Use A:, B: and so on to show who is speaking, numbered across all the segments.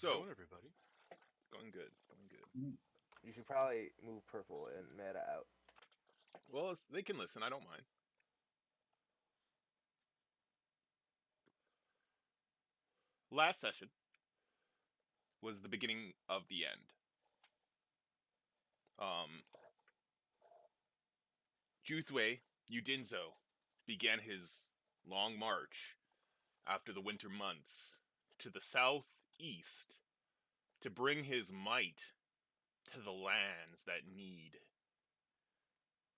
A: How's it going, everybody?
B: It's going good. It's going good.
C: You should probably move purple and meta out.
B: Well, they can listen. I don't mind. Last session was the beginning of the end. Juthwei Udinzo began his long march after the winter months to the southeast to bring his might to the lands that need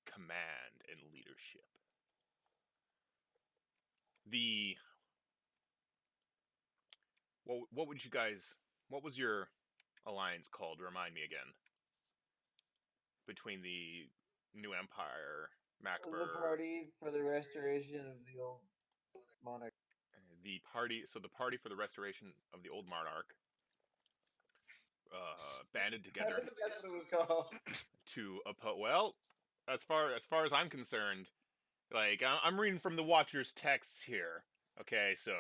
B: command and leadership. What would you guys... What was your alliance called? Remind me again. Between the New Empire, Macber...
D: The party for the restoration of the old monarch.
B: The party for the restoration of the old monarch banded together.
D: I think that's what it was called.
B: To oppose... Well, as far as I'm concerned, like, I'm reading from the Watcher's texts here. Okay, so...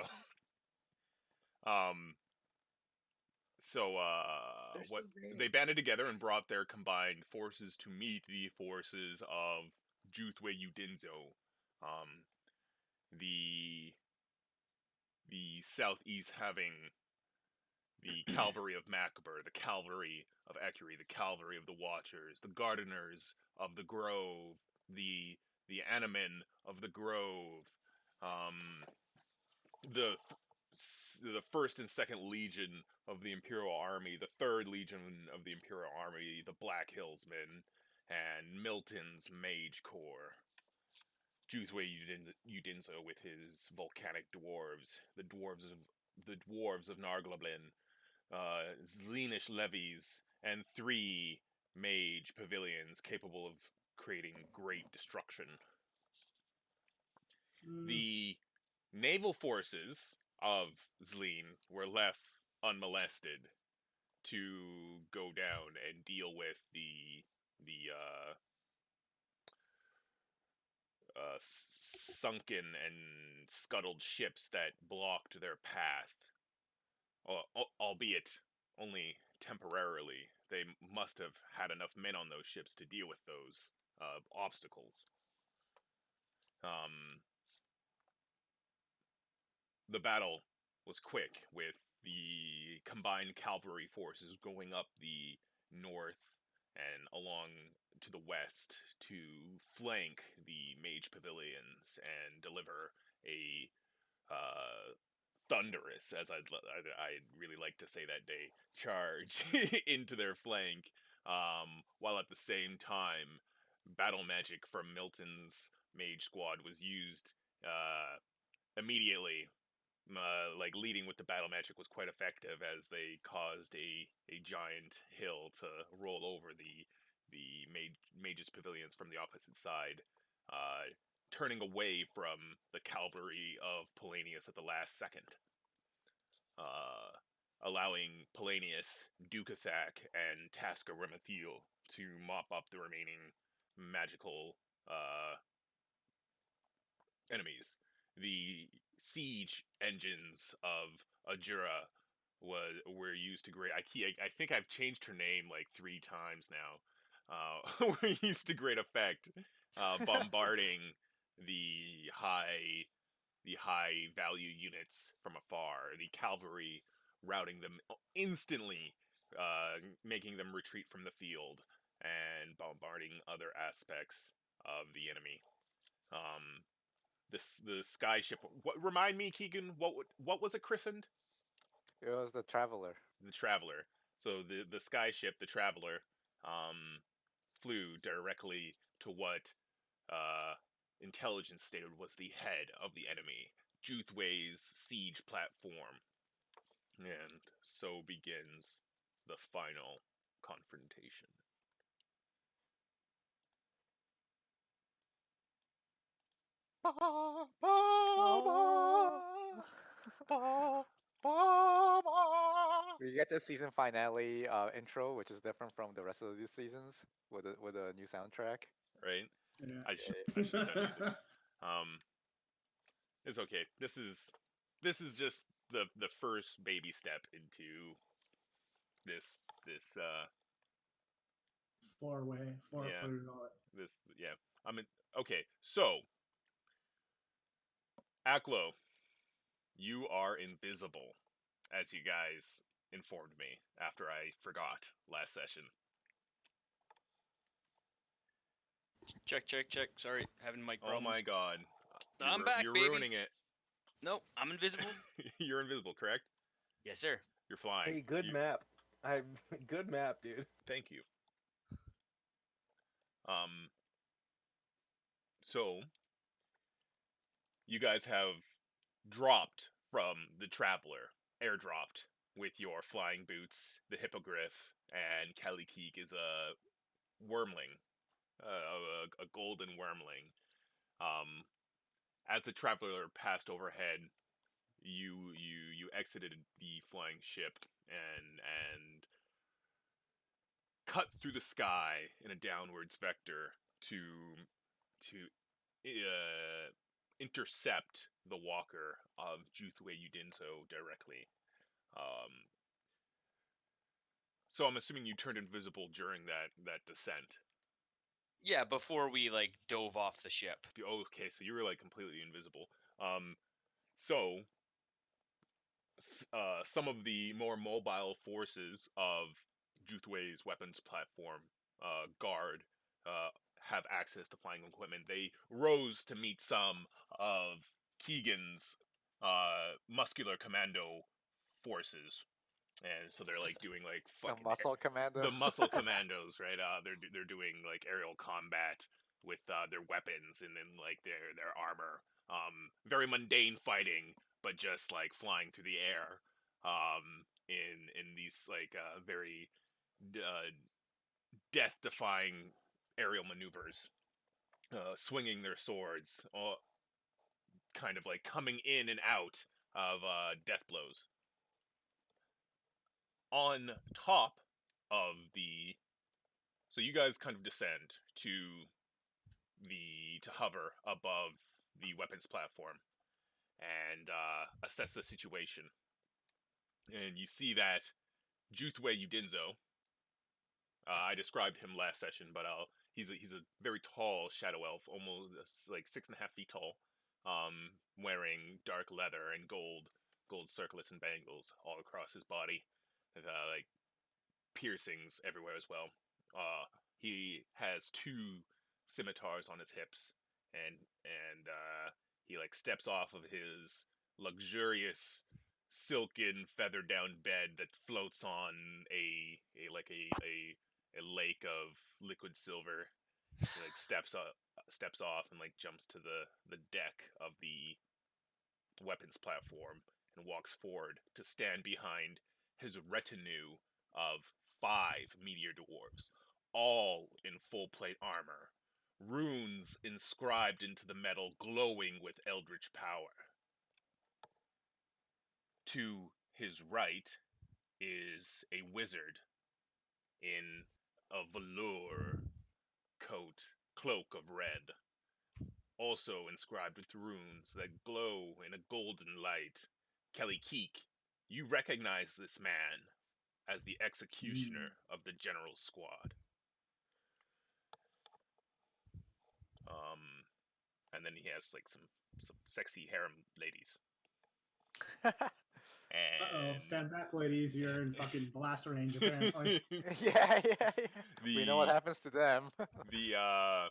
B: what they banded together and brought their combined forces to meet the forces of Juthwei Udinzo. The southeast having the cavalry of Macber, the cavalry of Ekuri, the cavalry of the Watchers, the gardeners of the Grove, the Animen of the Grove, the first and second legion of the Imperial Army, the third legion of the Imperial Army, the Black Hillsmen, and Milton's Mage Corps. Juthwei Udinzo with his volcanic dwarves, the dwarves of Narglablin, Zleenish levies, and 3 mage pavilions capable of creating great destruction. The naval forces of Zleen were left unmolested to go down and deal with the sunken and scuttled ships that blocked their path, albeit only temporarily. They must have had enough men on those ships to deal with those obstacles. The battle was quick, with the combined cavalry forces going up the north and along to the west to flank the mage pavilions and deliver a thunderous, as I'd really like to say that day, charge into their flank, while at the same time battle magic from Milton's mage squad was used immediately. Like, leading with the battle magic was quite effective, as they caused a giant hill to roll over the mages' pavilions from the opposite side, turning away from the cavalry of Polanius at the last second, allowing Polanius, Dukathak, and Taska Remathiel to mop up the remaining magical enemies. The siege engines of Ajura were used to great... I think I've changed her name like 3 times now. Were used to great effect, bombarding the high value units from afar. The cavalry routing them instantly, making them retreat from the field, and bombarding other aspects of the enemy. The sky ship. Remind me, Keegan. What was it christened?
E: It was the Traveler.
B: The Traveler. So the sky ship, the Traveler, flew directly to what intelligence stated was the head of the enemy, Juthwei's siege platform, and so begins the final confrontation.
E: We get the season finale intro, which is different from the rest of these seasons, with a new soundtrack.
B: Right?
F: Yeah.
B: I should have done music. It's okay. This is just the first baby step into this
A: Four-way, four
B: Yeah.
A: protocol.
B: Okay, so Aklo, you are invisible, as you guys informed me after I forgot last session.
F: Check. Sorry, having mic
B: Oh
F: problems.
B: my god.
F: I'm back,
B: You're
F: baby.
B: ruining it.
F: Nope, I'm invisible.
B: You're invisible, correct?
F: Yes, sir.
B: You're flying.
C: Hey, good map. Good map, dude.
B: Thank you. So you guys have dropped from the Traveler, airdropped with your flying boots, the Hippogriff, and Kelly-Keek is a wormling, a golden wormling. As the Traveler passed overhead, you exited the flying ship and cut through the sky in a downwards vector to intercept the walker of wuth directly. So I'm assuming you turned invisible during that descent.
F: Yeah, before we like dove off the ship.
B: Okay, so you were like completely invisible. So some of the more mobile forces of Juthway's weapons platform guard have access to flying equipment. They rose to meet some of Keegan's muscular commando forces, and so they're like doing like
E: The
B: fucking
E: muscle commandos.
B: the muscle commandos, right? They're doing like aerial combat with their weapons and then like their armor. Very mundane fighting, but just like flying through the air. In these like very death-defying aerial maneuvers, swinging their swords, all kind of like coming in and out of death blows. On top of so you guys kind of descend to hover above the weapons platform and assess the situation. And you see that wuth, I described him last session, but he's a very tall shadow elf, almost like 6.5 feet tall, wearing dark leather and gold circlets and bangles all across his body, like piercings everywhere as well. He has 2 scimitars on his hips, and he like steps off of his luxurious silken feather down bed that floats on a lake of liquid silver. He like steps off and like jumps to the deck of the weapons platform and walks forward to stand behind his retinue of 5 meteor dwarves, all in full plate armor, runes inscribed into the metal glowing with eldritch power. To his right is a wizard in a velour cloak of red, also inscribed with runes that glow in a golden light. Kelly-Keek, you recognize this man as the executioner of the general squad. And then he has like some sexy harem ladies. And
A: Stand back, ladies. You're in fucking blast range, apparently.
E: Yeah. We know what happens to them.
B: The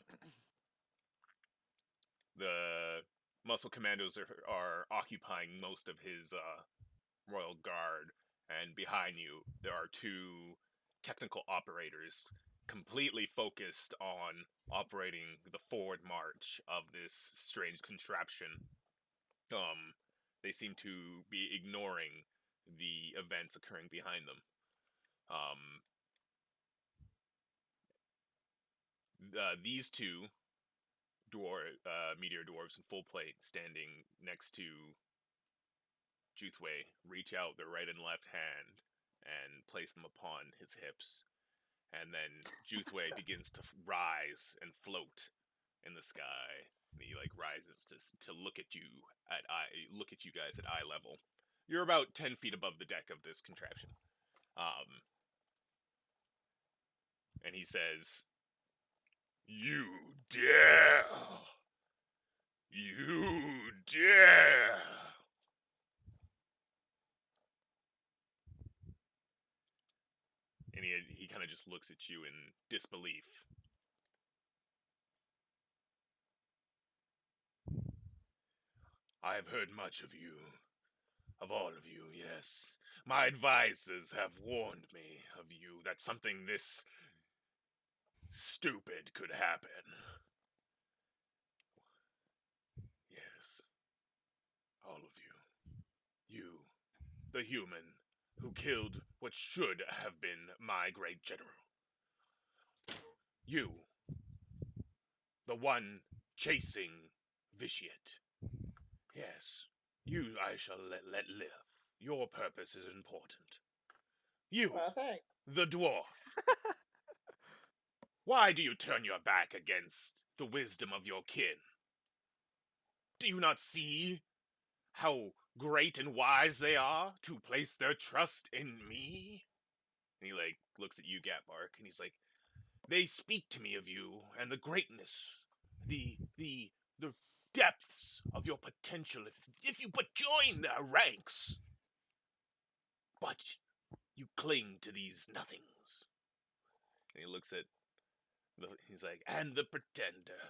B: muscle commandos are occupying most of his royal guard, and behind you there are 2 technical operators completely focused on operating the forward march of this strange contraption. They seem to be ignoring the events occurring behind them. These 2 meteor dwarves in full plate standing next to Juthway reach out their right and left hand and place them upon his hips, and then Juthway begins to rise and float in the sky. And he like rises to look at you guys at eye level. You're about 10 feet above the deck of this contraption. and he says, "You dare! You dare!" And he kind of just looks at you in disbelief. I have heard much of you. Of all of you, yes. My advisors have warned me of you that something this stupid could happen. Yes. All of you. You, the human, who killed what should have been my great general. You, the one chasing Vitiate. Yes, you I shall let live. Your purpose is important. You,
D: Well, thanks.
B: the dwarf. Why do you turn your back against the wisdom of your kin? Do you not see how great and wise they are to place their trust in me? And he looks at you, Gatbark, and he's like, they speak to me of you and the greatness, the depths of your potential if you but join their ranks. But you cling to these nothings. And he looks at he's like, and the pretender.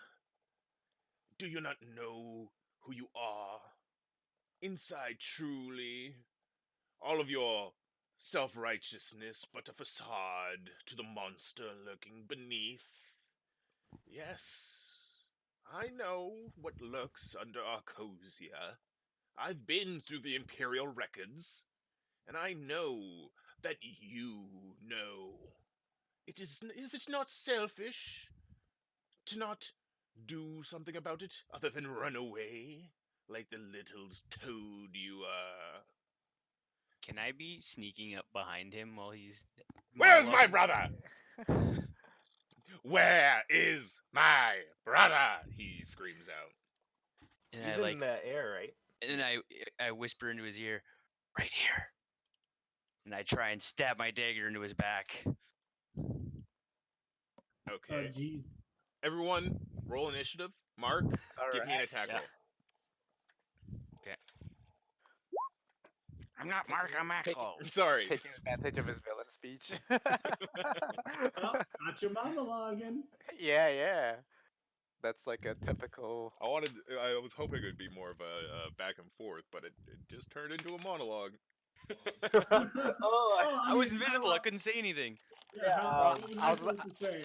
B: Do you not know who you are? Inside, truly, all of your self-righteousness but a facade to the monster lurking beneath. Yes, I know what lurks under Arcosia. I've been through the Imperial records, and I know that you know. Is it not selfish to not do something about it other than run away like the little toad you are?
G: Can I be sneaking up behind him while he's
B: Where's my
G: monologuing?
B: brother? Where is my brother? He screams out.
G: And
C: He's
G: I like,
C: in the air, right?
G: and then I whisper into his ear, right here. And I try and stab my dagger into his back.
A: Oh,
B: Okay.
A: jeez.
B: Everyone, roll initiative. Mark, give me an attack
G: Yeah.
B: roll.
G: I'm not Mark, I'm Axel.
B: Sorry.
E: Taking advantage of his villain speech.
A: Oh, got your monologuing.
E: Yeah. That's like a typical.
B: I was hoping it would be more of a back and forth, but it just turned into a monologue.
C: Oh,
G: I was
A: mean,
G: invisible,
A: how-
G: I couldn't say anything.
A: Yeah, how
E: I
A: what
E: was
A: am I supposed to say?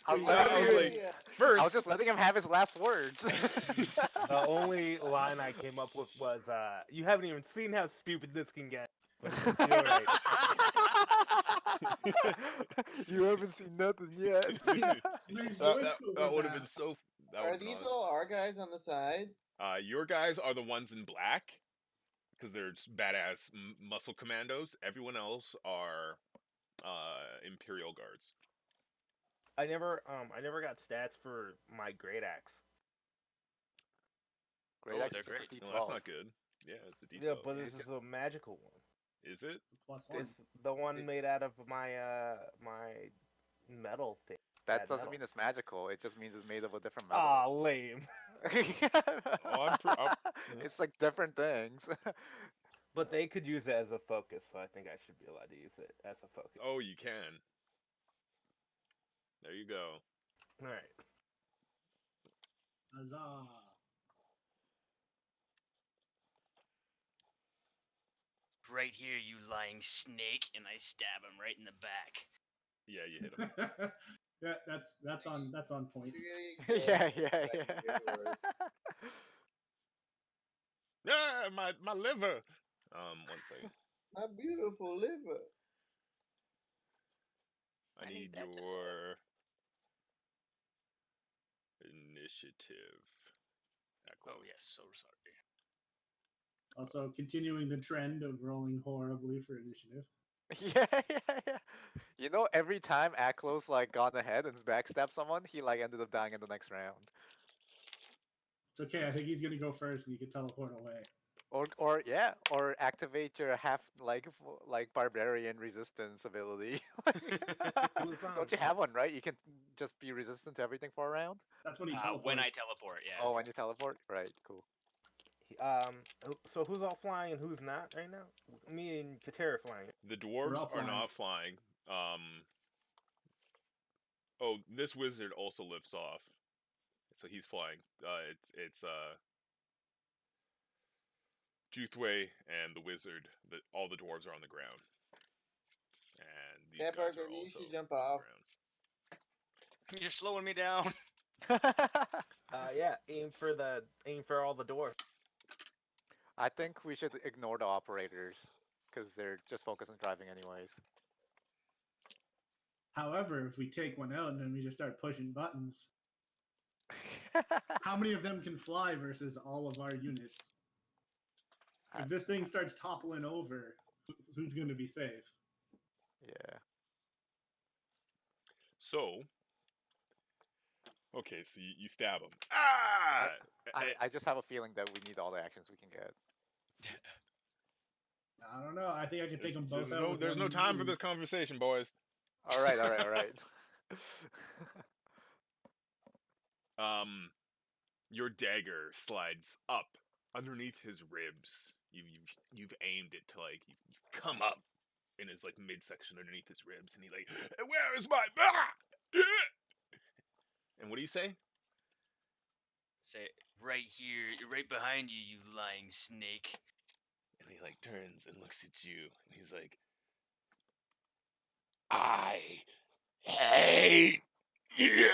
E: I was
B: I
E: letting
B: was
E: him-
B: like,
D: Yeah.
B: first,
E: I was just letting him have his last words.
C: the only line I came up with was, "You haven't even seen how stupid this can get." But you're right.
E: You haven't seen nothing yet.
A: And his
B: that,
A: voice
B: that,
A: over
B: that would have
A: that.
B: been so. That
D: Are
B: would have been
D: these
B: awesome.
D: all our guys on the side?
B: Your guys are the ones in black because they're badass muscle commandos. Everyone else are Imperial guards.
C: I never got stats for my great axe.
E: Great
G: Oh,
E: axe
G: they're
E: is just a
G: great.
B: No,
E: D12.
B: that's not good. Yeah, it's a D12.
C: Yeah, but this is a magical one.
B: Is it?
A: +1.
C: It's the one
E: Did-
C: made out of my my metal thing.
E: That
C: bad
E: doesn't
C: metal.
E: mean it's magical. It just means it's made of a different metal.
C: Aw, lame.
E: It's like different things.
C: But they could use it as a focus, so I think I should be allowed to use it as a focus.
B: Oh, you can. There you go.
C: Alright.
A: Huzzah.
G: Right here, you lying snake, and I stab him right in the back.
B: Yeah, you hit him.
A: that's on point.
D: You're gonna
E: Yeah.
D: get yours.
B: Yeah, my liver. 1 second.
D: My beautiful liver.
B: I
G: I need
B: need
G: that to
B: your initiative.
G: Oh, yes, so sorry.
A: Also, continuing the trend of rolling horribly for initiative.
E: Yeah. You know, every time Aklo's like gone ahead and backstabbed someone, he like ended up dying in the next round.
A: It's okay. I think he's gonna go first, and you can teleport away.
E: or activate your like barbarian resistance ability. Don't you have one, right? You can just be resistant to everything for a round.
A: That's when he
F: When I
A: teleports.
F: teleport, yeah.
E: Oh, when you teleport, right? Cool.
C: So who's all flying and who's not right now? Me and Katera flying.
B: The dwarves
A: all
B: are
A: flying.
B: not flying. Oh, this wizard also lifts off, so he's flying. It's Juthway and the wizard. All the dwarves are on the ground, and these
D: Yeah,
B: guys
D: Parker,
B: are
D: you
B: also
D: should jump
B: on the
D: off.
B: ground.
F: You're slowing me down.
C: Yeah, aim for all the doors.
E: I think we should ignore the operators because they're just focused on driving anyways.
A: However, if we take one out and then we just start pushing buttons, how many of them can fly versus all of our units? If this thing starts toppling over, who's going to be safe?
E: Yeah.
B: So, okay, so you stab him. Ah!
E: I just have a feeling that we need all the actions we can get.
A: I don't know. I think I can take them both
B: There's
A: out.
B: no,
A: with
B: there's no
A: one
B: time for
A: move.
B: this conversation, boys.
E: All right, all right, all right.
B: Your dagger slides up underneath his ribs. You've aimed it to like you've come up in his like midsection underneath his ribs, and he like, where is my? And what do you say?
G: Say, right here, right behind you, you lying snake.
B: And he like turns and looks at you, and he's like, I hate you.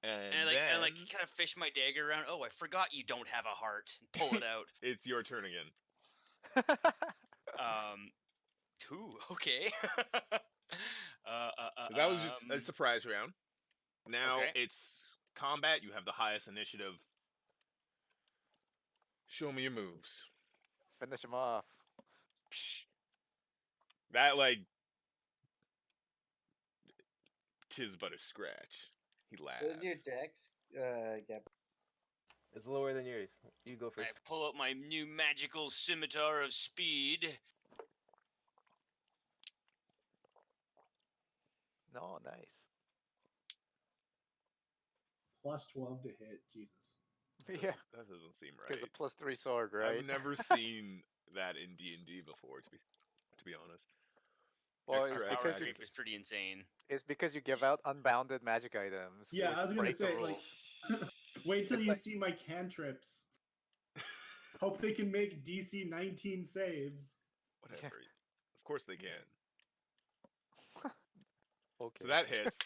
B: And
G: And I like
B: then
G: kind of fish my dagger around. Oh, I forgot you don't have a heart. And pull it out.
B: it's your turn again.
G: Two. Okay.
B: 'Cause that was just a surprise round. Now
G: Okay.
B: it's combat. You have the highest initiative. Show me your moves.
E: Finish him off.
B: Psh. That like, tis but a scratch. He laughs.
D: What is your dex? Gab?
C: It's lower than yours. You go
G: I
C: first.
G: pull out my new magical scimitar of speed.
E: No, nice.
A: Plus 12 to hit. Jesus.
E: Yeah,
B: That doesn't seem
E: it's
B: right.
E: a +3 sword, right?
B: I've never seen that in D&D before. To be honest.
E: Well,
B: Extra
E: it's
G: Power
E: because
G: creep is pretty insane.
E: it's because you give out unbounded magic items.
A: Yeah,
E: like,
A: I was
E: you
A: gonna
E: break the
A: say, like,
E: rules.
A: wait till
E: It's
A: you
E: like-
A: see my cantrips. Hope they can make DC 19 saves.
B: Whatever. Of course they can.
E: Okay.
B: So that hits.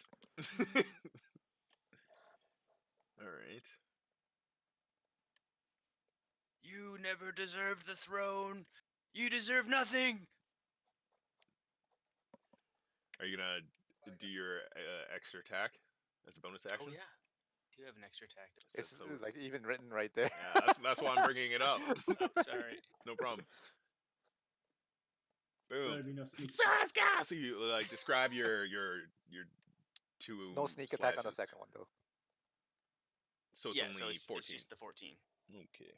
B: All right.
G: You never deserved the throne. You deserve nothing.
B: Are you gonna do your extra attack as a bonus action?
G: Oh yeah. Do you have an extra attack?
E: It's
B: So
E: like even written right there.
B: Yeah, that's why I'm bringing it up.
G: Oh, sorry.
B: No problem.
A: There'd
B: Boom.
A: be no sneak.
B: So you like describe your two.
E: No sneak attack on the
B: slashes.
E: second one though.
B: So it's
G: Yeah,
B: only
G: so it's
B: 14.
G: just the 14.
B: Okay.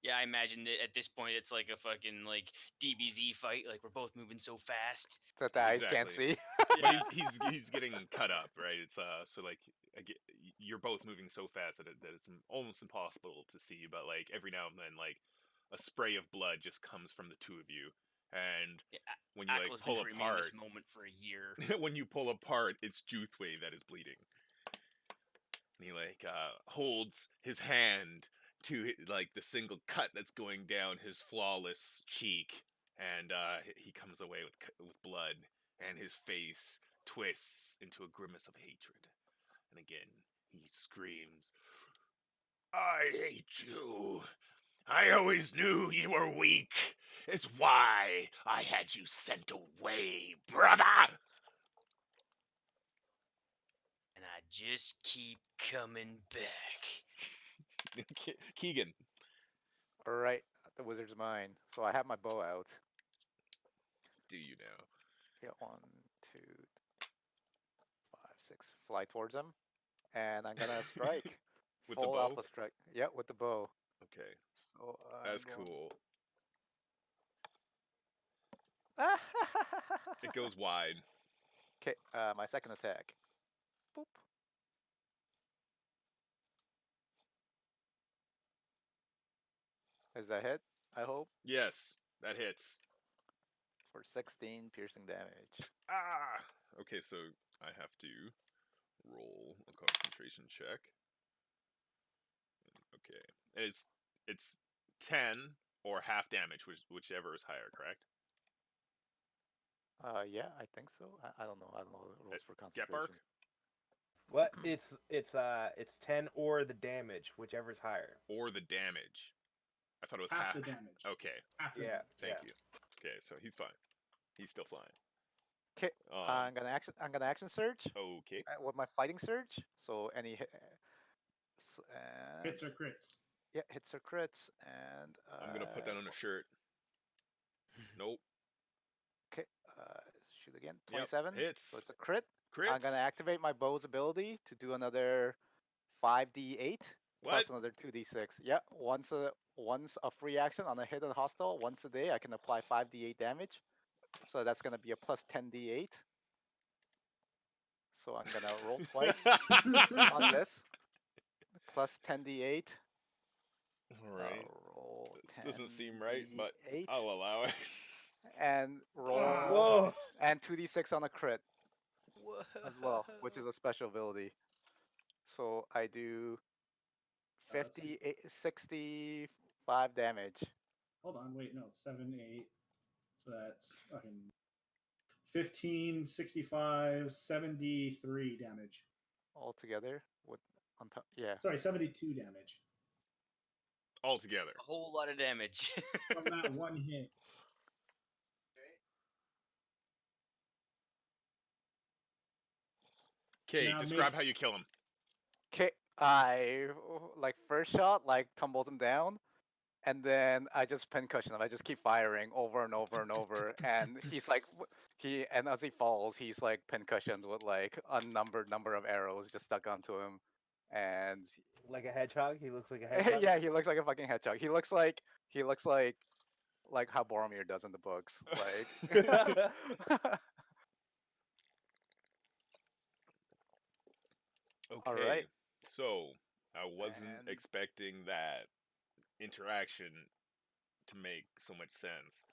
G: Yeah, I imagine that at this point it's like a fucking like DBZ fight. Like we're both moving so fast.
E: That the eyes can't
B: Exactly.
E: see.
B: But he's getting cut up, right? It's so like you're both moving so fast that it's almost impossible to see. But like every now and then, like a spray of blood just comes from the two of you, and
G: Yeah,
B: when you like
G: Akla's
B: pull
G: been dreaming of
B: apart,
G: this moment for a year.
B: when you pull apart, it's Juthway that is bleeding. And he like holds his hand to like the single cut that's going down his flawless cheek, and he comes away with blood, and his face twists into a grimace of hatred. And again, he screams, "I hate you. I always knew you were weak. It's why I had you sent away, brother."
G: And I just keep coming back.
B: Keegan.
E: Alright, the wizard's mine. So I have my bow out.
B: Do you now?
E: Yeah, 1, 2, 5, 6. Fly towards him. And I'm gonna strike.
B: With the
E: Full
B: bow?
E: alpha strike. Yeah, with the bow.
B: Okay,
E: So
B: that's cool.
E: cool.
B: It goes wide.
E: Okay, my second attack. Boop. Is that hit? I hope
B: Yes, that hits.
E: for 16 piercing damage.
B: Ah. Okay, so I have to roll a concentration check. Okay, it's 10 or half damage, whichever is higher. Correct?
E: Yeah, I think so. I don't know. I don't know the rules for
B: Get
E: concentration.
B: bark.
C: What? It's 10 or the damage, whichever's higher.
B: Or the damage. I thought it was
A: Half the damage.
B: Okay,
A: Half the
C: Yeah.
A: damage.
B: thank you. Okay, so he's fine. He's still fine.
E: Okay, I'm gonna action surge
B: Okay.
E: with my fighting surge. So any hit,
A: Hits or crits.
E: yeah, hits or crits, and
B: I'm gonna put that on a shirt. Nope.
E: Okay, shoot again. 27.
B: hits.
E: So it's a crit.
B: Crits.
E: I'm gonna activate my bow's ability to do another 5d8
B: What?
E: plus another 2d6. Yeah, once a free action on a hit and hostile once a day, I can apply 5d8 damage. So that's gonna be a plus 10d8. So I'm gonna roll twice on this. Plus 10d8.
B: All right.
E: Roll
B: This doesn't seem right, but
E: 10d8
B: I'll allow it.
E: and roll
C: Whoa.
E: and 2d6 on a crit as well, which is a special ability. So I do
A: That's-
E: 65 damage.
A: Hold on, wait, no, 7, 8. So that's fucking 15, 65, 73 damage.
E: Altogether with on top. Yeah.
A: Sorry, 72 damage
B: All together.
F: A whole lot of damage.
A: from that one hit.
B: Okay,
A: Now
B: describe
A: make-
B: how you kill him.
E: Okay. I like first shot like tumbles him down, and then I just pincushion him. I just keep firing over and over and over, and he's like and as he falls, he's like pincushioned with like unnumbered number of arrows just stuck onto him, and
C: Like a hedgehog? He looks like a hedgehog?
E: yeah, he looks like a fucking hedgehog. He looks like how Boromir does in the books. Like
B: Okay.
E: Alright.
B: So I wasn't
E: And-
B: expecting that interaction to make so much sense.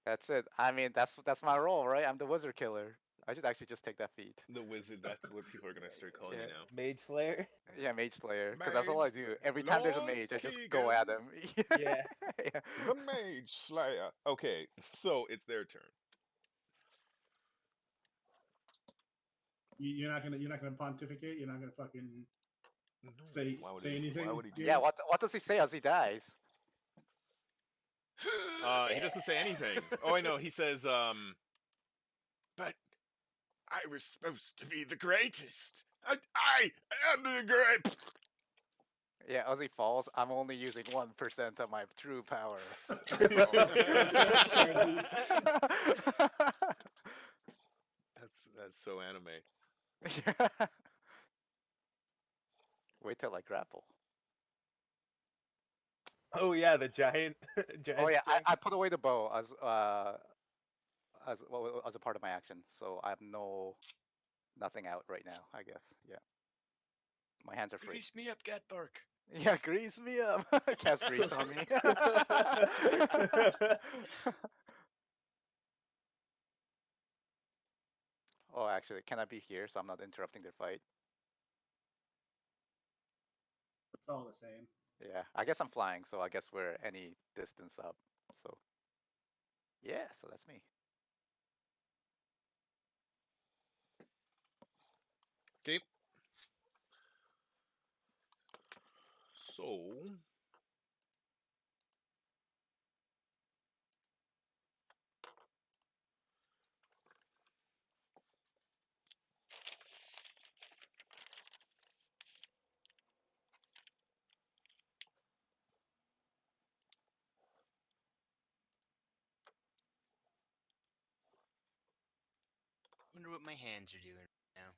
E: That's it. I mean, that's my role, right? I'm the wizard killer. I should actually just take that feat.
B: The wizard, that's what people are gonna start calling
E: Yeah.
B: you now.
C: Mage Slayer?
E: Yeah, mage slayer, because that's all I
B: Mage
E: do. Every time there's a
B: Lord
E: mage, I just go at him.
C: Yeah.
E: Yeah.
B: The Mage Slayer. Okay, so it's their turn.
A: You're not gonna pontificate. You're not gonna fucking
B: No,
A: say
B: why would
A: say
B: he,
A: anything.
B: Why would he do
E: Yeah.
B: that?
E: What does he say as he dies?
B: He doesn't say anything. Oh, I know. He says, but I was supposed to be the greatest. I am the great.
E: Yeah, as he falls, I'm only using 1% of my true power.
B: That's so anime.
E: Wait till I grapple.
C: Oh yeah, the giant giant
E: Oh yeah,
C: string.
E: I put away the bow as a part of my action, so I have nothing out right now. I guess. Yeah. My hands are free.
F: Grease me up, Gatbark.
E: Yeah, grease me up. Cast grease on me. Oh, actually, can I be here so I'm not interrupting their fight?
A: It's all the same.
E: Yeah, I guess I'm flying, so I guess we're any distance up. So, yeah, so that's me.
B: Okay. So.
F: Wonder what my hands are doing now.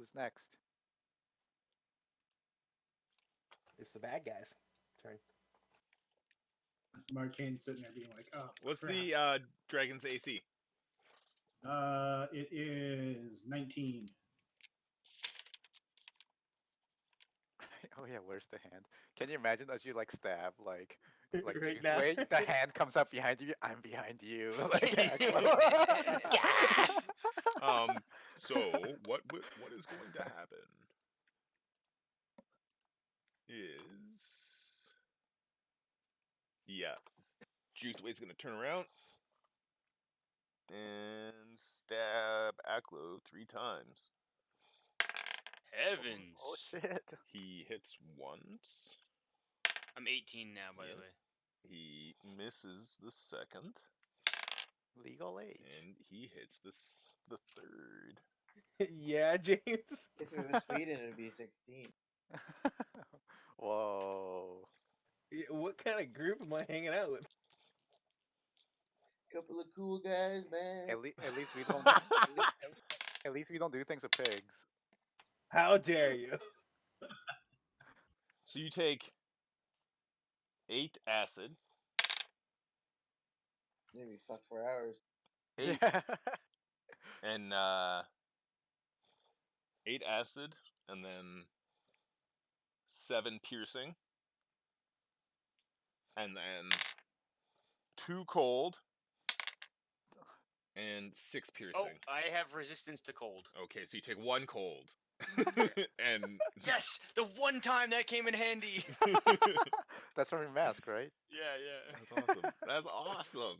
E: Who's next?
C: It's the bad guys' turn.
A: Markeng sitting there being like, "Oh,
B: What's
A: crap."
B: the dragon's AC?
A: It is 19.
E: Oh yeah, where's the hand? Can you imagine as you like stab like
C: Right
E: Judith
C: now.
E: way, the hand comes up behind you. I'm behind you. Like,
B: So what is going to happen is, yeah, Juthway's gonna turn around and stab Aklo 3 times.
G: Heavens.
E: Oh shit.
B: He hits once.
G: I'm 18 now, by
B: Yeah.
G: the way.
B: He misses the second,
E: Legal age.
B: and he hits the third.
C: Yeah, James.
D: If it was Sweden, it'd be 16.
E: Whoa.
C: Yeah, what kind of group am I hanging out with?
D: Couple of cool guys, man.
E: At least we don't at least we don't do things with pigs.
C: How dare you?
B: So you take 8 acid,
D: Maybe fuck for hours.
B: 8
E: Yeah.
B: and 8 acid, and then 7 piercing, and then 2 cold, and 6
G: Oh,
B: piercing.
G: I have resistance to cold.
B: Okay, so you take 1 cold, and
G: Yes, the one time that came in handy.
E: That's from your mask, right?
G: Yeah.
B: that's awesome. That's awesome.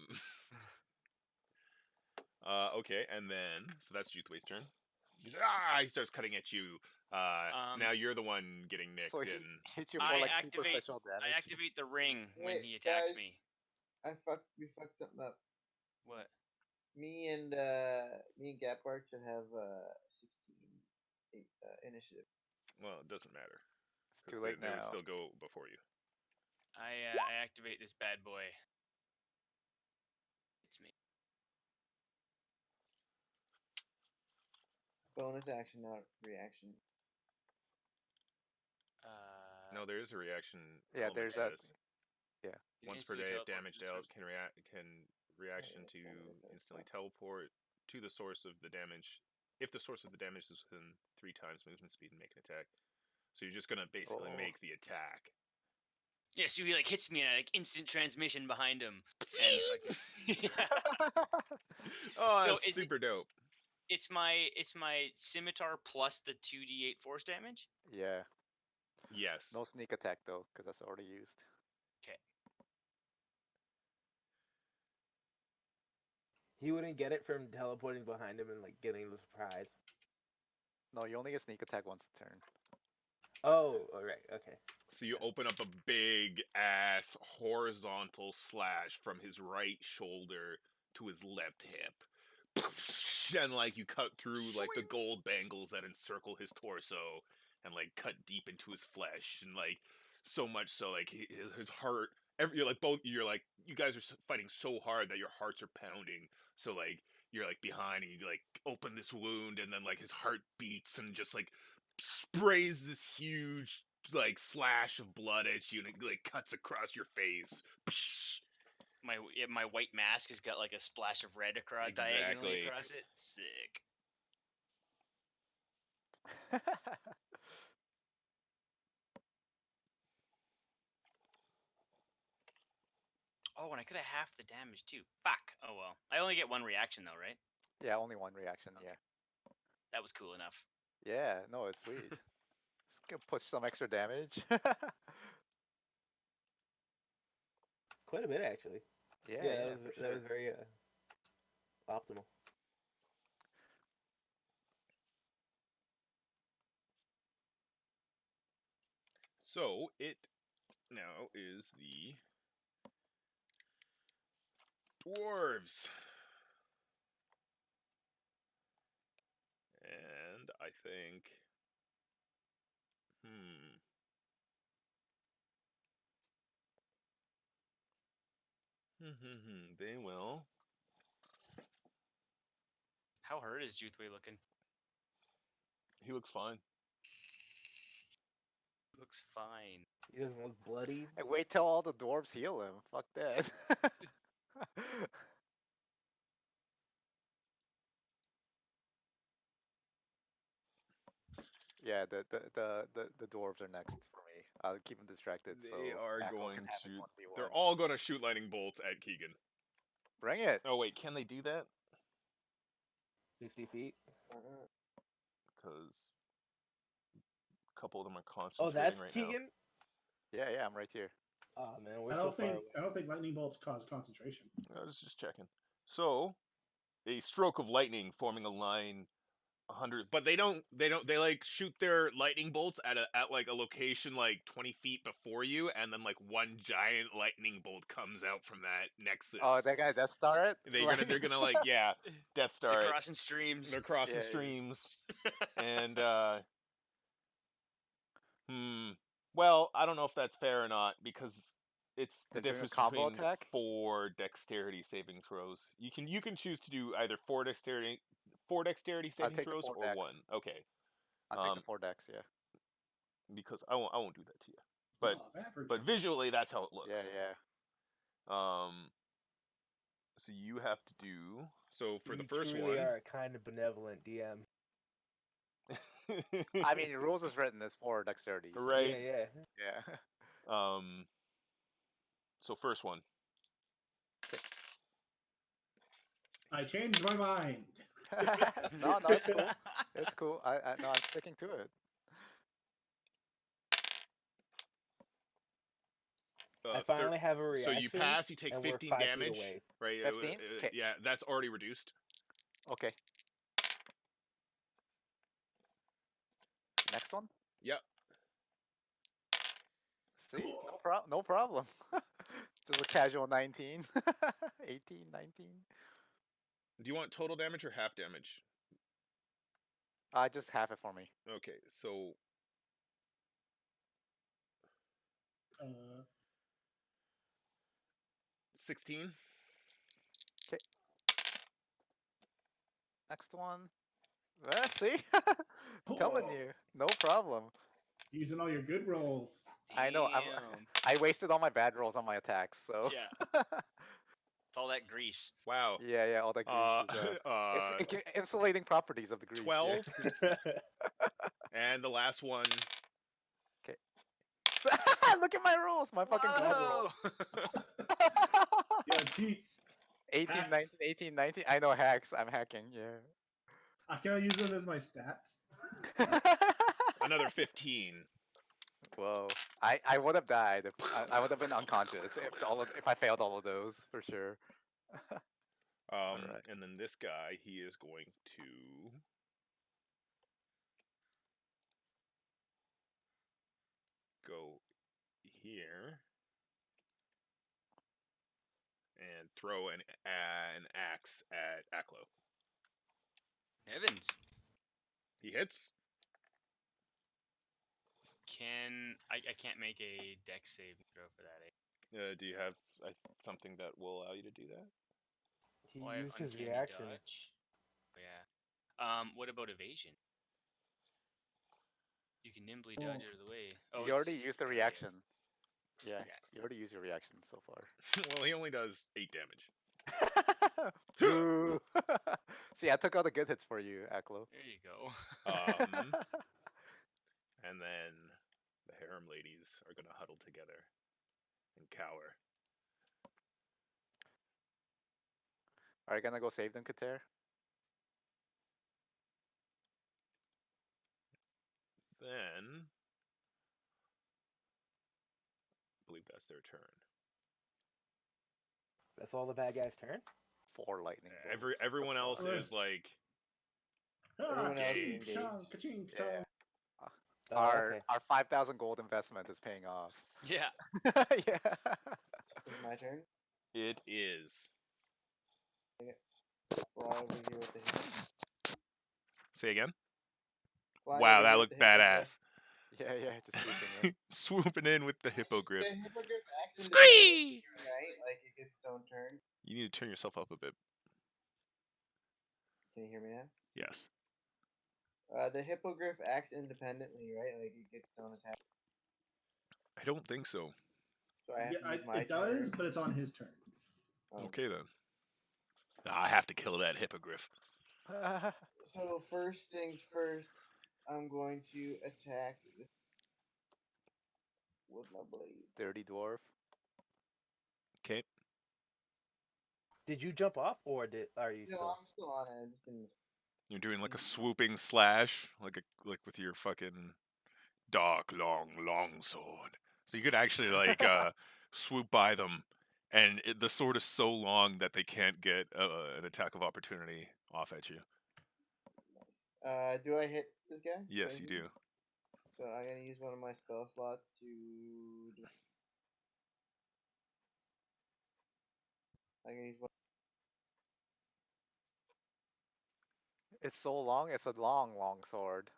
B: Okay, and then so that's Juthway's turn. He starts cutting at you. Now you're the one getting nicked,
E: So he
B: and
E: hits you
G: I
E: for like super
G: activate-
E: special damage.
G: I activate the ring when
D: Wait,
G: he attacks
D: guys.
G: me.
D: We fucked something up.
G: What?
D: Me and Gapark should have 16 initiative.
B: well, it doesn't matter.
E: It's
B: 'cause
E: too late
B: they would
E: now.
B: still go before you.
G: I activate this bad boy. It's me.
D: Bonus action, not reaction.
B: No, there is a reaction.
E: Yeah,
B: element
E: there's
B: to
E: that.
B: this.
E: Yeah.
G: You
B: Once per
G: instantly
B: day, if
G: teleport
B: damaged
G: to the
B: out,
G: source.
B: can reaction
D: yeah,
B: to
D: it's not like
B: instantly
D: that.
B: teleport to the source of the damage. If the source of the damage is within 3 times movement speed and make an attack. So you're just gonna basically
E: Oh.
B: make the attack.
G: Yeah, so he like hits me and I like instant transmission behind him. And
B: Oh,
G: So
B: that's
G: is it-
B: super dope.
G: it's my scimitar plus the 2d8 force damage.
E: Yeah.
B: Yes.
E: No sneak attack though, because that's already used.
C: He wouldn't get it from teleporting behind him and like getting the surprise.
E: No, you only get sneak attack once a turn.
C: Oh, all right, okay.
B: So you open up a big ass horizontal slash from his right shoulder to his left hip. And like you cut through like the gold bangles that encircle his torso and like cut deep into his flesh, and like so much so like his heart you're like you guys are fighting so hard that your hearts are pounding, so like you're like behind and you like open this wound, and then like his heart beats and just like sprays this huge like slash of blood at you, and it like cuts across your face.
G: My white mask has got like a splash of red across diagonally
B: Exactly.
G: across it. Sick. Oh, and I could have half the damage too. Fuck. Oh well. I only get 1 reaction though, right?
E: Yeah, only 1 reaction.
G: Okay.
E: Yeah.
G: That was cool enough.
E: Yeah. No, it's sweet. It's gonna push some extra damage.
C: Quite a bit actually.
E: yeah,
C: that
E: for
C: was
E: sure.
C: very optimal.
B: So it now is the dwarves. And I think they will.
G: How hurt is Juthway looking?
B: He looks fine.
G: Looks fine.
C: He doesn't look bloody.
E: Hey, wait till all the dwarves heal him. Fuck that. Yeah, the dwarves are next for me. I'll keep them distracted.
B: They
E: so
B: are
E: Echo
B: going
E: can have his
B: to.
E: 1v1.
B: They're all going to shoot lightning bolts at Keegan.
E: Bring it.
B: Oh wait, can they do that?
C: 60 feet.
B: Because a couple of them are
C: Oh,
B: concentrating
C: that's
B: right
C: Keegan?
E: Yeah, yeah, I'm right here.
C: Oh man, we're
A: I
C: so
A: don't
C: far
A: think
C: away.
A: I don't think lightning bolts cause concentration.
B: now. I was just checking. So, a stroke of lightning forming a line 100, but they like shoot their lightning bolts at like a location like 20 feet before you, and then like one giant lightning bolt comes out from that nexus.
E: Oh, that guy Death Star it?
B: They're gonna like, yeah, Death Star
G: They're
B: it.
G: crossing streams.
B: They're crossing
E: Yeah, yeah.
B: streams. And well, I don't know if that's fair or not, because it's the
E: They're doing a
B: difference
E: combo
B: between
E: attack?
B: 4 dexterity saving throws. You can choose to do either 4 dexterity
E: I'll
B: saving
E: take the
B: throws
E: 4
B: or
E: dex.
B: 1. Okay.
E: I'll take the 4 decks, yeah.
B: Because I won't do that to you. But
A: Law of averages.
B: but visually that's how it looks.
E: Yeah, yeah.
B: So you have to do for the
C: You
B: first
C: truly
B: one.
C: are a kind of benevolent DM.
E: I mean, rules is written as 4 dexterity. So
B: Right.
C: Yeah, yeah.
E: Yeah.
B: So first one.
A: I changed my mind.
E: no, it's cool. It's cool. No, I'm sticking to it.
C: I finally have a
B: So
C: reaction.
B: you pass, you take
C: and we're
B: 15
C: 5 feet
B: damage,
C: away.
B: right?
E: 15? 'Kay.
B: Yeah, that's already reduced.
E: Okay. Next one?
B: Yep.
E: See? No problem. Just a casual 19. 18, 19.
B: Do you want total damage or half damage?
E: Just half it for me.
B: Okay, so 16.
E: Okay. Next one. See? Telling
A: Oh.
E: you. No problem.
A: Using all your good rolls.
E: I know.
G: Damn.
E: I wasted all my bad rolls on my attacks, so.
G: Yeah. It's all that grease.
B: Wow.
E: Yeah, all that grease is insulating properties of the grease.
B: 12.
E: Yeah.
B: And the last one.
E: Okay. Look at my rolls. My fucking bad rolls.
A: Yeah, cheats.
E: 18,
A: Hacks.
E: 19, 18, 19. I know hacks. I'm hacking. Yeah.
A: Can I use those as my stats?
B: Another 15.
E: Whoa. I would have died if I would have been unconscious if I failed all of those for sure. Alright.
B: And then this guy, he is going to go here and throw an axe at Aklo.
G: Evans.
B: He hits.
G: I can't make a dex saving throw for that.
B: Do you have something that will allow you to do that?
C: He
G: Oh, I have
C: used his
G: uncanny
C: reaction.
G: dodge. Oh, yeah. What about evasion? You can nimbly dodge out of the way. Oh,
E: You already
G: it's
E: used the
G: yeah,
E: reaction. Yeah,
G: Yeah.
E: you already used your reaction so far.
B: Well, he only does 8 damage.
E: Boo. See, I took all the good hits for you, Aklo.
G: There you go.
B: And then the harem ladies are going to huddle together and cower.
E: Are you gonna go save them, Kater?
B: Then, I believe that's their turn.
C: That's all the bad guys' turn?
E: 4 lightning bolts.
B: Everyone else
A: Alright.
B: is like,
A: Ah,
D: Everyone else
A: ka-ching,
D: engaged.
A: ka-chong, ka-ching,
E: Yeah.
A: ka-chong.
C: Oh,
E: Our
C: okay.
E: our 5,000 gold investment is paying off.
G: Yeah.
E: Yeah.
D: It's my turn.
B: it is.
D: Fly over here with the hippo.
B: Say again?
D: Fly
B: Wow,
D: over
B: that
D: here with
B: looked
D: the hippogriff.
B: badass.
E: Yeah, just swooping in.
B: Swooping in with the hippogriff.
D: The hippogriff acts
B: Squee!
D: right? Like it gets its own turn.
B: You need to turn yourself up a bit.
D: Can you hear me now?
B: Yes.
D: The hippogriff acts independently, right? Like it gets its own attack.
B: I don't think so.
D: So I have
A: Yeah,
D: to use my
A: it does,
D: turn.
A: but it's on his turn.
D: Oh.
B: Okay then. I have to kill that hippogriff.
D: So first things first, I'm going to attack this with my blade.
E: Dirty dwarf.
B: Okay.
C: Did you jump off, or are you
D: No,
C: still?
D: I'm still on it. I just didn't.
B: You're doing like a swooping slash, like with your fucking dark long sword. So you could actually like swoop by them, and the sword is so long that they can't get an attack of opportunity off at you.
D: Nice. Do I hit this guy?
B: Yes, you do.
D: So I'm gonna use one of my spell slots to. I'm gonna use one.
E: It's so long. It's a long sword.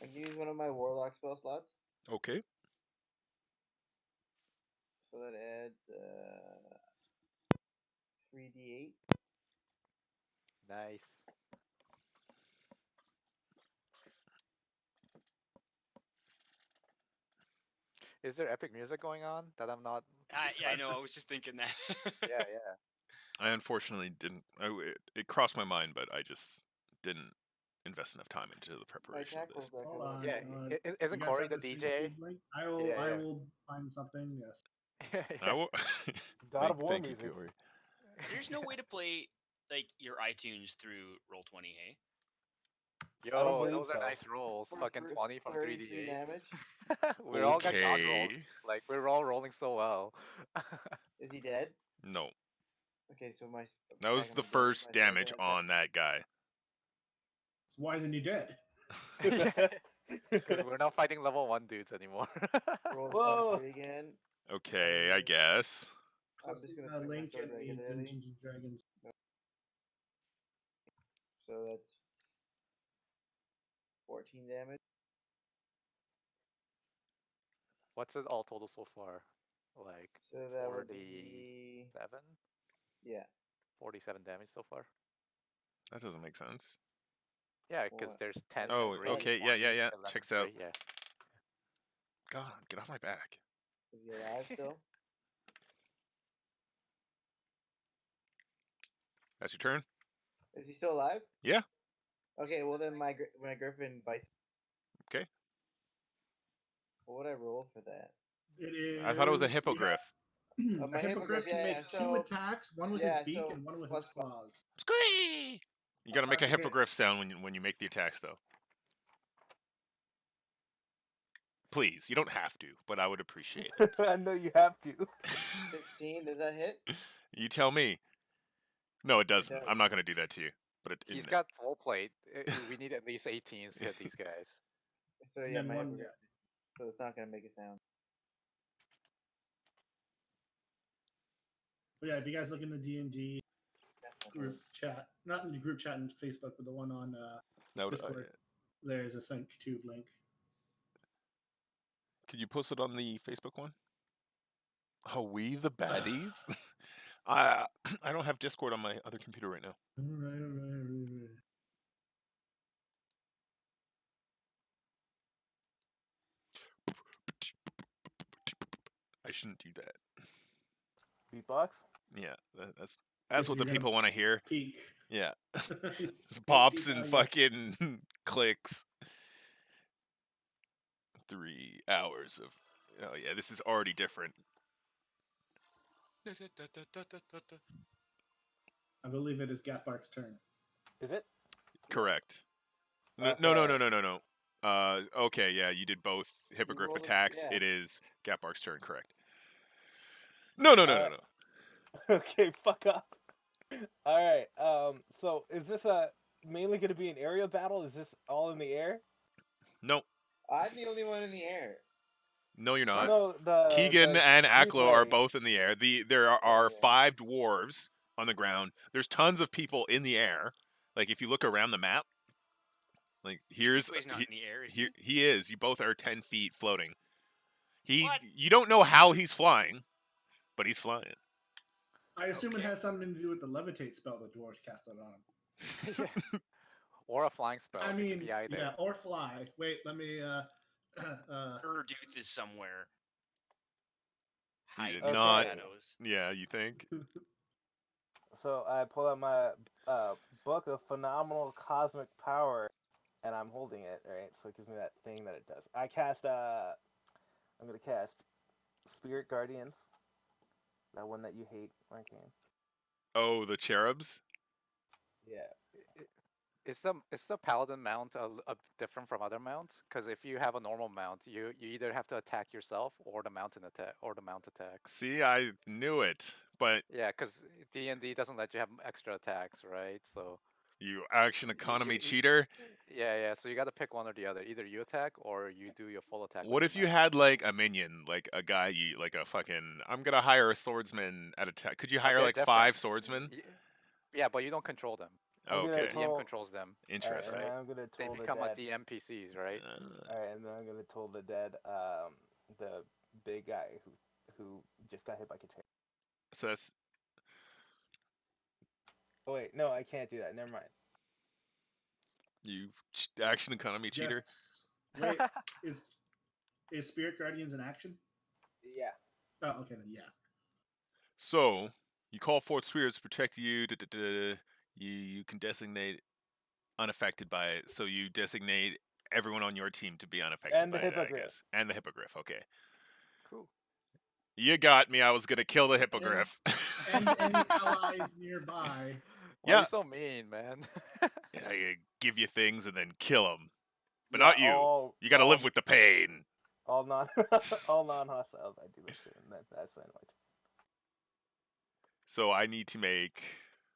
D: I'm gonna use one of my warlock spell slots.
B: Okay.
D: So that adds 3d8.
E: Nice. Is there epic music going on that I'm not?
G: Yeah, I know. I was just thinking that.
E: Yeah, yeah.
B: I unfortunately didn't. It crossed my mind, but I just didn't invest enough time into the
D: My
B: preparation of
D: attack
B: this.
D: rolls back
A: Hold
D: over.
A: on.
E: Yeah,
A: You
E: isn't
A: guys
E: Corey
A: have
E: the
A: this
E: DJ?
A: YouTube link? I will.
E: Yeah,
A: I
E: yeah.
A: will find something. Yes.
B: I will.
C: God of War
B: thank you,
C: music.
B: Corey.
G: There's no way to play like your iTunes through Roll20, hey?
C: I don't
E: Yo,
C: believe
E: those are
C: so.
E: nice rolls. Fucking 20 from
D: 33
E: 3d8.
D: damage.
E: We all got god rolls.
B: Okay.
E: Like we're all rolling so well.
D: Is he dead?
B: No,
D: Okay, so my.
B: that was the first damage on that guy.
A: So why isn't he dead?
E: Because we're not fighting level 1 dudes anymore.
D: Roll
C: Whoa.
D: 3 again.
B: Okay, I guess.
D: I'm just gonna
A: Trust
D: swing my
A: Link
D: sword
A: and the
D: regularly.
A: Dungeons and Dragons.
D: So that's 14 damage.
E: What's it all total so far? Like
D: So that would
E: 47?
D: be. Yeah.
E: 47 damage so far?
B: That doesn't make sense.
E: Yeah, because
D: What?
E: there's 10,
B: Oh,
E: 3,
B: okay,
E: 20,
B: yeah.
E: 11,
B: Checks
E: 3,
B: out.
E: yeah.
B: God, get off my back.
D: Is he alive still?
B: That's your turn.
D: Is he still alive?
B: Yeah.
D: Okay, well then my griffin bites.
B: Okay.
D: What would I roll for that?
A: It is.
B: I thought it was a hippogriff.
D: My
A: A hippogriff can
D: yeah,
A: make
D: yeah,
A: two
D: so-
A: attacks, one with
D: yeah,
A: its beak
D: so
A: and one with
D: plus
A: its claws.
B: Squee! You gotta make a
A: Okay.
B: hippogriff sound when you make the attacks, though. Please, you don't have to, but I would appreciate it.
C: I know you have to.
D: 16, does that hit?
B: You tell me. No, it doesn't.
D: does.
B: I'm not gonna do that to you. But
E: He's got full plate. We need at least 18s to hit these guys.
D: So
A: And
D: yeah,
A: then
D: my
A: one-
D: hippogriff. So it's not gonna make a sound.
A: But yeah, if you guys look in the D&D group chat, not in the group chat in Facebook, but the one on
B: no,
A: Discord, there's a SyncTube link.
B: could you post it on the Facebook one? Oh, we the baddies? I don't have Discord on my other computer right now.
A: All right.
B: I shouldn't do that.
C: Beatbox?
B: Yeah, that's
A: Guess
B: what
A: you're
B: the
A: gonna
B: people want to hear.
A: Peak.
B: Yeah,
A: Peak
B: it's pops and
A: value.
B: fucking clicks. 3 hours of. Oh yeah, this is already different.
A: I believe it is Gatbark's turn.
C: Is it?
B: Correct. No,
C: Okay.
B: no. Okay, yeah, you did both hippogriff
D: rolled it-
B: attacks.
D: yeah.
B: It is Gatbark's turn, correct? No.
C: Okay, fuck off. Alright, so is this mainly gonna be an area battle? Is this all in the air?
B: No,
D: I'm the only one in the air.
B: no, you're not.
C: No, the
B: Keegan
C: the
B: and Aklo are
C: replay.
B: both in the air. There are
D: yeah.
B: 5 dwarves on the ground. There's tons of people in the air. Like if you look around the map, like here's
G: He's not in the air, is he?
B: here he is. You both are 10 feet floating.
G: What?
B: You don't know how he's flying, but he's flying.
A: I assume it
G: Okay.
A: has something to do with the levitate spell the dwarves cast on him.
E: Or a flying spell.
A: I
E: It
A: mean,
E: could be either.
A: yeah, or fly. Wait, let me.
G: Erdooth is somewhere.
B: He
G: Hiding
B: did
G: in the
B: not.
G: shadows.
B: Yeah, you think?
C: So I pull out my book of phenomenal cosmic power, and I'm holding it, right? So it gives me that thing that it does. I cast. I'm gonna cast Spirit Guardians. That one that you hate, Markeng.
B: Oh, the cherubs.
C: Yeah.
E: Is the paladin mount different from other mounts? Because if you have a normal mount, you either have to attack yourself or the mount attacks.
B: See, I knew it, but
E: Yeah, because DnD doesn't let you have extra attacks, right? So
B: you action economy
E: you-
B: cheater.
E: yeah. So you got to pick one or the other. Either you attack or you do your full attack.
B: What
E: with
B: if
E: your
B: you
E: mount.
B: had like a minion, like a guy, like a fucking? I'm gonna hire a swordsman at attack. Could you hire
E: they're
B: like
E: different.
B: 5 swordsmen?
E: Yeah, but you don't control them.
C: I'm gonna
B: Okay,
E: The DM
C: Well,
E: controls them.
B: interesting.
C: And
E: right.
C: then I'm gonna
E: They
C: toll the
E: become
C: dead.
E: like the NPCs, right?
C: All right, and then I'm gonna toll the dead. The big guy who just got hit by Katana.
B: So that's
C: Oh wait, no, I can't do that. Never mind.
B: you action economy cheater.
A: Wait, is Spirit Guardians in action?
C: Yeah.
A: Oh, okay then. Yeah.
B: So you call forth spirits to protect you. You can designate unaffected by it. So you designate everyone on your team to be unaffected
C: And the
B: by it, I
C: hippogriff.
B: guess. And the hippogriff. Okay.
E: Cool.
B: You got me. I was gonna kill the hippogriff.
A: And any allies nearby.
E: Why
B: Yeah.
E: are you so mean, man?
B: I give you things and then kill them, but
C: Yeah,
B: not you. You got to live with the pain.
C: all non all non-hostiles. I do this shit, and that's my turn.
B: So I need to make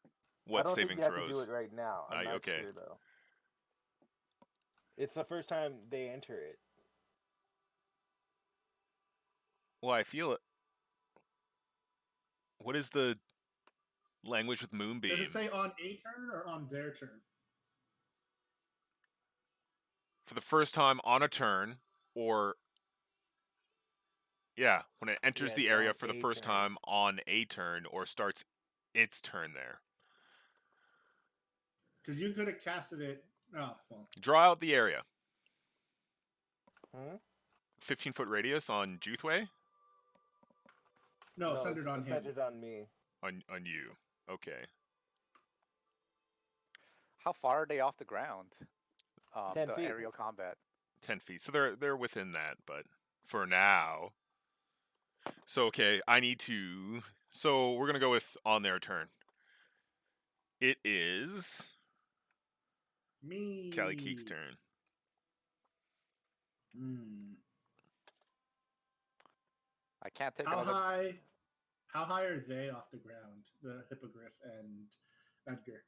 C: I
B: what
C: don't
B: saving
C: think you
B: throws?
C: have to do it right now. I'm not
B: Okay.
C: sure though. It's the first time they enter it.
B: Well, I feel it. What is the language with Moonbeam?
A: Does it say on a turn or on their turn?
B: For the first time on a turn, or yeah, when it enters
C: Yeah,
B: the
C: it's
B: area
C: on
B: for the
C: a
B: first
C: turn.
B: time on a turn, or starts its turn there.
A: Because you could have casted it. Oh, well.
B: Draw out the area.
C: Hmm?
B: 15-foot radius on Juthway?
A: No,
C: it's
A: centered on him.
C: Centered on me.
B: On you. Okay.
E: How far are they off the ground?
C: 10
E: the
C: feet.
E: aerial combat.
B: 10 feet. So they're within that, but for now. So okay, I need to. So we're gonna go with on their turn. It is
A: Me.
B: Callie Keek's turn.
E: I can't take
A: How
E: another.
A: high? How high are they off the ground? The hippogriff and Edgar.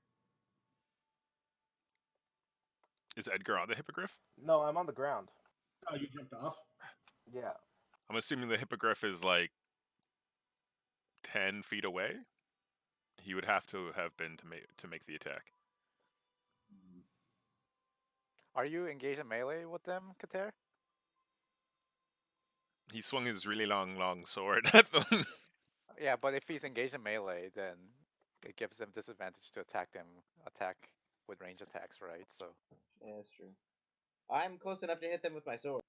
B: Is Edgar on the hippogriff?
C: No, I'm on the ground.
A: Oh, you jumped off.
C: Yeah.
B: I'm assuming the hippogriff is like 10 feet away. He would have to have been to make the attack.
E: Are you engaged in melee with them, Kater?
B: He swung his really long sword at them.
E: Yeah, but if he's engaged in melee, then it gives them disadvantage to attack with range attacks, right? So
D: Yeah, that's true. I'm close enough to hit them with my sword.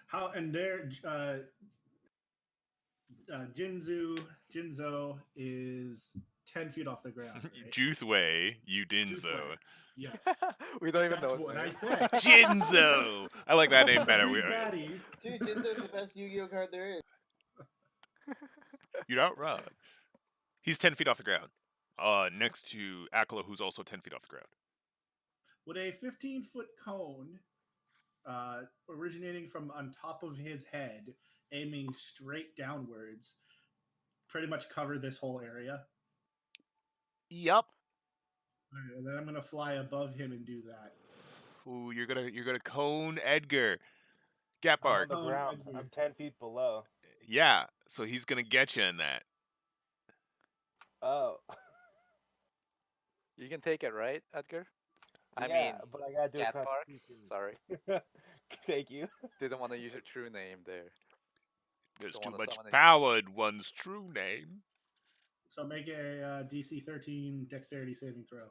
A: How and there, Jinzo is 10 feet off the ground. Right?
B: Juthway, you Dinzo.
A: Juthway. Yes.
E: we don't even
A: That's
E: know his
A: what
E: name.
A: I said.
B: Jinzo. I like that name better.
A: Green Daddy.
D: Dude, Jinzo's the best Yu-Gi-Oh card there is.
B: You're not wrong. He's 10 feet off the ground. Next to Akala, who's also 10 feet off the ground.
A: With a 15-foot cone originating from on top of his head, aiming straight downwards, pretty much cover this whole area.
B: Yep.
A: And then I'm gonna fly above him and do that.
B: Ooh, you're gonna cone Edgar.
C: I'm on
B: Gapbark.
C: the
A: Oh,
C: ground.
A: Edgar.
C: I'm 10 feet below.
B: Yeah, so he's gonna get you in that.
C: Oh.
E: You can take it, right, Edgar? I
C: yeah,
E: mean,
C: but I gotta do a
E: Gatbark.
C: constitution.
E: Sorry,
C: Thank you.
E: didn't want to use your true name there.
B: There's
E: Don't
B: too
E: wanna
B: much
E: summon it.
B: power in one's true name.
A: So make a DC 13 Dexterity saving throw.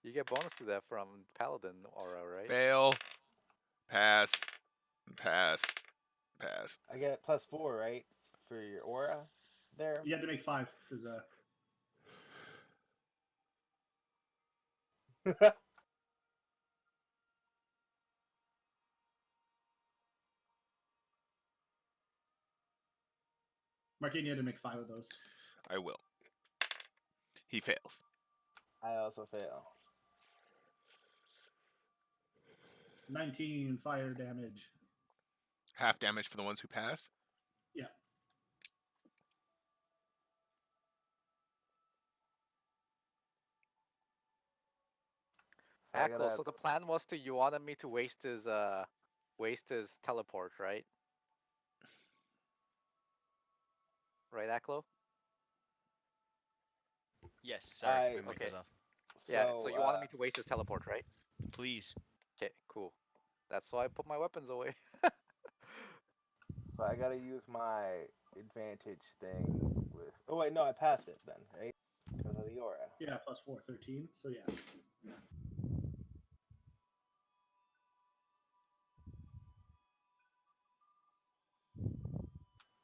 E: You get bonus to that from Paladin aura, right?
B: Fail. Pass. Pass. Pass.
C: I get +4, right, for your aura there.
A: You had to make 5 because Markeng, you had to make 5 of those.
B: I will. He fails.
C: I also fail.
A: 19 fire damage.
B: Half damage for the ones who pass.
A: Yeah.
C: So I
E: Aklo,
C: gotta-
E: so the plan was to you wanted me to waste his teleport, right? Right, Aklo?
G: Yes, sorry,
C: I-
G: my mic
E: okay.
G: was off.
E: Yeah, so you wanted
C: uh,
E: me to waste his teleport, right?
G: Please.
E: Okay, cool. That's why I put my weapons away.
C: So I gotta use my advantage thing with. Oh wait, no, I passed it then, right? Because of the aura.
A: Yeah, +4, 13. So yeah.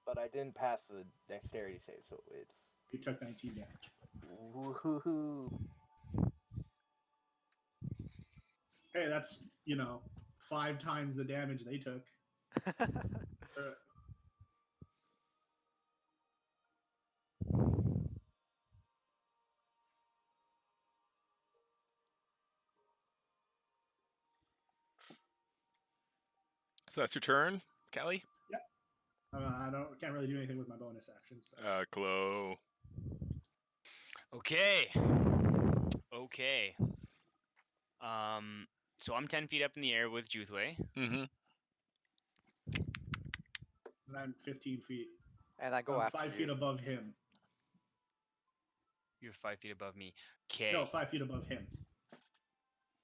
C: But I didn't pass the dexterity save, so it's.
A: You took 19 damage.
C: Woohoo!
A: Hey, that's 5 times the damage they took.
B: So that's your turn, Callie?
A: I can't really do anything with my bonus actions. So.
B: Klo.
G: Okay. Okay. So I'm 10 feet up in the air with Juthway.
B: Mm-hmm.
A: And I'm 15 feet.
E: And I go
A: I'm
E: after
A: 5
E: you.
A: feet above him.
G: You're 5 feet above me. Okay.
A: No, 5 feet above him.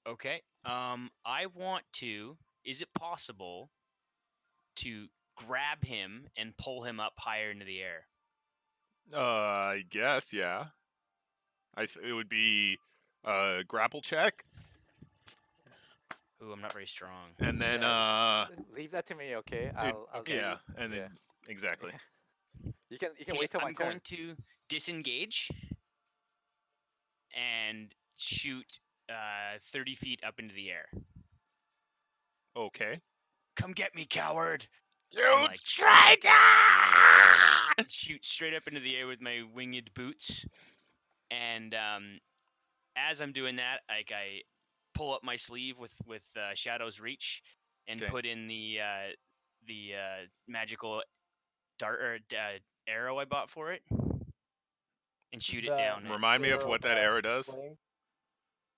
G: Okay. I want to. Is it possible to grab him and pull him up higher into the air?
B: I guess, yeah. It would be a grapple check,
G: Ooh, I'm not very strong.
B: and then
E: Leave that to me, okay? I'll
B: yeah, and then
E: yeah.
B: exactly.
E: You can
G: Okay,
E: wait till my
G: I'm
E: turn.
G: going to disengage and shoot 30 feet up into the air.
B: Okay.
G: Come get me, coward!
B: You
G: like-
B: traitor!
G: Shoot straight up into the air with my winged boots. And as I'm doing that, I pull up my sleeve with Shadow's Reach and
B: Okay.
G: put in the magical dart or arrow I bought for it, and shoot it
C: The
G: down. at-
B: Remind me of what that arrow does.
C: Flame?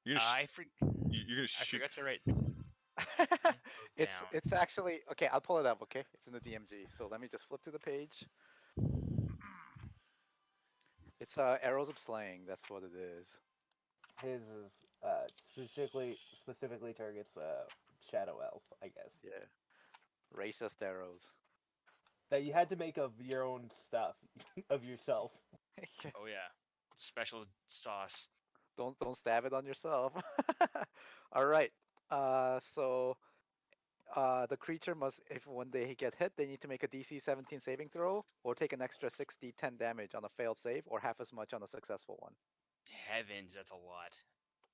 B: You're gonna,
G: I
B: you're gonna shoot.
G: forgot to write.
E: it's
G: down.
E: it's actually okay. I'll pull it up. Okay, it's in the DMG. So let me just flip to the page. It's arrows of slaying. That's what it is.
C: His is specifically targets Shadow Elf, I guess.
E: Yeah, racist arrows.
C: That you had to make of your own stuff, of yourself.
G: Oh yeah, special sauce.
E: Don't stab it on yourself. All right. So the creature must, if when they get hit, they need to make a DC 17 saving throw, or take an extra 6d10 damage on a failed save, or half as much on a successful one.
G: Heavens, that's a lot.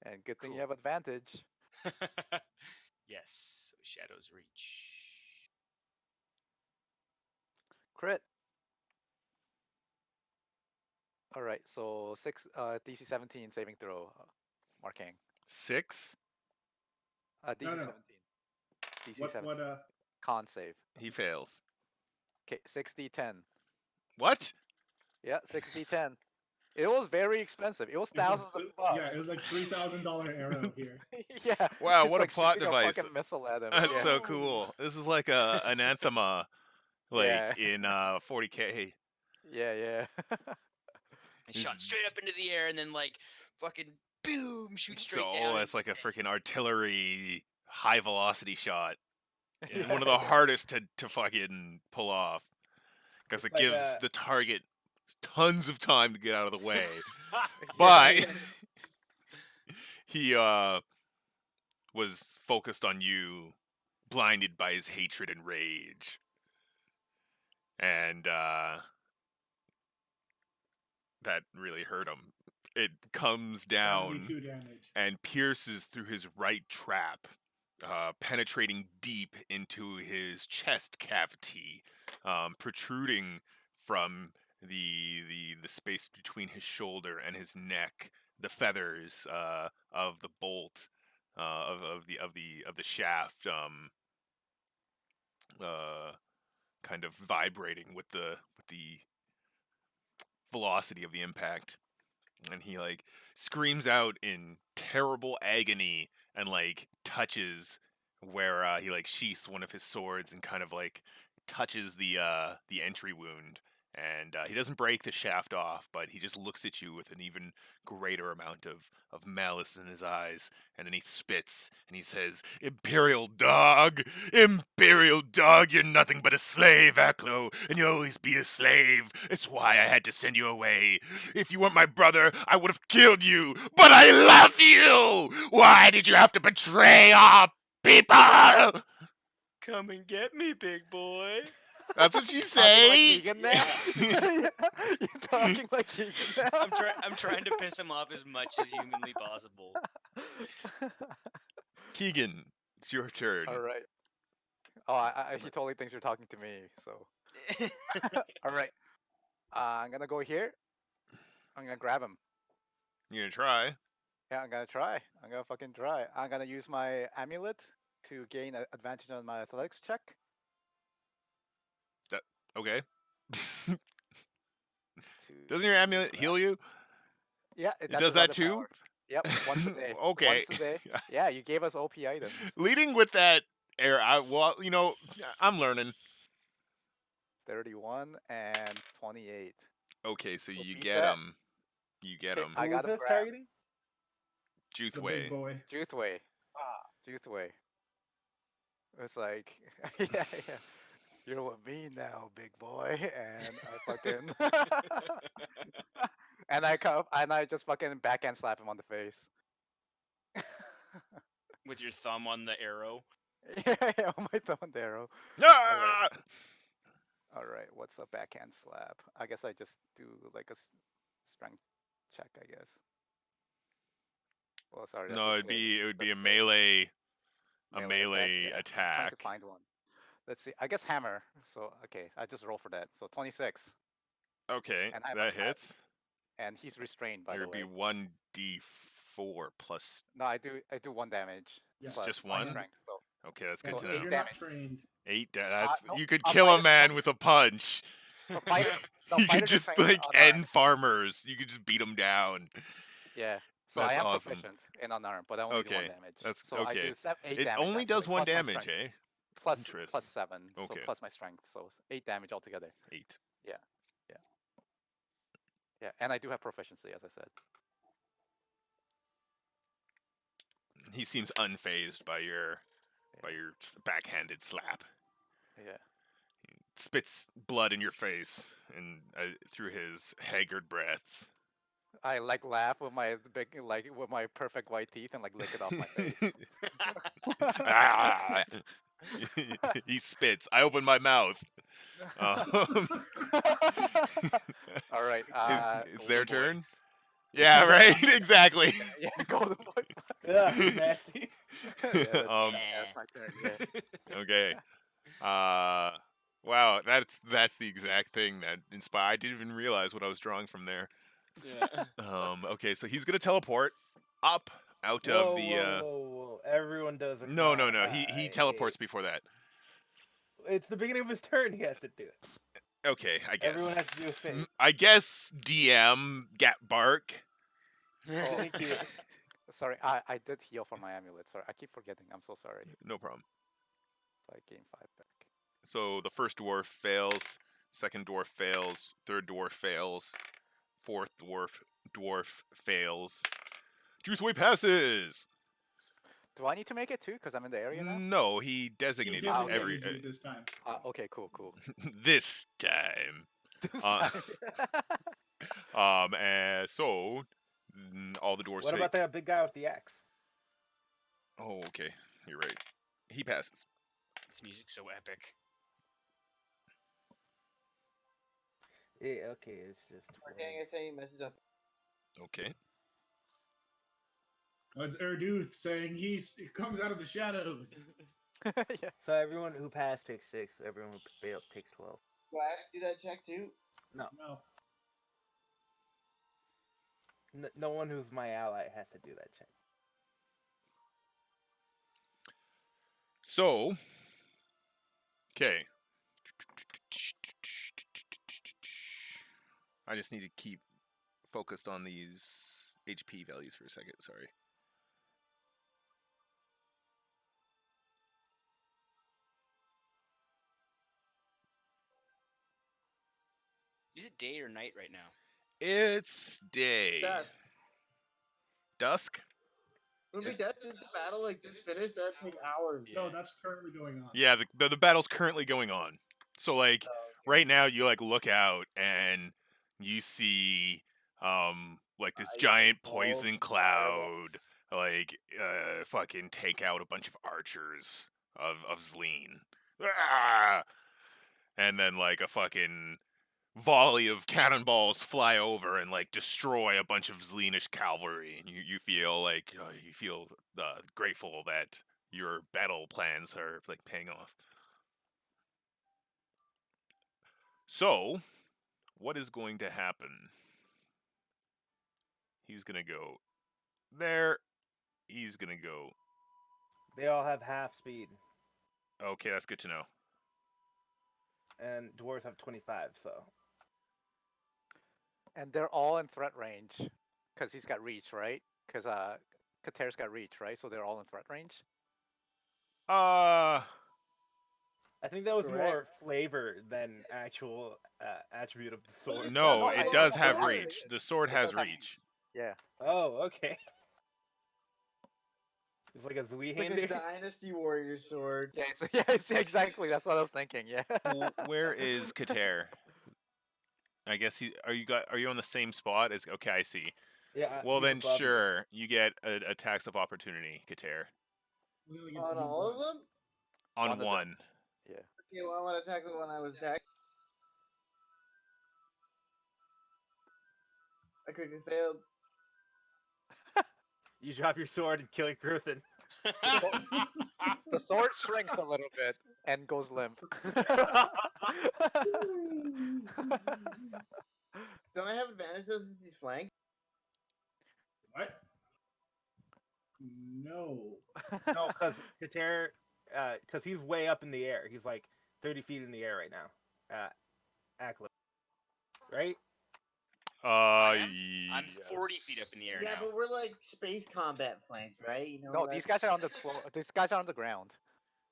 E: And good thing you
G: Cool.
E: have advantage.
G: Yes, so Shadow's Reach.
E: Crit. All right. So DC 17 saving throw. Markeng.
B: 6.
E: DC
A: No, no.
E: 17. DC 17.
A: What
E: Con save.
B: He fails.
E: Okay, 6d10.
B: What?
E: Yeah, 6d10. It was very expensive. It was thousands of bucks.
A: Yeah, it was like $3,000 arrow here.
E: Yeah.
B: Wow,
E: it's
B: what a
E: like
B: plot
E: shooting
B: device.
E: A fucking missile at him.
B: That's
E: yeah.
B: so cool. This is like an anthema, like
E: Yeah.
B: in 40K.
E: Yeah.
G: And shot
B: This-
G: straight up into the air, and then like fucking boom, shoot straight
B: So
G: down.
B: it's like a freaking artillery high velocity shot.
G: Yeah.
B: One of the hardest to fucking pull off, because it
C: It's like
B: gives the target tons of time to get out of the way.
E: Yeah,
B: But
E: yeah.
B: he was focused on you, blinded by his hatred and rage. And that really hurt him. It comes down
A: 72 damage.
B: and pierces through his right trap, penetrating deep into his chest cavity, protruding from the space between his shoulder and his neck, the feathers of the bolt of the shaft, kind of vibrating with the velocity of the impact. And he like screams out in terrible agony and like touches where he like sheaths one of his swords and kind of like touches the entry wound. And he doesn't break the shaft off, but he just looks at you with an even greater amount of malice in his eyes. And then he spits and he says, Imperial dog, you're nothing but a slave, Aklo, and you'll always be a slave. It's why I had to send you away. If you weren't my brother, I would have killed you, but I love you! Why did you have to betray our people?
G: Come and get me, big boy.
B: That's what you
E: Talking like
B: say.
E: Keegan now? You're talking like Keegan now?
G: I'm trying to piss him off as much as humanly possible.
B: Keegan, it's your turn.
E: All right. Oh, he totally thinks you're talking to me. So. All right. I'm gonna go here. I'm gonna grab him.
B: You're gonna try.
E: Yeah, I'm gonna try. I'm gonna fucking try. I'm gonna use my amulet to gain advantage on my athletics check.
B: Okay.
E: to
B: Doesn't your amulet
E: that.
B: heal you?
E: Yeah,
B: It
E: that's
B: does that
E: another
B: too?
E: power. Yep, once a day.
B: Okay.
E: Once a day. Yeah, you gave us OP items.
B: Leading with that air, I'm learning.
E: 31 and 28.
B: Okay, so
E: So
B: you
E: beat
B: get
E: that.
B: him. You get
E: Okay,
B: him.
E: I
C: Who
E: got
C: is
E: him
C: this
E: grabbed.
C: targeting?
A: The big
B: Juthway.
A: boy.
E: Juthway. Juthway. It's like, yeah. You're with me now, big boy, and I fucking, and I just fucking backhand slap him on the face.
G: With your thumb on the arrow.
E: Yeah, on my thumb and arrow.
B: Ah!
E: All right, what's a backhand slap? I guess I just do like a strength check, I guess. Well, sorry.
B: No,
E: that's a save.
B: it would be a
E: That's
B: melee
E: melee yeah. I'm trying
B: attack.
E: to find one. Let's see. I guess hammer. So okay, I just roll for that. So 26,
B: Okay,
E: and I have
B: that
E: a-
B: hits.
E: and he's restrained by
B: It
E: the
B: would
E: way.
B: be 1d4 plus.
E: No, I do 1 damage.
A: Yeah.
E: plus
B: Just
E: my
B: one?
E: strength, so
B: Okay, that's good
A: And
B: to
E: so
A: if
B: know.
A: you're
E: damage.
A: not trained,
B: 8. That's
E: no,
B: you could
E: a
B: kill a
E: fighter-
B: man
E: no.
B: with a punch.
E: No, fighter- no,
B: You could
E: fighters are
B: just
E: trained
B: like
E: unarmed.
B: end farmers. You could just beat them down.
E: Yeah. So
B: That's
E: I am
B: awesome.
E: proficient in unarmed, but I only do 1
B: Okay,
E: damage.
B: that's
E: so I
B: okay.
E: do 8
B: It
E: damage.
B: only
E: actually,
B: does 1
E: plus my
B: damage,
E: strength.
B: eh?
E: Plus
B: Interesting.
E: 7.
B: Okay.
E: So plus my strength, so 8 damage altogether.
B: 8.
E: Yeah, and I do have proficiency, as I said.
B: He seems unfazed by your backhanded slap.
E: Yeah.
B: Spits blood in your face and through his haggard breaths.
E: I like laugh with my with my perfect white teeth and like lick it off my face.
B: Ah! He spits. I open my mouth.
E: All right.
B: It's their
G: Golden boy.
B: turn. Yeah, right. Exactly.
E: Yeah, golden boy.
C: Yeah, nasty.
E: Yeah,
B: Um,
E: that's my turn. Yeah.
B: Okay. Wow. That's the exact thing that inspired. I didn't even realize what I was drawing from there.
G: Yeah.
B: Okay. So he's gonna teleport up out
C: Whoa,
B: of the.
C: whoa. Everyone does it.
B: No. He teleports before that.
C: It's the beginning of his turn. He has to do it.
B: Okay, I guess.
C: Everyone has to do a save.
B: I guess DM get bark.
C: Thank you.
E: Sorry, I did heal for my amulet. Sorry, I keep forgetting. I'm so sorry.
B: No problem.
E: So I gain 5 back.
B: So the first dwarf fails, second dwarf fails, third dwarf fails, fourth dwarf fails. Juiceway passes.
E: Do I need to make it too? Because I'm in the area now.
B: No, he
A: he
B: designated
A: designated
B: every
A: you this time.
E: Okay, cool.
B: this time.
E: This
B: Uh,
E: guy.
B: and so all the dwarves
C: What
B: say,
C: about that big guy with the axe?
B: "Oh, okay, you're right." He passes.
G: This music's so epic.
C: Yeah, okay, it's just.
D: Markeng, I sent you a message up.
B: Okay.
A: Oh, it's Erduth saying he comes out of the shadows.
E: Yeah.
C: So everyone who passed takes 6. Everyone who failed takes 12.
D: Do I have to do that check too?
A: No.
C: No one who's my ally has to do that check.
B: So, okay. I just need to keep focused on these HP values for a second. Sorry.
G: Is it day or night right now?
B: It's day. Dusk?
D: Would be death since the battle like just finished. That'd take hours.
A: No, that's currently going on.
B: Yeah, the battle's currently going on. So like right now you like look out and you see like this giant poison cloud like fucking take out a bunch of archers of Zleen. Ah! And then like a fucking volley of cannonballs fly over and like destroy a bunch of Zleenish cavalry, and you feel like grateful that your battle plans are like paying off. So, what is going to happen? He's gonna go there. He's gonna go.
C: They all have half speed,
B: Okay, that's good to know.
C: and dwarves have 25. So
E: And they're all in threat range, because he's got reach, right? Because Kater's got reach, right? So they're all in threat range.
C: I think that was
D: Correct.
C: more flavor than actual attribute of the sword.
B: No,
D: No,
B: it
D: I-
B: does
D: I-
B: have
D: I-
B: reach. The sword
E: It
B: has
E: does have
B: reach.
E: Yeah.
C: Oh, okay. It's like a
D: It's like a
C: Zweihander.
D: Dynasty Warrior sword.
E: Yeah. It's exactly. That's what I was thinking. Yeah.
B: Well, where is Kater? I guess are you on the same spot as? Okay, I see.
C: Yeah.
B: Well,
C: he's
B: then
C: above me.
B: sure, you get a tax of opportunity, Kater,
A: We only get to
D: On
A: do
D: all
A: one.
D: of them?
B: on
E: One of them.
B: one.
E: Yeah.
D: Okay, well, I want to attack the one I was attacking. I critically failed.
C: You drop your sword and kill your Griffin.
E: The sword shrinks a little bit and goes limp.
D: Don't I have advantage though since he's flanked?
A: What? No.
C: No, because Kater, because he's way up in the air. He's like 30 feet in the air right now. Acklet. Right?
G: I'm 40 feet up in the air
D: Yeah,
G: now.
D: but we're like space combat flanked, right? You know
E: No,
D: that-
E: these guys are on the floor. These guys are on the ground.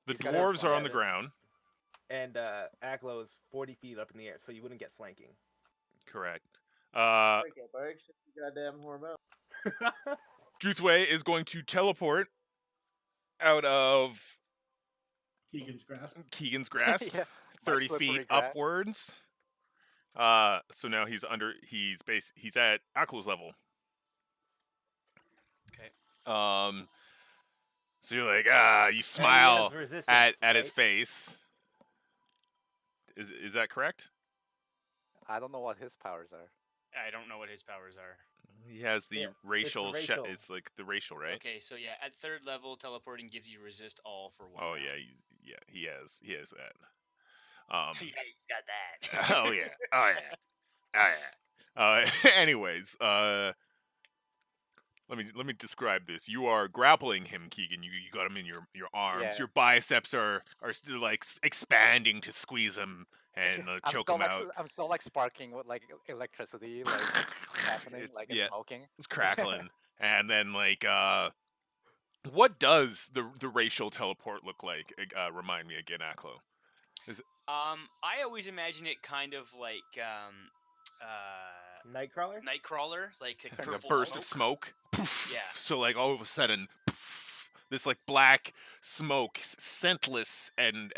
B: The
E: These guys are
B: dwarves are on the
C: flying.
B: ground.
C: And Acklo is 40 feet up in the air, so you wouldn't get flanking.
B: Correct.
D: Okay, Bark, shut your goddamn whore mouth.
B: Druthway is going to teleport out of
A: Keegan's grasp.
B: Keegan's grasp,
E: Yeah,
B: 30
E: slippery
B: feet
E: grasp.
B: upwards. So now he's at Aklo's level.
G: Okay.
B: So you're like, you
C: And he
B: smile
C: has resistance,
B: at his
C: right?
B: face. Is that correct?
E: I don't know what his powers are.
G: I don't know what his powers are.
B: He has the
C: Yeah, it's the
B: racial.
C: racial.
B: It's like the racial, right?
G: Okay, so yeah, at 3rd level, teleporting gives you resist all for 1
B: Oh
G: round.
B: yeah, he has that.
G: Yeah, he's got that.
B: Oh yeah, oh yeah, oh yeah. Anyways, let me describe this. You are grappling him, Keegan. You got him in your arms.
E: Yeah.
B: Your biceps are still like expanding to squeeze him and
E: I'm
B: choke
E: still
B: him
E: like
B: out.
E: I'm still like sparking with like electricity, like happening, like it's
B: yeah,
E: smoking.
B: it's crackling. And then like what does the racial teleport look like? Remind me again, Aklo.
G: I always imagine it kind of like
C: Nightcrawler?
G: Nightcrawler, like a
B: Like a
G: purple
B: burst of smoke. Poof.
G: Yeah.
B: So like all of a sudden, poof, this like black smoke, scentless, and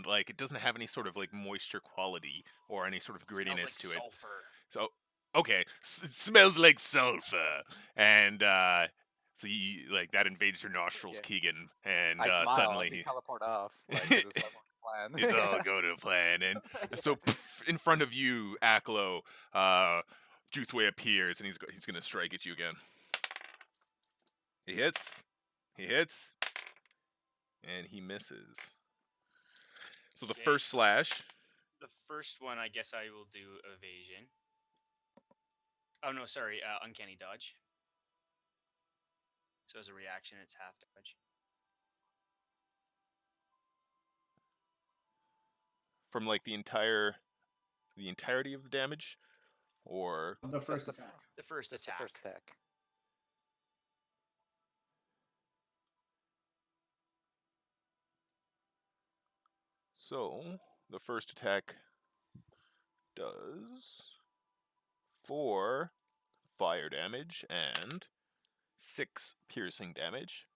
B: like it doesn't have any sort of like moisture quality or any sort of
G: Smells
B: grittiness
G: like
B: to it.
G: sulfur.
B: So okay, it smells like sulfur, and so you, like that invades your nostrils,
E: Yeah.
B: Keegan, and
E: I smile
B: suddenly
E: as he teleport off. Like, 'cause it's like plan.
B: it's all going to plan, and so in front of you, Aklo, Juthway appears, and he's gonna strike at you again. He hits, and he misses. So the
G: Okay.
B: first slash.
G: The first one, I guess I will do evasion. Oh no, sorry, uncanny dodge. So as a reaction, it's half dodge.
B: From like the entirety of the damage, or
A: The first attack.
G: The first
E: That's the
G: attack.
E: first attack.
B: so the first attack does 4 fire damage and 6 piercing damage.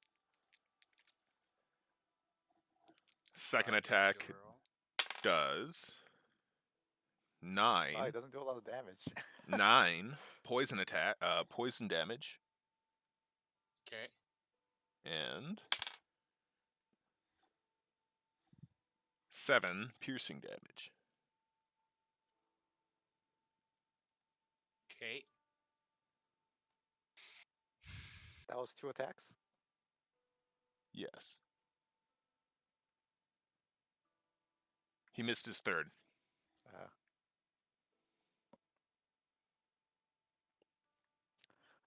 B: Second attack
G: Overall.
B: does 9
E: Oh, it doesn't do a lot of damage.
B: 9 poison damage,
G: Okay.
B: and 7 piercing damage.
G: Okay.
E: That was 2 attacks.
B: Yes. He missed his third.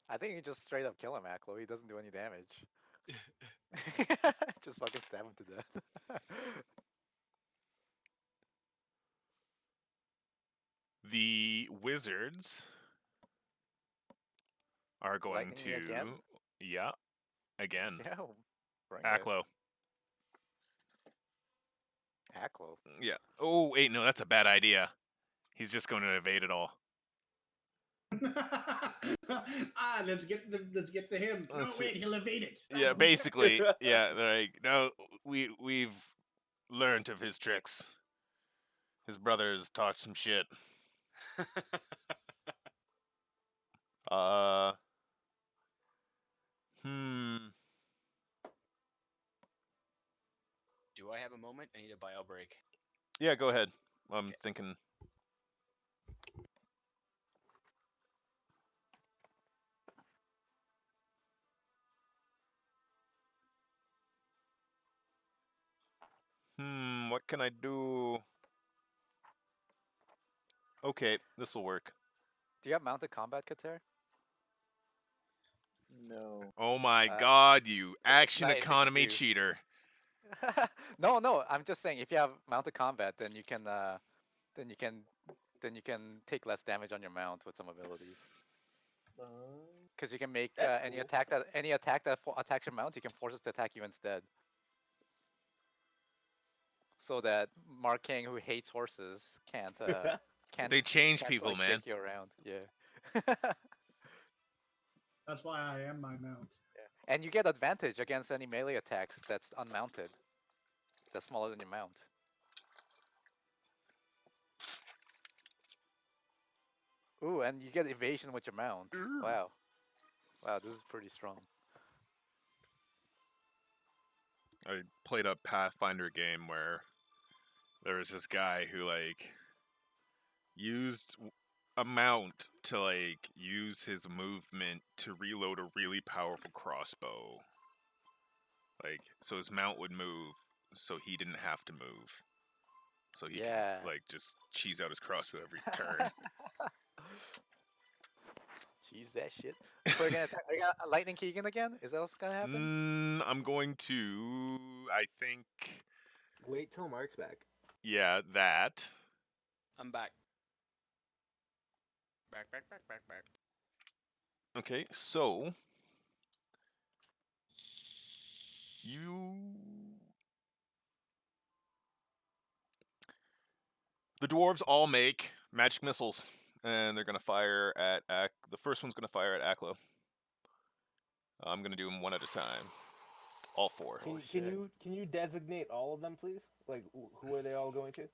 E: I think you just straight up kill him, Aklo. He doesn't do any damage. Just fucking stab him to death.
B: The wizards are going
E: Lightning
B: to
E: again?
B: yeah, again.
E: Yeah. Bring it.
B: Aklo.
E: Aklo.
B: Yeah. Oh wait, no, that's a bad idea. He's just going to evade it all.
A: let's get the him. No,
B: Let's see.
A: wait, he'll evade it.
B: Yeah, basically, yeah. They're like, no, we've learned of his tricks. His brothers taught some shit.
G: Do I have a moment? I need a bio break.
B: Yeah, go ahead. I'm thinking. What can I do? Okay, this will work.
E: Do you have mounted combat, Kater?
C: No.
B: Oh my
E: Uh,
B: god, you action
E: nice if you
B: economy
E: do.
B: cheater.
E: No. I'm just saying, if you have mounted combat, then you can take less damage on your mount with some abilities. Because you can make
C: That's
E: any
C: cool.
E: attack that attacks your mount, you can force it to attack you instead. So that Markeng, who hates horses, can't
B: They change
E: can't,
B: people,
E: like,
B: man.
E: kick you around. Yeah.
A: That's why I am my mount.
E: And you get advantage against any melee attacks that's unmounted. That's smaller than your mount. Ooh, and you get evasion with your mount. Wow. Wow, this is pretty strong.
B: I played a Pathfinder game where there was this guy who like used a mount to like use his movement to reload a really powerful crossbow. Like, so his mount would move, so he didn't have to move. So he
E: Yeah.
B: could like just cheese out his crossbow every turn.
E: Cheese that shit. So we're gonna attack. Are you gonna lightning Keegan again? Is that what's gonna happen?
B: I'm going to, I think,
C: Wait till Mark's back.
B: yeah, that.
G: I'm back. Back.
B: Okay, so the dwarves all make magic missiles, and they're gonna fire at the first one's gonna fire at Aklo. I'm gonna do them one at a time. All 4.
C: Can you designate all of them, please? Like, who are they all going to?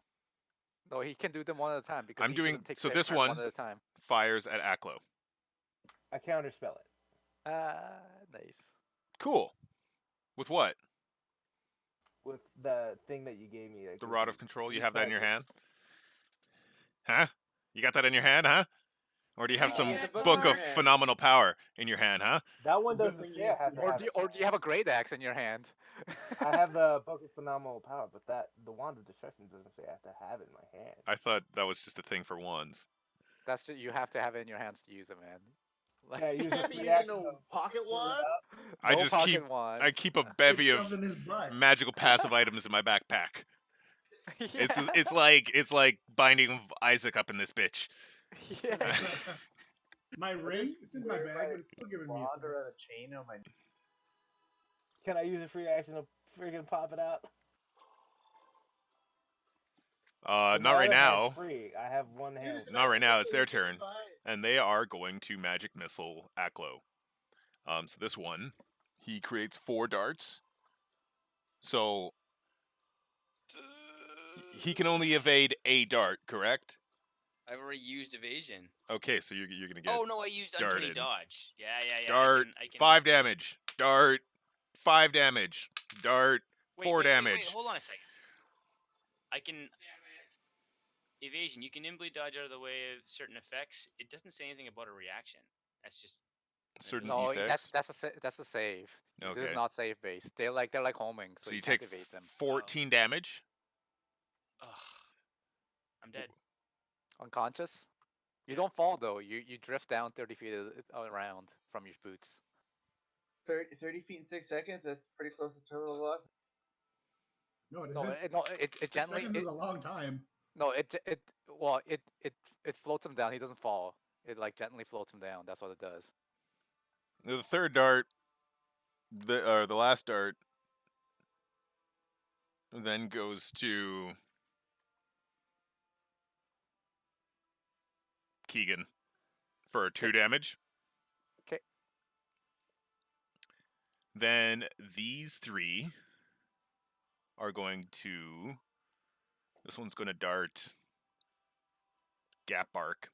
E: No, he can do them one at a time because
B: I'm
E: each of
B: doing
E: them takes
B: so.
E: their
B: This
E: turn
B: one
E: at a time.
B: fires at Aklo.
C: I counterspell it.
E: Nice.
B: Cool. With what?
C: With the thing that you gave me.
B: The Rod of Control. You have that in your
C: hand.
B: hand? Huh? You got that in your hand, huh? Or do you have
D: Yeah,
B: some
D: the book
B: book
D: in your
B: of
D: hand.
B: phenomenal power in your hand, huh?
C: That one
A: Good
C: doesn't
A: thing
C: say
A: you
C: I have to have it.
E: Or do you have a great axe in your hand?
C: I have the Book of Phenomenal Power, but the Wand of Destruction doesn't say I have to have it in my hand.
B: I thought that was just a thing for wands.
E: That's you have to have it in your hands to use it, man.
C: Yeah, use
D: You
C: a
D: can't be
C: free
D: using
C: action
D: no
C: to
D: pocket
C: pull it
D: wand.
C: out.
B: I
E: No
B: just
E: pocket
B: keep
E: wand.
B: I keep a
A: It's
B: bevy
A: shoved
B: of
A: in his butt.
B: magical passive items in my backpack.
E: Yeah.
B: It's like binding Isaac up in this bitch.
E: Yeah.
A: My ring, it's in my bag, but it's still giving me
D: Wand or a
A: effects.
D: chain on my.
C: Can I use a free action to freaking pop it out? 'Cause
B: Not
C: my
B: right
C: other hand's
B: now.
C: Free. I have one hand.
B: Not right now. It's their turn, and they are going to magic missile Aklo. So this one, he creates 4 darts. So he can only evade a dart, correct?
G: I've already used evasion.
B: Okay, so you're gonna get
G: Oh no, I used uncanny
B: darted.
G: dodge. Yeah.
B: Dart,
G: I can...
B: 5 damage. Dart, 5 damage. Dart, 4 damage.
G: Wait, hold on a second. I can evasion. You can nimbly dodge out of the way of certain effects. It doesn't say anything about a reaction. That's just
B: Certain
E: No,
B: effects.
E: that's a save. This is
B: Okay.
E: not save based. They're like homing, so,
B: So you
E: can't
B: take
E: evade them.
B: 14 damage.
G: ugh. I'm dead.
E: Unconscious. You don't fall though. You drift down 30 feet around from your boots.
D: 30 feet in 6 seconds. That's pretty close to total velocity.
A: No, it
E: No,
A: isn't.
E: it
A: 6
E: gently.
A: seconds is a long time.
E: No, it floats him down. He doesn't fall. It like gently floats him down. That's what it does.
B: The third dart, the last dart, then goes to Keegan for 2 damage.
E: 'Kay.
B: Then these 3 are going to. This one's going to dart Gap Bark.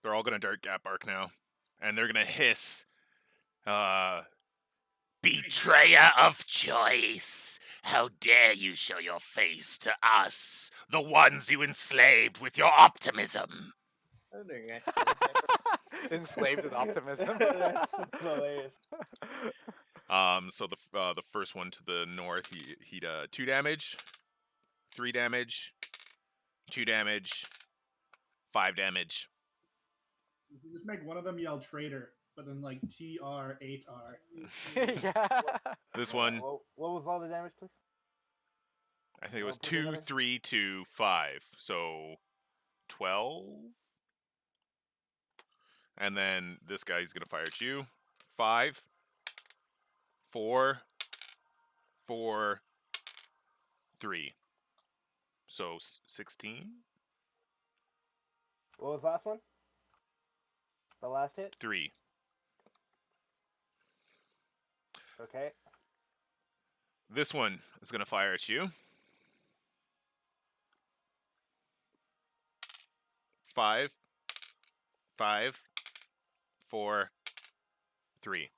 B: They're all going to dart Gap Bark now, and they're going to hiss. Betrayer of choice! How dare you show your face to us, the ones you enslaved with your optimism!
D: I'm doing it.
E: Enslaved with optimism.
C: That's hilarious.
B: So the first one to the north, he'd 2 damage, 3 damage, 2 damage, 5 damage.
A: You can just make one of them yell traitor, but then like TR8R.
E: Yeah.
B: This one,
C: What was all the damage, please?
B: I think it was
C: I'll put it
B: 2,
C: better.
B: 3, 2, 5. So 12. And then this guy's gonna fire at you. 5, 4, 4, 3. So 16.
C: What was the last one? The last hit?
B: 3.
C: Okay.
B: This one is gonna fire at you. 5, 5, 4, 3.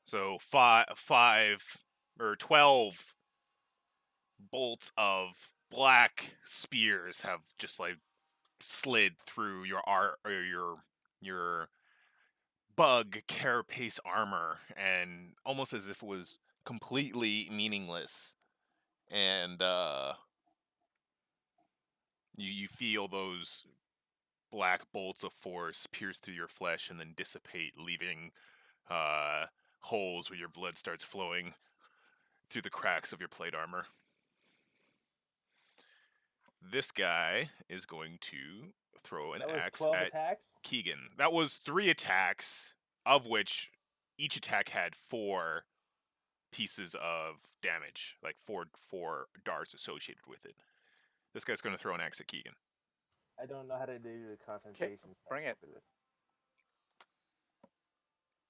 B: So 5 or 12 bolts of black spears have just like slid through your your bug carapace armor, and almost as if it was completely meaningless. And you feel those black bolts of force pierce through your flesh and then dissipate, leaving holes where your blood starts flowing through the cracks of your plate armor. This guy is going to throw an
C: That was
B: axe
C: 12
B: at
C: attacks?
B: Keegan. That was 3 attacks, of which each attack had 4 pieces of damage, like four darts associated with it. This guy's going to throw an axe at Keegan.
C: I don't know how to do the concentration.
E: bring it.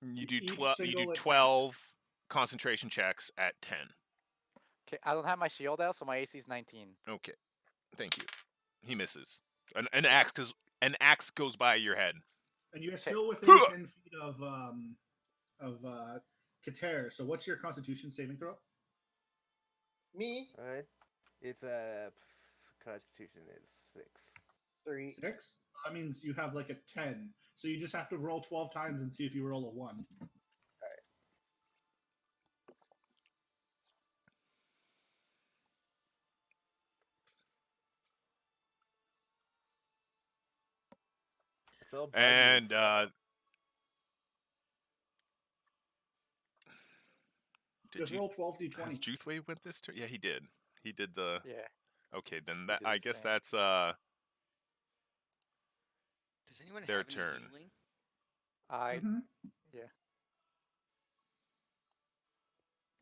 B: You do
A: Each
B: 12. You do
A: single
B: 12 concentration checks at 10.
E: Okay, I don't have my shield out, so my AC is 19.
B: Okay, thank you. He misses. An axe goes by your head.
A: And you're still within 10 feet of Kater. So what's your Constitution saving throw?
D: Me,
C: All right. It's a Constitution is 6.
D: 3.
A: 6. That means you have like a 10. So you just have to roll 12 times and see if you roll a 1.
C: So
B: And
A: Just roll 12 d20.
B: Has Juthway went this turn? Yeah, he did. He did the.
E: Yeah.
B: Okay, then
E: He
B: that
E: did
B: I
E: his
B: guess
E: thing.
B: that's
G: Does anyone
B: their
G: have any
B: turn.
G: healing?
E: I
A: Mhm.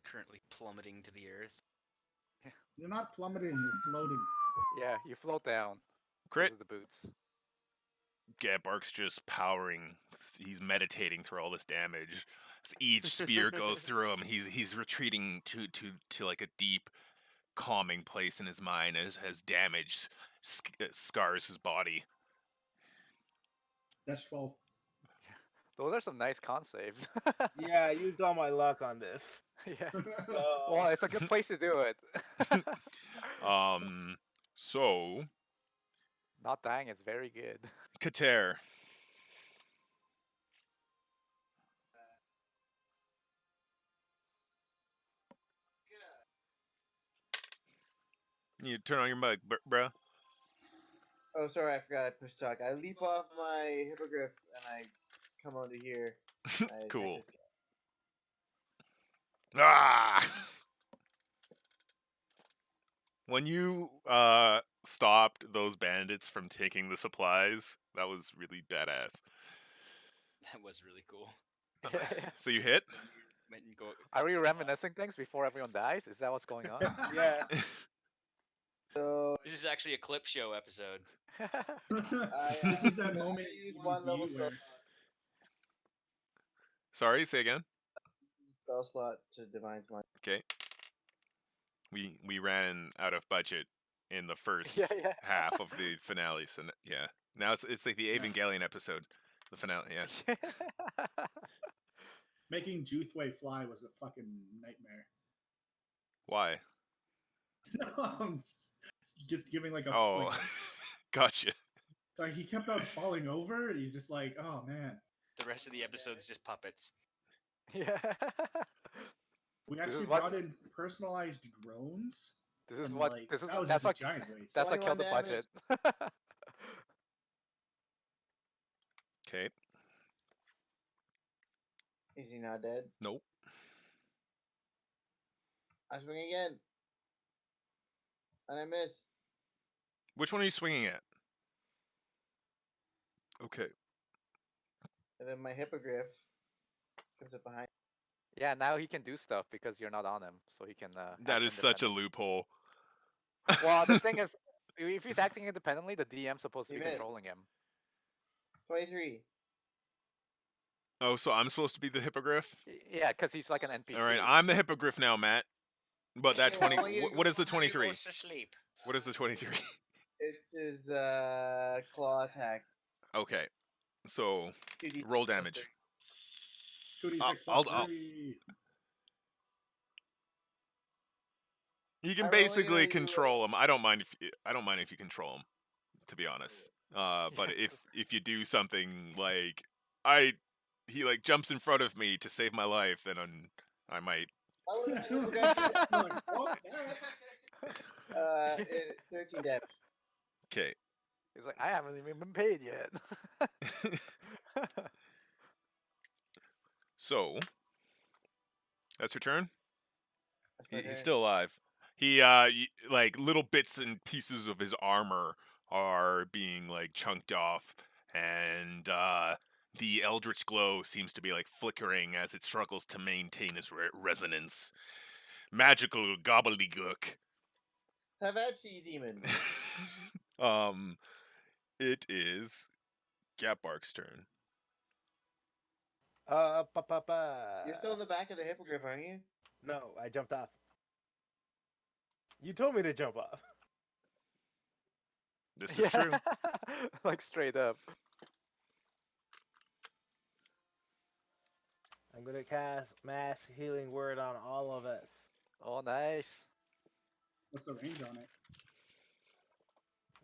G: Currently plummeting to the earth.
A: You're not plummeting, you're floating.
E: yeah, you float down.
B: Crit.
E: Those are the boots.
B: Bark's just powering. He's meditating through all this damage. As each spear goes through him, he's retreating to like a deep, calming place in his mind as damage scars his body.
A: That's 12.
E: Those are some nice con saves.
C: Yeah, I used all my luck on this.
E: yeah.
C: So,
E: Well, it's a good place to do it.
B: So
E: Not dying is very good.
B: Kater. You turn on your mic, bruh.
D: Oh, sorry, I forgot I pushed talk. I leap off my hippogriff and I come onto here. and I attack
B: Cool.
D: this guy.
B: Ah! When you stopped those bandits from taking the supplies, that was really badass.
G: That was really cool.
B: So you hit?
G: Went and go.
E: Are we reminiscing things before everyone dies? Is that what's going on?
C: yeah.
D: So
G: This is actually a clip show episode.
A: This is that
D: I
A: moment
D: use
A: in
D: one level
A: DnD where
B: Sorry, say again.
D: spell slot to divine smite.
B: Okay. We ran out of budget in the first
E: Yeah.
B: half of the finale, so yeah. Now it's like the Evangelion episode, the finale. Yeah.
A: making Juthway fly was a fucking nightmare.
B: Why?
A: Just giving like a
B: Oh,
A: like,
B: gotcha.
A: like he kept on falling over and he's just like, oh man.
G: The rest of the episode's just puppets.
E: yeah.
A: We
E: This is
A: actually
E: what-
A: brought in personalized drones.
E: This is
A: and,
E: what.
A: like,
E: This is
A: that was
E: that's
A: just a
E: what.
A: giant waste.
E: That's what killed the
D: 21
E: budget.
B: Okay.
D: Is he not dead?
B: Nope.
D: I swing again. And I miss.
B: Which one are you swinging at? Okay.
D: And then my hippogriff comes up behind.
E: yeah. Now he can do stuff because you're not on him, so he can.
B: That is such a loophole.
E: Well, the thing is, if he's acting independently, the DM's supposed to
D: He
E: be
D: missed.
E: controlling him.
D: 23.
B: Oh, so I'm supposed to be the hippogriff?
E: Yeah, because he's like an NPC.
B: All right, I'm the hippogriff now, Matt. But that
D: Yeah,
B: 20.
D: well, you-
B: What is the
F: Before he
B: 23?
F: goes to sleep.
B: What is the 23?
D: It's his claw attack.
B: Okay. So
D: 2d6
B: roll
D: plus
B: damage.
D: 3.
A: 2d6
B: I'll-
A: plus
B: I'll-
A: 3.
B: You can
D: I'm only
B: basically
D: gonna do,
B: control him. I don't mind if you control him, to be honest. But
E: Yeah.
B: if you do something like he like jumps in front of me to save my life, then I might.
D: I was
A: Like, fuck that.
D: 13 damage.
B: Okay.
E: He's like, I haven't even been paid yet.
B: So that's your turn.
D: That's my
B: He's
D: turn.
B: still alive. He like little bits and pieces of his armor are being like chunked off, and the eldritch glow seems to be like flickering as it struggles to maintain its resonance. Magical gobbledygook.
D: Have at you, demon.
B: It is Gapbark's turn.
D: You're still in the back of the hippogriff, aren't you?
C: No, I jumped off. You told me to jump off.
B: This is true.
E: Like straight up.
C: I'm gonna cast Mass Healing Word on all of us.
E: Oh, nice.
A: What's the range on it?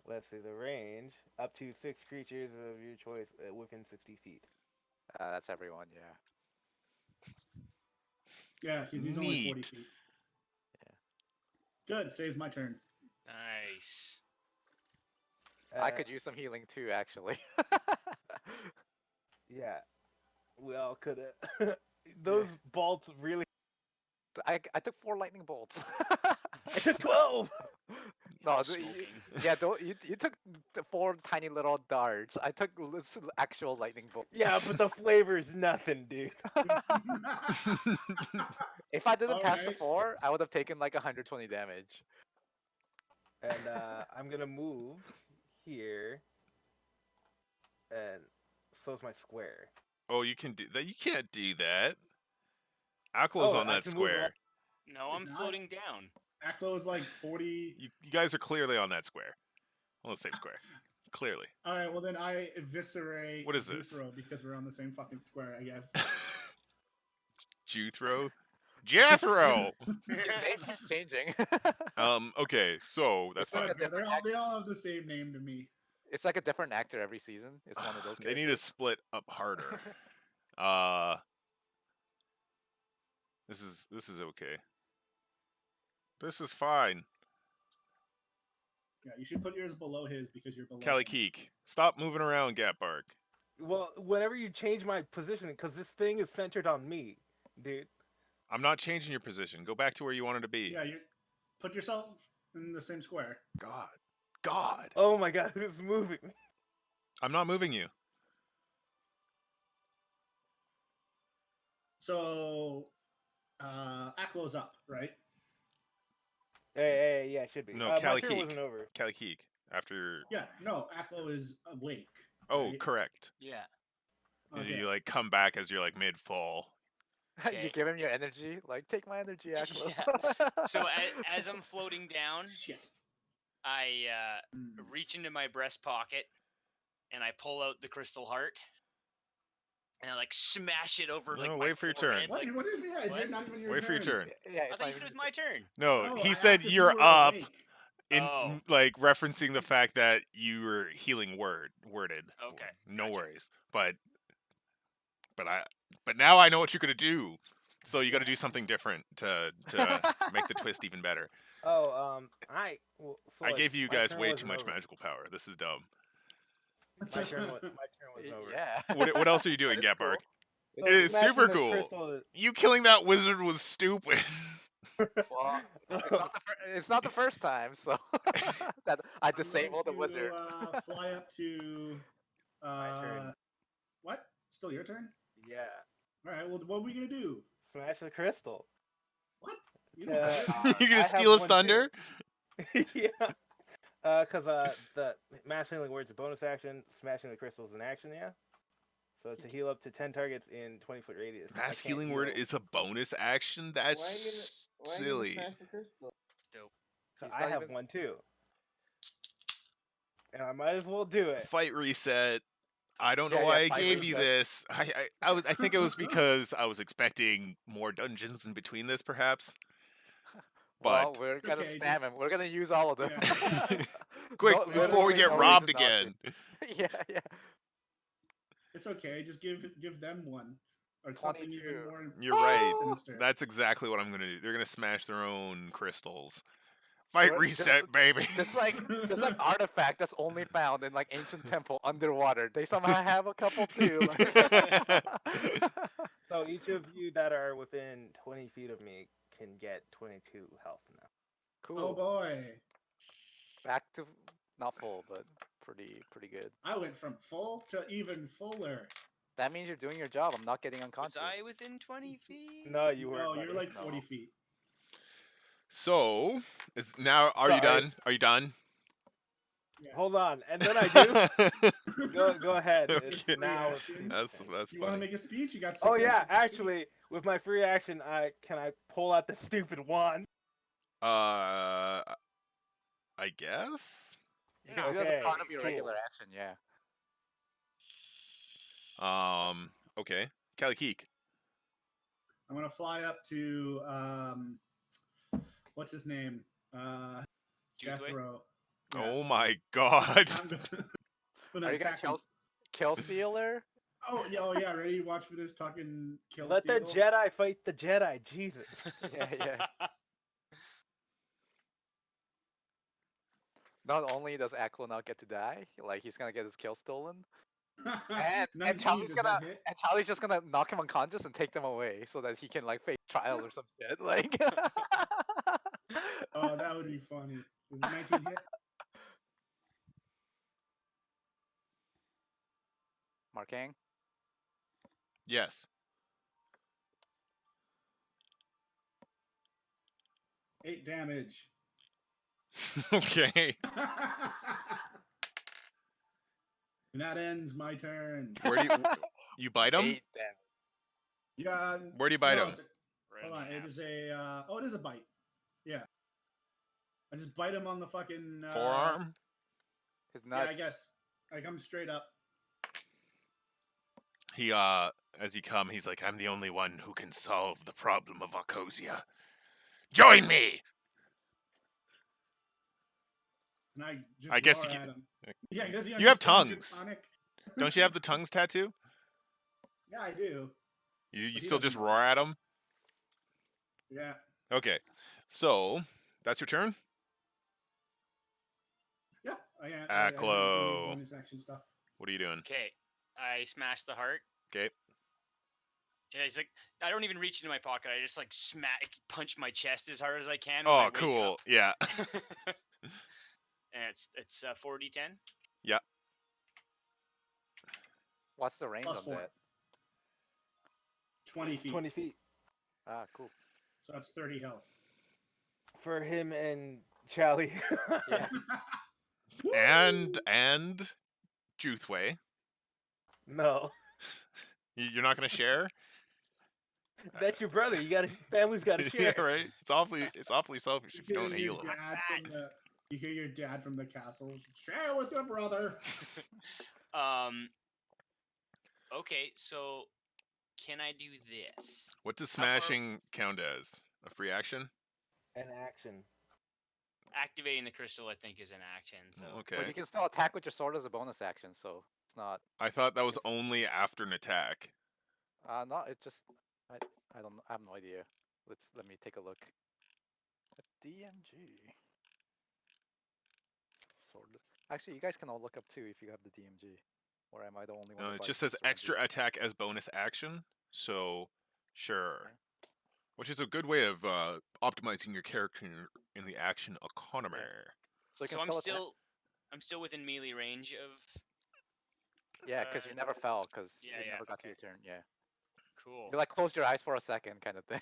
C: Let's see the range. Up to 6 creatures of your choice within 60 feet.
E: That's everyone, yeah.
A: Yeah, he's only 40
B: Neat.
A: feet. Good, saves my turn.
G: Nice.
E: I could use some healing too, actually.
C: Yeah. We all could have. Those bolts really.
E: I took 4 lightning bolts.
C: I took 12!
E: No,
G: Smoking.
E: yeah, you took the 4 tiny little darts. I took actual lightning bolts.
C: Yeah, but the flavor's nothing, dude.
E: If I didn't pass the
A: Alright.
E: 4, I would have taken like 120 damage.
C: And I'm gonna move here. And so's my square.
B: Oh, you can do that. You can't do that. Aklo's
C: Oh,
B: on
C: I
B: that
C: can move
B: square.
G: No, I'm
A: Not-
G: floating down.
A: Aklo is like 40.
B: You guys are clearly on that square. On the same square. Clearly.
A: Alright, well then I eviscerate
B: What is this?
A: Zuthro because we're on the same fucking square, I guess.
B: Juthro? Jethro!
E: His name keeps changing.
B: Okay, so that's
E: It's like
B: fine.
E: a different
A: They all have the same name to me.
E: It's like a different actor every season. It's one of those.
B: They need to split up harder. This is okay. This is fine.
A: Yeah, you should put yours below his because you're below.
B: Cali
A: him.
B: Keek. Stop moving around, Gap Bark.
C: Well, whenever you change my position, because this thing is centered on me, dude.
B: I'm not changing your position. Go back to where you wanted to be.
A: Yeah, you put yourself in the same square.
B: God.
C: Oh my god, who's moving me?
B: I'm not moving you.
A: So, Aklo's up, right?
C: Hey, yeah, it should be.
B: No,
C: my
B: Cali
C: turn
B: Keek.
C: wasn't over.
B: Cali Keek. After.
A: Yeah, no, Aklo is awake.
B: Oh,
A: right?
B: correct.
G: Yeah.
A: Okay.
B: You like come back as you're like mid fall.
G: Okay.
E: You give him your energy. Like, take my energy, Aklo.
G: So as I'm floating down,
A: Shit.
G: I
A: Mm.
G: reach into my breast pocket and I pull out the crystal heart and I like smash it over like
B: No,
G: my
B: wait for your
G: forehead,
B: turn.
A: What?
G: like-
A: What is yeah? It's
G: what?
A: not even your
B: Wait for your turn.
E: Yeah,
G: I
E: it's
G: thought
E: not
G: you said it
E: even-
G: was my turn.
B: No,
A: Oh,
B: he
A: I
B: said
A: asked if
B: you're
A: you were
B: up
A: awake.
B: in
G: Oh.
B: like referencing the fact that you were healing worded.
G: Okay,
B: No
G: gotcha.
B: worries. But now I know what you're gonna do. So you got to do something different to make the twist even better.
C: Oh,
B: I
C: like,
B: gave you
C: my
B: guys
C: turn
B: way too
C: wasn't
B: much
C: over.
B: magical power. This is dumb.
C: My turn was over.
E: Yeah.
B: What else are you doing,
E: That is
B: Gap Bark?
C: So
B: It is
C: smashing
B: super
C: the
B: cool.
C: crystal is-
B: You killing that wizard was stupid.
E: Well, it's not the first time, so that I
A: I'm going
E: disabled the
A: to,
E: wizard.
A: Fly up to.
C: My turn.
A: What? Still your turn?
C: Yeah.
A: All right. Well, what are we gonna do?
C: Smash the crystal.
A: What? You don't
C: Yeah.
A: have it?
B: You
C: I
B: gonna
C: have
B: steal his
C: one
B: thunder?
C: yeah. Because the mass healing word's a bonus action. Smashing the crystal is an action, yeah. So to heal up to 10 targets in 20-foot radius. I
B: Mass
C: can't
B: healing word
C: heal.
B: is a bonus action?
D: Why are you
B: That's
D: why are you
B: silly.
D: gonna smash the crystal?
G: Dope.
E: He's
C: I
E: not
C: have
E: even-
C: one too. And I might as well do it.
B: Fight reset. I don't know
E: Yeah,
B: why
E: yeah,
B: I
E: fight
B: gave you
E: reset.
B: this. I think it was because I was expecting more dungeons in between this, perhaps.
E: Well,
B: But
E: we're gonna
A: Okay,
E: spam
A: just-
E: him. We're gonna use all of them.
A: Yeah.
B: quick
E: No-
B: before we
E: literally
B: get
E: no
B: robbed
E: reason not to.
B: again.
E: Yeah.
A: It's okay. Just give them one or something
E: 22.
A: even more.
B: You're right.
A: Sinister.
B: That's exactly what I'm gonna do. They're gonna smash their own crystals. Fight
E: Well,
B: reset, baby.
E: This like artifact that's only found in like ancient temple underwater. They somehow have a couple too. like-
C: So each of you that are within 20 feet of me can get 22 health now.
E: cool.
A: Oh boy!
E: Back to not full, but pretty good.
A: I went from full to even fuller.
E: That means you're doing your job. I'm not getting
G: Was
E: unconscious.
G: I within 20 feet?
C: No, you weren't.
A: No,
C: buddy.
A: you're like
E: No.
A: 40 feet.
B: So, are you
C: Sorry.
B: done? Are you done?
C: Hold on, and then I do. Go ahead.
B: Okay.
C: It's now.
A: Reaction.
B: That's
A: You want to
B: funny.
A: make a speech? You got. 6
C: Oh yeah,
A: inches to speak.
C: actually, with my free action, can I pull out the stupid wand?
B: I guess.
E: You can do that as a
C: Okay,
E: part of your
C: cool.
E: regular action, yeah.
B: Okay. Kalikeek.
A: I'm gonna fly up to what's his name?
G: Juthway?
A: Jethro. Yeah.
B: Oh my god.
A: I'm gonna
E: Are you gonna
A: attack him.
E: kill Stealer?
A: Oh yeah, ready? Watch for this fucking kill.
C: Let the
A: steal.
C: Jedi fight the Jedi. Jesus.
E: Yeah. Not only does Aklo not get to die, like he's gonna get his kill stolen, and
A: 19,
E: Charlie's
A: does that
E: gonna
A: hit?
E: and Charlie's just gonna knock him unconscious and take them away so that he can like face trial or some shit. Like,
A: Oh, that would be funny. Does the 19 hit?
E: Markeng.
B: Yes.
A: 8 damage.
B: Okay.
A: And that ends my turn.
B: Where do you bite him?
E: 8 damage.
A: Yeah.
B: Where do you bite
A: no,
B: him?
A: it's a-
G: Right
A: Hold
G: in
A: on,
G: the
A: it is
G: ass.
A: a. It is a bite. Yeah. I just bite him on the fucking
B: Forearm?
E: His
A: Yeah,
E: nuts.
A: I guess. I come straight up.
B: He as you come, he's like, I'm the only one who can solve the problem of Arcosia. Join me!
A: And I just
B: I guess
A: roar
B: you
A: at him. Yeah, does he
B: You have
A: understand
B: tongues.
A: Draconic?
B: Don't you have the tongues tattoo?
A: Yeah, I do.
B: You
A: But he
B: still just
A: doesn't know.
B: roar at him?
A: Yeah.
B: Okay. So, that's your turn?
A: Yeah. I do
B: Aklo.
A: bonus action stuff.
B: What are you doing?
G: Okay, I smash the heart.
B: Okay.
G: Yeah, he's like, I don't even reach into my pocket. I just like punch my chest as hard as I can. when I
B: Oh,
G: wake
B: cool.
G: up.
B: Yeah.
G: And it's 4d10.
E: What's the range
A: Plus
E: on
A: 4.
E: that?
A: 20 feet.
C: 20 feet
E: Ah, cool.
A: So that's 30 health.
C: for him and Charlie.
E: Yeah.
B: And Juthway.
C: No,
B: You're not gonna share?
C: that's your brother. Family's got to share.
B: Yeah, right. It's awfully selfish if you don't
A: hear
B: heal
A: your
B: him.
A: dad from the- You hear your dad from the castle. Share with your brother.
G: Okay, so can I do this?
B: What does smashing count as? A free action?
C: An action.
G: Activating the crystal, I think, is an action. So
B: Okay.
E: But you can still attack with your sword as a bonus action, so it's not.
B: I thought that was only after an attack.
E: No, it just. I don't. I have no idea. Let me take a look. DMG. Sword. Actually, you guys can all look up too if you have the DMG. Or am I the only one?
B: No,
E: who
B: it
E: buys
B: just
E: the
B: says
E: sword
B: extra attack as bonus action. So, sure. Which is a good way of optimizing your character in the action economy.
E: So you can
G: So
E: still attack.
G: I'm still within melee range of.
E: Yeah, because you never fell, because
G: yeah,
E: it
G: yeah,
E: never got to
G: okay.
E: your turn. Yeah.
G: Cool.
E: You like closed your eyes for a second, kind of thing.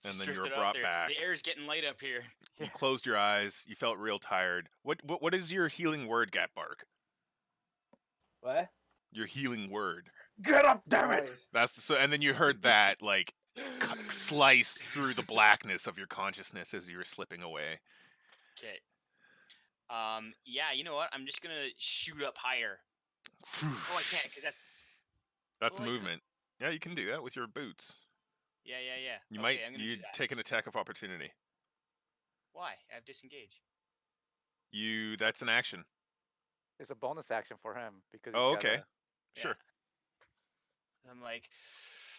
G: Just
B: then you were
G: drifted up
B: brought
G: there.
B: back.
G: The air's getting light up here.
B: You closed your eyes. You felt real tired. What is your healing word, Gatbark?
C: What?
B: Your healing word.
C: Get up, damn it!
D: Nice.
B: That's so. And then you heard that like slice through the blackness of your consciousness as you were slipping away.
G: Okay. Yeah, you know what? I'm just gonna shoot up higher. Oh, I can't, because
B: That's
G: well, I could-
B: movement. Yeah, you can do that with your boots.
G: Yeah.
B: You
G: Okay,
B: might
G: I'm gonna
B: you
G: do that.
B: take an attack of opportunity.
G: Why? I have disengage.
B: That's an action.
E: It's a bonus action for him because.
B: Oh,
E: he's got
B: okay.
G: Yeah.
B: Sure.
G: I'm like,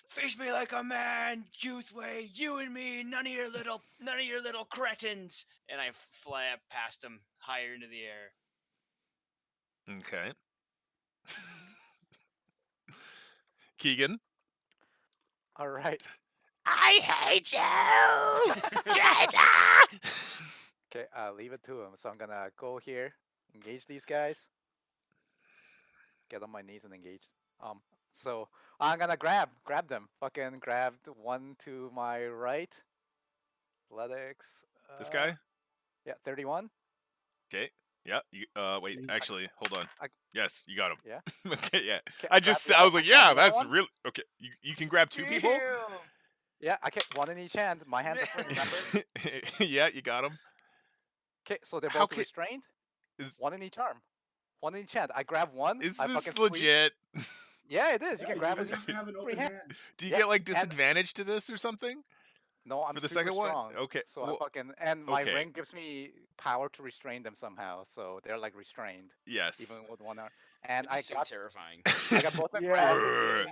G: face me like a man, Juthway. You and me, none of your little cretins. And I fly up past him, higher into the air.
B: Okay. Keegan.
E: All right.
B: I hate you, traitor!
E: Okay, leave it to him. So I'm gonna go here, engage these guys, get on my knees and engage. So I'm gonna grab them. Fucking grabbed one to my right. Athletics.
B: This guy.
E: Yeah, 31.
B: Okay. Yeah. You, wait. Actually, hold on.
E: I-
B: Yes, you got him.
E: Yeah.
B: Okay. Yeah.
E: Can
B: I
E: grab
B: just.
E: the
B: I
E: other-
B: was like,
E: grab
B: yeah,
E: the other
B: that's
E: one?
B: really okay. You can grab 2 people.
E: Damn. Yeah, I get one in each hand. My hands are free, remember?
B: Yeah, you got him.
E: Okay, so they're
B: How
E: both
B: ca-
E: restrained.
B: Is
E: One in each arm. One in each hand. I grab one.
B: is
E: I
B: this
E: fucking squeeze.
B: legit?
E: Yeah, it is. You
A: Yeah,
E: can grab
A: just
E: it.
A: have to have an
E: free
A: open
E: hand.
A: hand.
B: Do you
E: Yeah,
B: get like
E: and-
B: disadvantage to this or something?
E: No, I'm
B: For the
E: super
B: second one?
E: strong.
B: Okay,
E: So
B: well,
E: I fucking and my
B: okay.
E: ring gives me power to restrain them somehow. So they're like restrained,
B: Yes.
E: even with one arm. And
F: That'd be
E: I
F: so
E: got
F: terrifying.
E: I got both of them
C: Yeah.
E: grabbed.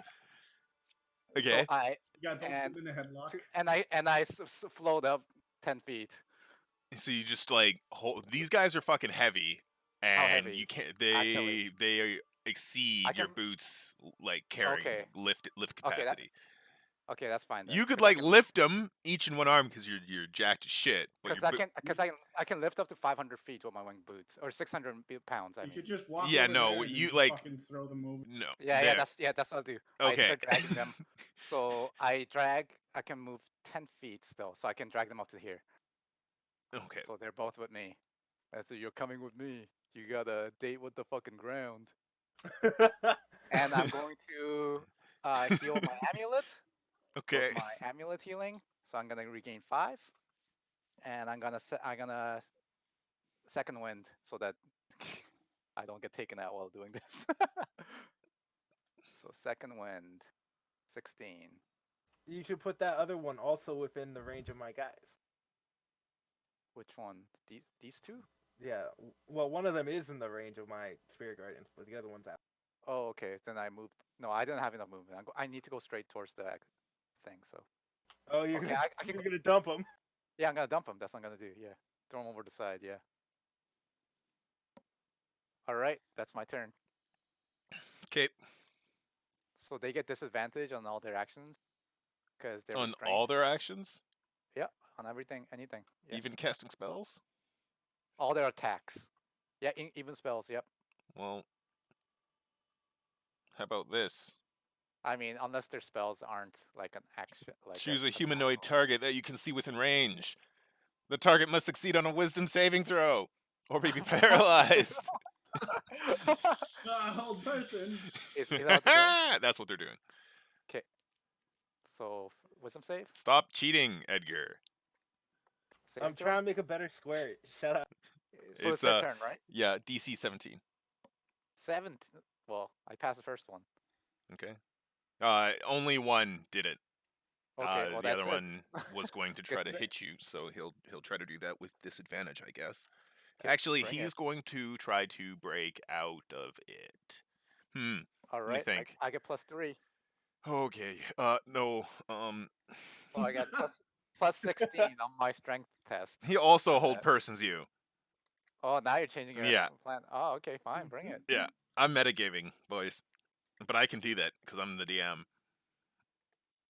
B: Okay.
E: So I
A: You got both
E: And
A: of them in a headlock.
E: and I float up 10 feet.
B: So you just like hold. These guys are fucking heavy,
E: How
B: and
E: heavy?
B: you can't.
E: Actually.
B: They exceed
E: I
B: your
E: can-
B: boots like carrying
E: Okay.
B: lift
E: Okay, that-
B: capacity.
E: Okay, that's fine. Then,
B: You could
E: 'cause I
B: like
E: can-
B: lift them each in one arm because you're jacked as shit. But
E: Because
B: your
E: I can lift up to 500 feet with my wing boots, or 600 pounds. I
A: You
E: mean.
A: could just walk.
B: Yeah,
A: over
B: no,
A: there and
B: you,
A: just
B: like-
A: fucking throw them over.
B: no.
E: Yeah,
B: there.
E: that's what I'll do. I
B: Okay.
E: start dragging them. So I can move 10 feet still, so I can drag them up to here.
B: Okay.
E: So they're both with me. And so you're coming with me. You gotta date with the fucking ground. And I'm going to heal my amulet.
B: Okay.
E: With my amulet healing. So I'm gonna regain 5. And I'm gonna second wind so that I don't get taken out while doing this. So second wind, 16.
C: You should put that other one also within the range of my guys.
E: Which one? These two?
C: Yeah. Well, one of them is in the range of my spirit guardians, but the other one's out.
E: Oh, okay. Then I moved. No, I didn't have enough movement. I need to go straight towards the thing. So
C: Oh, you're
E: Okay,
C: gonna
E: I can
C: you're gonna dump them.
E: yeah, I'm gonna dump him. That's what I'm gonna do. Yeah, throw him over the side. Yeah. All right, that's my turn.
B: Okay.
E: So they get disadvantage on all their actions because they're
B: On
E: restrained.
B: all their actions,
E: On everything, anything. Yeah.
B: even casting spells.
E: All their attacks. Yeah, even spells. Yep.
B: Well, how about this?
E: I mean, unless their spells aren't like an action. Like
B: Choose a
E: attack.
B: humanoid target that you can see within range. The target must succeed on a wisdom saving throw, or be paralyzed.
A: Hold person.
E: Is that what they're doing?
B: That's what they're doing.
E: So wisdom save.
B: Stop cheating, Edgar.
E: Saving
C: I'm
E: throw?
C: trying to make a better square. Shut up.
E: So
B: It's,
E: it's their turn, right?
B: Yeah, DC 17.
E: 7. Well, I passed the first one.
B: Okay. Only one did it.
E: Okay, well
B: the
E: that's
B: other
E: it.
B: one was going to try to
E: Good.
B: hit you, so he'll try to do that with disadvantage, I guess.
E: Okay,
B: Actually,
E: bring
B: he's
E: it.
B: going to try to break out of it.
E: All
B: me
E: right.
B: think.
E: I get +3.
B: Okay. No.
E: So I got plus 16 on my strength test.
B: He also
E: on
B: hold
E: that.
B: persons you.
E: Oh, now you're changing your
B: Yeah.
E: plan. Oh, okay, fine, bring it.
B: Yeah, I'm metagaming, boys, but I can do that because I'm the DM.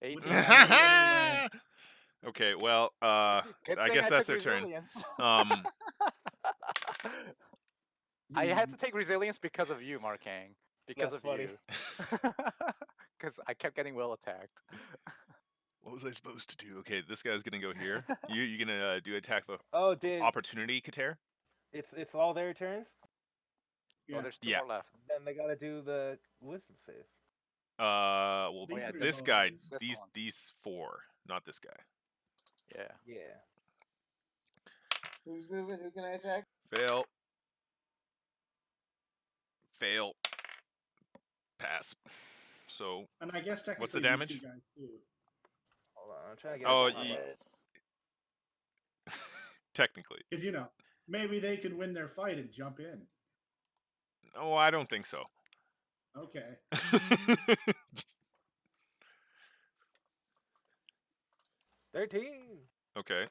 E: 18.
A: Yeah.
B: Okay, well,
E: Good
B: I
E: thing
B: guess that's
E: took
B: their turn.
E: resilience. I had to take resilience because of you, Markeng. Because
C: That's
E: of
C: funny.
E: you. Because I kept getting well attacked.
B: What was I supposed to do? Okay, this guy's gonna go here. You gonna do attack of
C: Oh, did
B: opportunity, Kater?
C: it's all their turns?
E: Oh, there's 2
B: Yeah.
E: more left.
C: Then they gotta do the wisdom save.
B: Well,
A: These
E: yeah,
A: three
B: this
A: are
B: guy,
A: bonuses.
E: This one.
B: these 4, not this guy.
E: Yeah.
C: Yeah.
D: Who's moving? Who can I attack?
B: Fail. Fail. Pass. So,
A: And I guess technically
B: What's the
A: these
B: damage?
A: two guys too.
C: Hold on, I'm trying to get.
B: Oh,
C: it on my
B: ye-
C: head.
B: technically.
A: Because maybe they could win their fight and jump in.
B: Oh, I don't think so.
A: Okay.
C: 13.
B: Okay.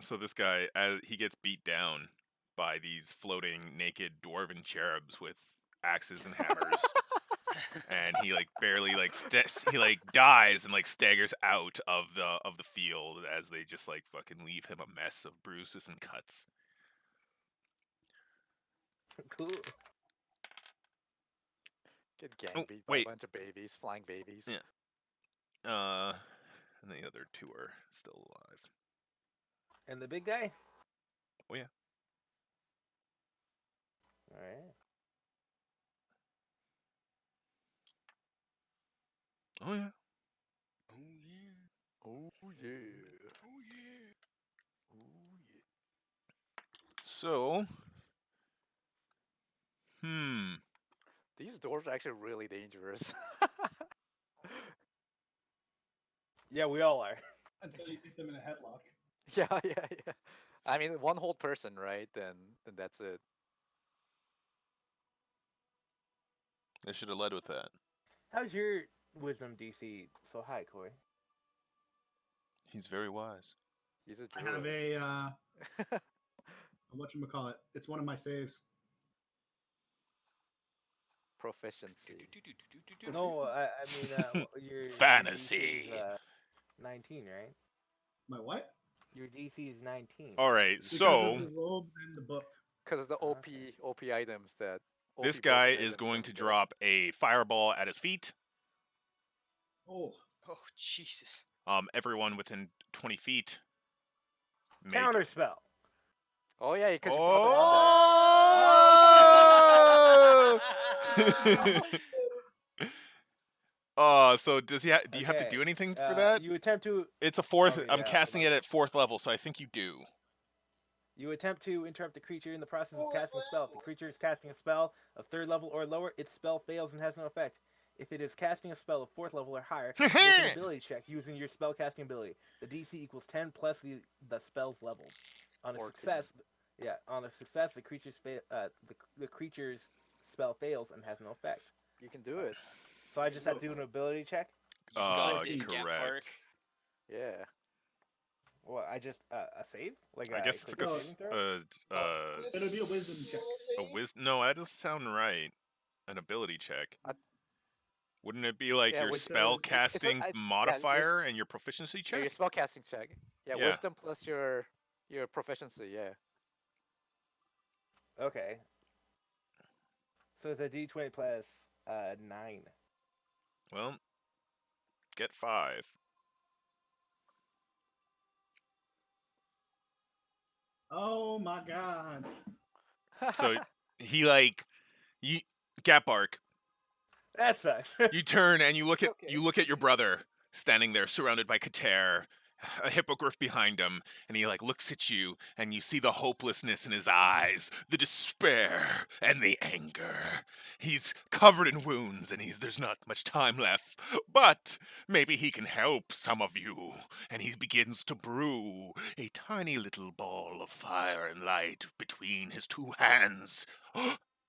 B: So this guy, as he gets beat down by these floating naked dwarven cherubs with axes and hammers, and he like barely like he like dies and like staggers out of the field as they just like fucking leave him a mess of bruises and cuts.
C: Cool.
E: Get gang
B: Oh,
E: beat by
B: wait.
E: a bunch of babies, flying babies.
B: Yeah. And the other 2 are still alive.
C: And the big guy?
B: Oh, yeah. Oh yeah.
G: Oh yeah.
E: Oh yeah.
G: Oh yeah.
E: Oh yeah.
B: So,
E: These dwarves are actually really dangerous.
C: Yeah, we all are.
A: Until you get them in a headlock.
E: Yeah, yeah, yeah. I mean, one whole person, right? Then that's it.
B: I should have led with that.
C: How's your wisdom DC so high, Corey?
B: He's very wise.
E: He's a
A: I have
E: druid.
A: a whatchamacallit. It's one of my saves.
E: Proficiency.
C: No, I mean your
B: Fantasy.
C: DC is, 19, right?
A: My what?
C: Your DC is 19.
B: All right,
A: Because
B: so
A: of the robes in the book.
E: Because of the OP items that. OP
B: this guy
E: broken
B: is
E: items
B: going
E: that
B: to
E: kill.
B: drop a fireball at his feet.
A: Oh,
G: Oh Jesus.
B: Everyone within 20 feet.
C: Counter spell.
E: Oh yeah, because you brought
B: Oh! So does he? Do you have to
C: Okay,
B: do anything for that?
C: You attempt to.
B: It's a fourth.
C: Okay,
B: I'm
C: yeah,
B: casting
C: hold
B: it at 4th level, so I think you do.
C: You attempt to interrupt the creature in the process of casting a spell. If the creature is casting a spell of 3rd level or lower, its spell fails and has no effect. If it is casting a spell of 4th level or higher, make an ability check using your spell casting ability. The DC equals 10 plus the spell's level. On a
E: 14.
C: success, the creature's the creature's spell fails and has no effect.
E: You can do it.
C: So I just have to do an ability check.
G: Got this, Gap
B: correct.
G: Park.
E: Yeah.
C: Well, I just a save? Like
B: I guess it's
C: click
B: like
C: a saving throw?
A: it'll be a wisdom check.
B: a wisdom. No, that doesn't sound right. An ability check.
E: I-
B: Wouldn't it be like
E: Yeah,
B: your
A: which
B: spell
A: says-
B: casting
E: yeah,
B: modifier and your proficiency
E: Yeah,
B: check?
E: your spell casting check. Yeah,
B: Yeah.
E: wisdom plus your proficiency. Yeah.
C: Okay. So it's a D20 plus 9.
B: Well, get 5.
A: Oh my god.
B: So you Gap Bark.
C: That sucks.
B: You turn and you look at
E: Okay.
B: your brother standing there surrounded by Kater, a hippogriff behind him, and he looks at you and you see the hopelessness in his eyes, the despair and the anger. He's covered in wounds and there's not much time left, but maybe he can help some of you. And he begins to brew a tiny little ball of fire and light between his 2 hands.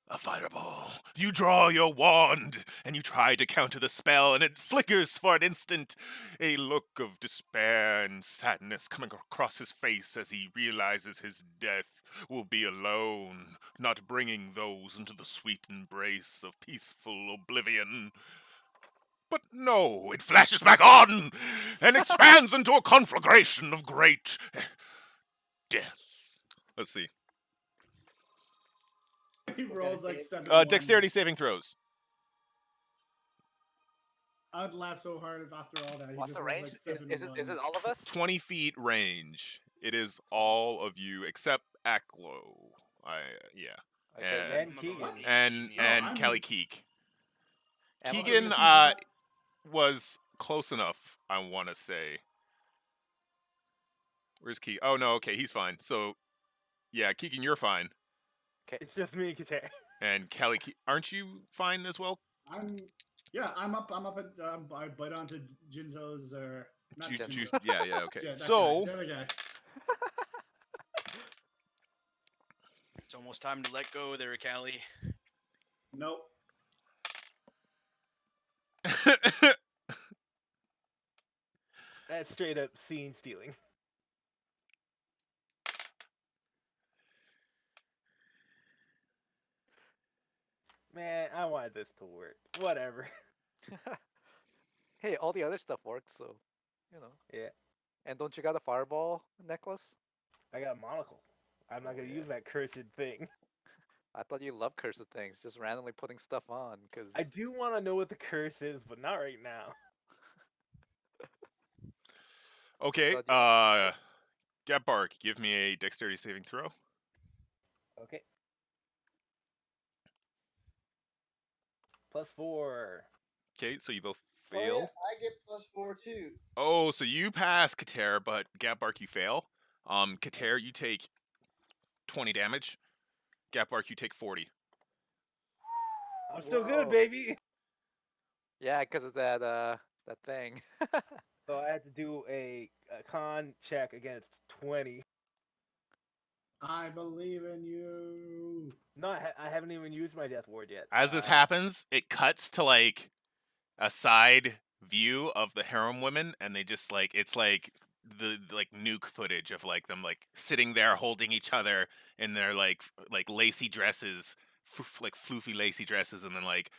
B: A fireball. You draw your wand, and you try to counter the spell, and it flickers for an instant. A look of despair and sadness coming across his face as he realizes his death will be alone, not bringing those into the sweet embrace of peaceful oblivion. But no, it flashes back on, and expands into a conflagration of great death. Let's see.
A: He rolls like 7.
B: Dexterity saving throws.
A: I'd laugh so hard if after all that he
E: What's
A: just
E: the
A: rolls
E: range?
A: like
E: Is
A: 7
E: it all of us?
B: 20 feet range. It is all of you except Aklo. Yeah.
E: Okay,
C: And Keegan.
B: And
A: I'm-
B: Kelly Keek.
E: Emma, who
B: Keegan
A: you-
B: was close enough, I want to say. Where's Keegan? Oh no, okay, he's fine. So yeah, Keegan, you're fine.
C: It's just me and Kater.
B: And Kelly Keek, aren't you fine as well?
A: I'm up at I bite onto Jinzo's not
B: Ju-
A: Jinzo.
B: ju- yeah, okay.
A: Yeah, that
B: So
A: guy, the other guy.
G: It's almost time to let go there, Callie.
A: Nope.
C: That's straight up scene stealing. Man, I wanted this to work. Whatever.
E: Hey, all the other stuff works, so you know.
C: Yeah.
E: And don't you got a fireball necklace?
C: I got a monocle. I'm not gonna use that cursed thing.
E: I thought you loved cursed things, just randomly putting stuff on, because
C: I do want to know what the curse is, but not right now.
B: okay,
E: Thought
B: Gap Bark, give me a dexterity saving throw.
C: Okay. +4.
B: Okay, so you both
D: Oh, yeah,
B: fail.
D: I get +4 too.
B: Oh, so you pass Kater, but Gapbark you fail. Kater, you take 20 damage. Gapbark, you take 40.
C: I'm still good,
E: Whoa.
C: baby.
E: Yeah, because of that thing.
C: So I had to do a con check against 20.
A: I believe in you.
C: No, I haven't even used my death ward yet.
B: As this happens, it cuts to like a side view of the harem women, and they just like it's like the like nuke footage of like them like sitting there holding each other in their like lacy dresses, like floofy lacy dresses, and then like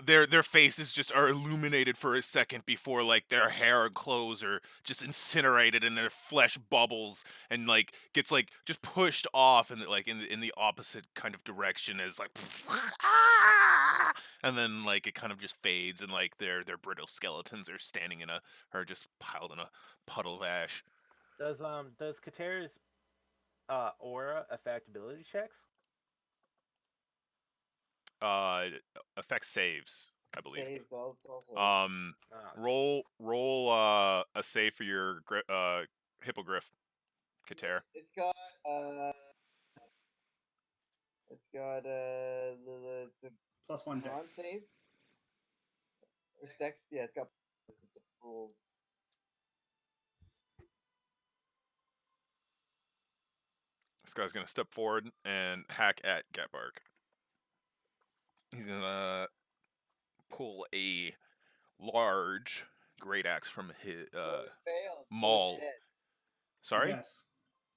B: their faces just are illuminated for a second before like their hair and clothes are just incinerated and their flesh bubbles and like gets like just pushed off and like in the opposite kind of direction as like and then like it kind of just fades and like their brittle skeletons are standing in a are just piled in a puddle of ash.
C: Does Kater's aura affect ability checks?
B: Affects saves, I believe.
D: Saves also.
C: Ah,
B: Roll a save for your hippogriff, Kater.
D: It's got the
A: +1
D: con
A: dex.
D: save. It's dex. Yeah, it's got. It's a full.
B: This guy's gonna step forward and hack at Gatbark. He's gonna pull a large great axe from his
D: Oh, it failed. So
B: maul.
D: it's dead.
B: Sorry,
A: Yes.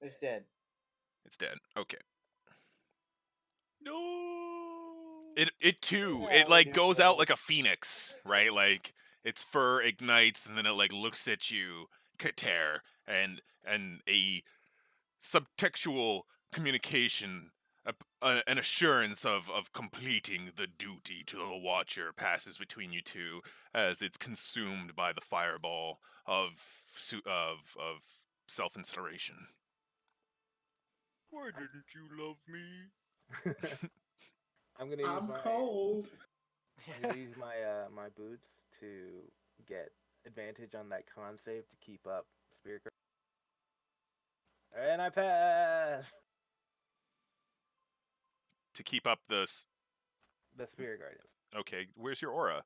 D: It's dead.
B: it's dead. Okay.
G: No.
B: It too.
D: Yeah,
B: It like
D: we do
B: goes
D: that.
B: out like a phoenix, right? Like its fur ignites and then it like looks at you, Kater, and a subtextual communication, an assurance of completing the duty to the Watcher passes between you two as it's consumed by the fireball of self-incineration. Why didn't you love me?
C: I'm gonna use
A: I'm
C: my
A: cold.
C: I'm gonna use my my boots to get advantage on that con save to keep up Spirit Guard. And I pass
B: To keep up the
C: the Spirit Guardian.
B: okay, where's your aura?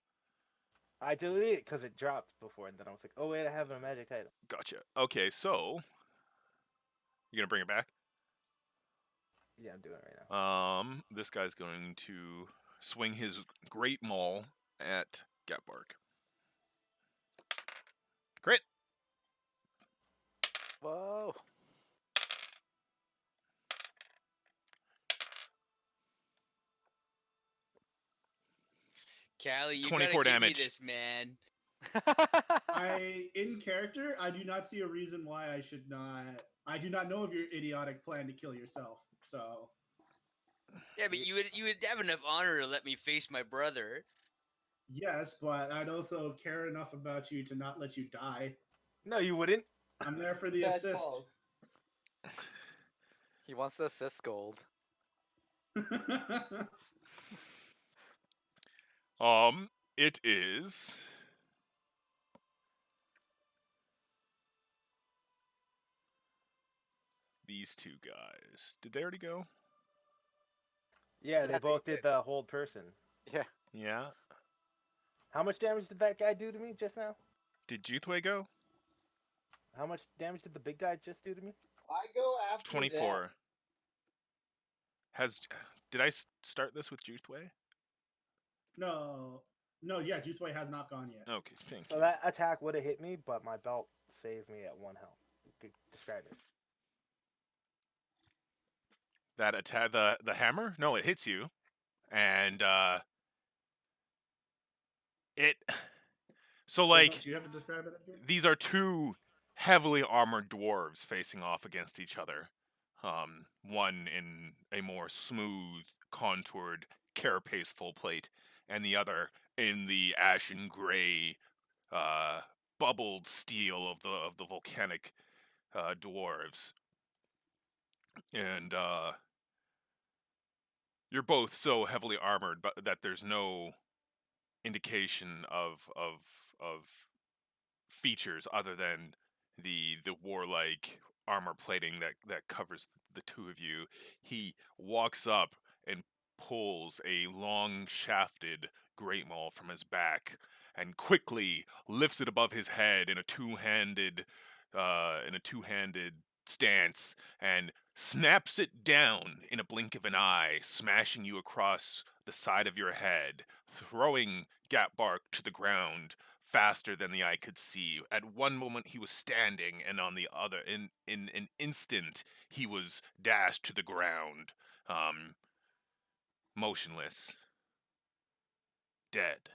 C: I deleted it because it dropped before, and then I was like, oh wait, I have a magic item.
B: Gotcha. Okay, so you gonna bring it back?
C: Yeah, I'm doing it right now.
B: This guy's going to swing his great maul at Gatbark. Crit.
E: Whoa.
G: Callie, you
B: 24
G: gotta give me
B: damage.
G: this, man.
A: In character, I do not see a reason why I should not. I do not know of your idiotic plan to kill yourself. So
G: Yeah, but you would have enough honor to let me face my brother.
A: yes, but I'd also care enough about you to not let you die.
C: No, you wouldn't.
A: I'm there for the
D: That's
A: assist.
D: false.
E: He wants the assist gold.
B: It is these two guys. Did they already go?
C: Yeah,
E: Yeah,
C: they
E: they
C: both did
E: did.
C: the hold person.
E: Yeah.
B: Yeah.
C: How much damage did that guy do to me just now?
B: Did Juthwe go?
C: How much damage did the big guy just do to me?
D: I go after
B: 24. Did I start this with Juthwe?
A: No, yeah, Juthway has not gone yet.
B: Okay, thank
C: So
B: you.
C: that attack would have hit me, but my belt saves me at 1 health. Describe it.
B: That attack, the hammer? No, it hits you, and it. So like
A: Don't you have to describe it again?
B: these are two heavily armored dwarves facing off against each other. One in a more smooth, contoured, carapace full plate, and the other in the ashen gray, bubbled steel of the volcanic dwarves. And you're both so heavily armored, but that there's no indication of features other than the warlike armor plating that covers the two of you. He walks up and pulls a long shafted great maul from his back and quickly lifts it above his head in a two-handed stance and snaps it down in a blink of an eye, smashing you across the side of your head, throwing Gatbark to the ground faster than the eye could see. At one moment he was standing, and on the other, in an instant, he was dashed to the ground, motionless, dead.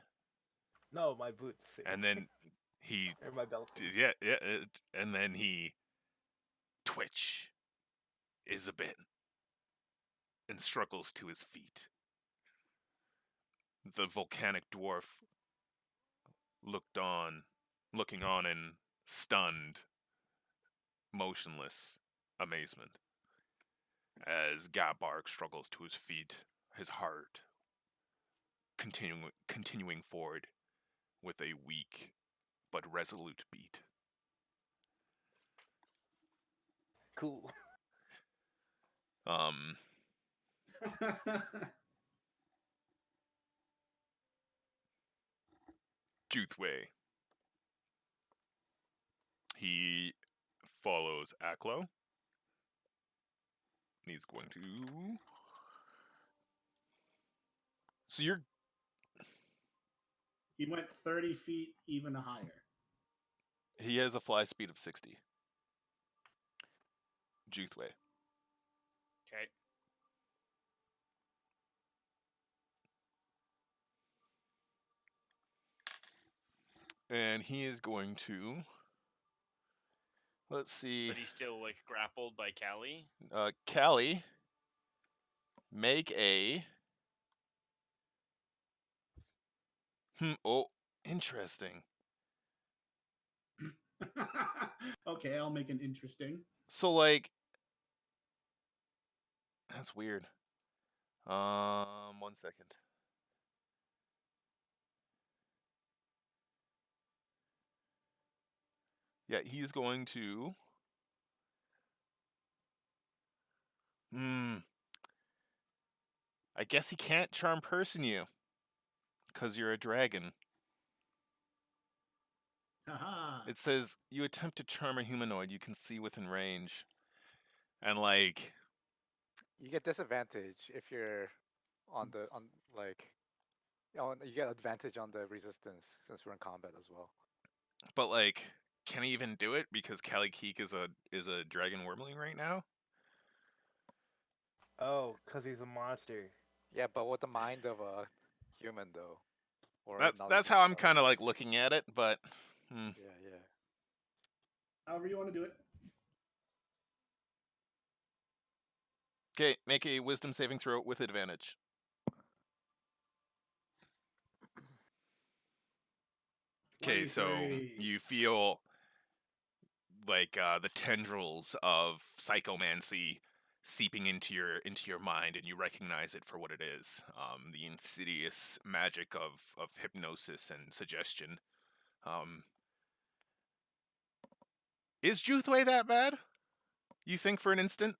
C: No, my boots.
B: And then he,
C: Or my belt.
B: and then he twitch is a bit and struggles to his feet. The volcanic dwarf looking on in stunned, motionless amazement as Gatbark struggles to his feet, his heart continuing forward with a weak but resolute beat.
C: Cool.
B: Juthway. He follows Aklo. And he's going to... So you're...
A: He went 30 feet even higher.
B: He has a fly speed of 60. Juthway.
G: Okay.
B: And he is going to... Let's see.
G: But he's still like grappled by Callie.
B: Callie, make a... Oh, interesting.
A: Okay, I'll make an interesting.
B: So, like... That's weird. 1 second. Yeah, he's going to... I guess he can't charm person you. Because you're a dragon.
A: Haha.
B: It says, you attempt to charm a humanoid you can see within range. And, like...
E: You get disadvantage if you're you get advantage on the resistance since we're in combat as well.
B: But, like, can he even do it? Because Callie Keek is a dragon wormling right now?
C: Oh, because he's a monster.
E: Yeah, but with the mind of a human though. Or
B: That's how I'm kind of, like, looking at it, but...
E: Yeah.
A: However you want to do it.
B: Okay, make a wisdom saving throw with advantage. Okay, so
A: 23.
B: you feel like the tendrils of psychomancy seeping into your mind, and you recognize it for what it is: the insidious magic of hypnosis and suggestion. Is Juthway that bad? You think for an instant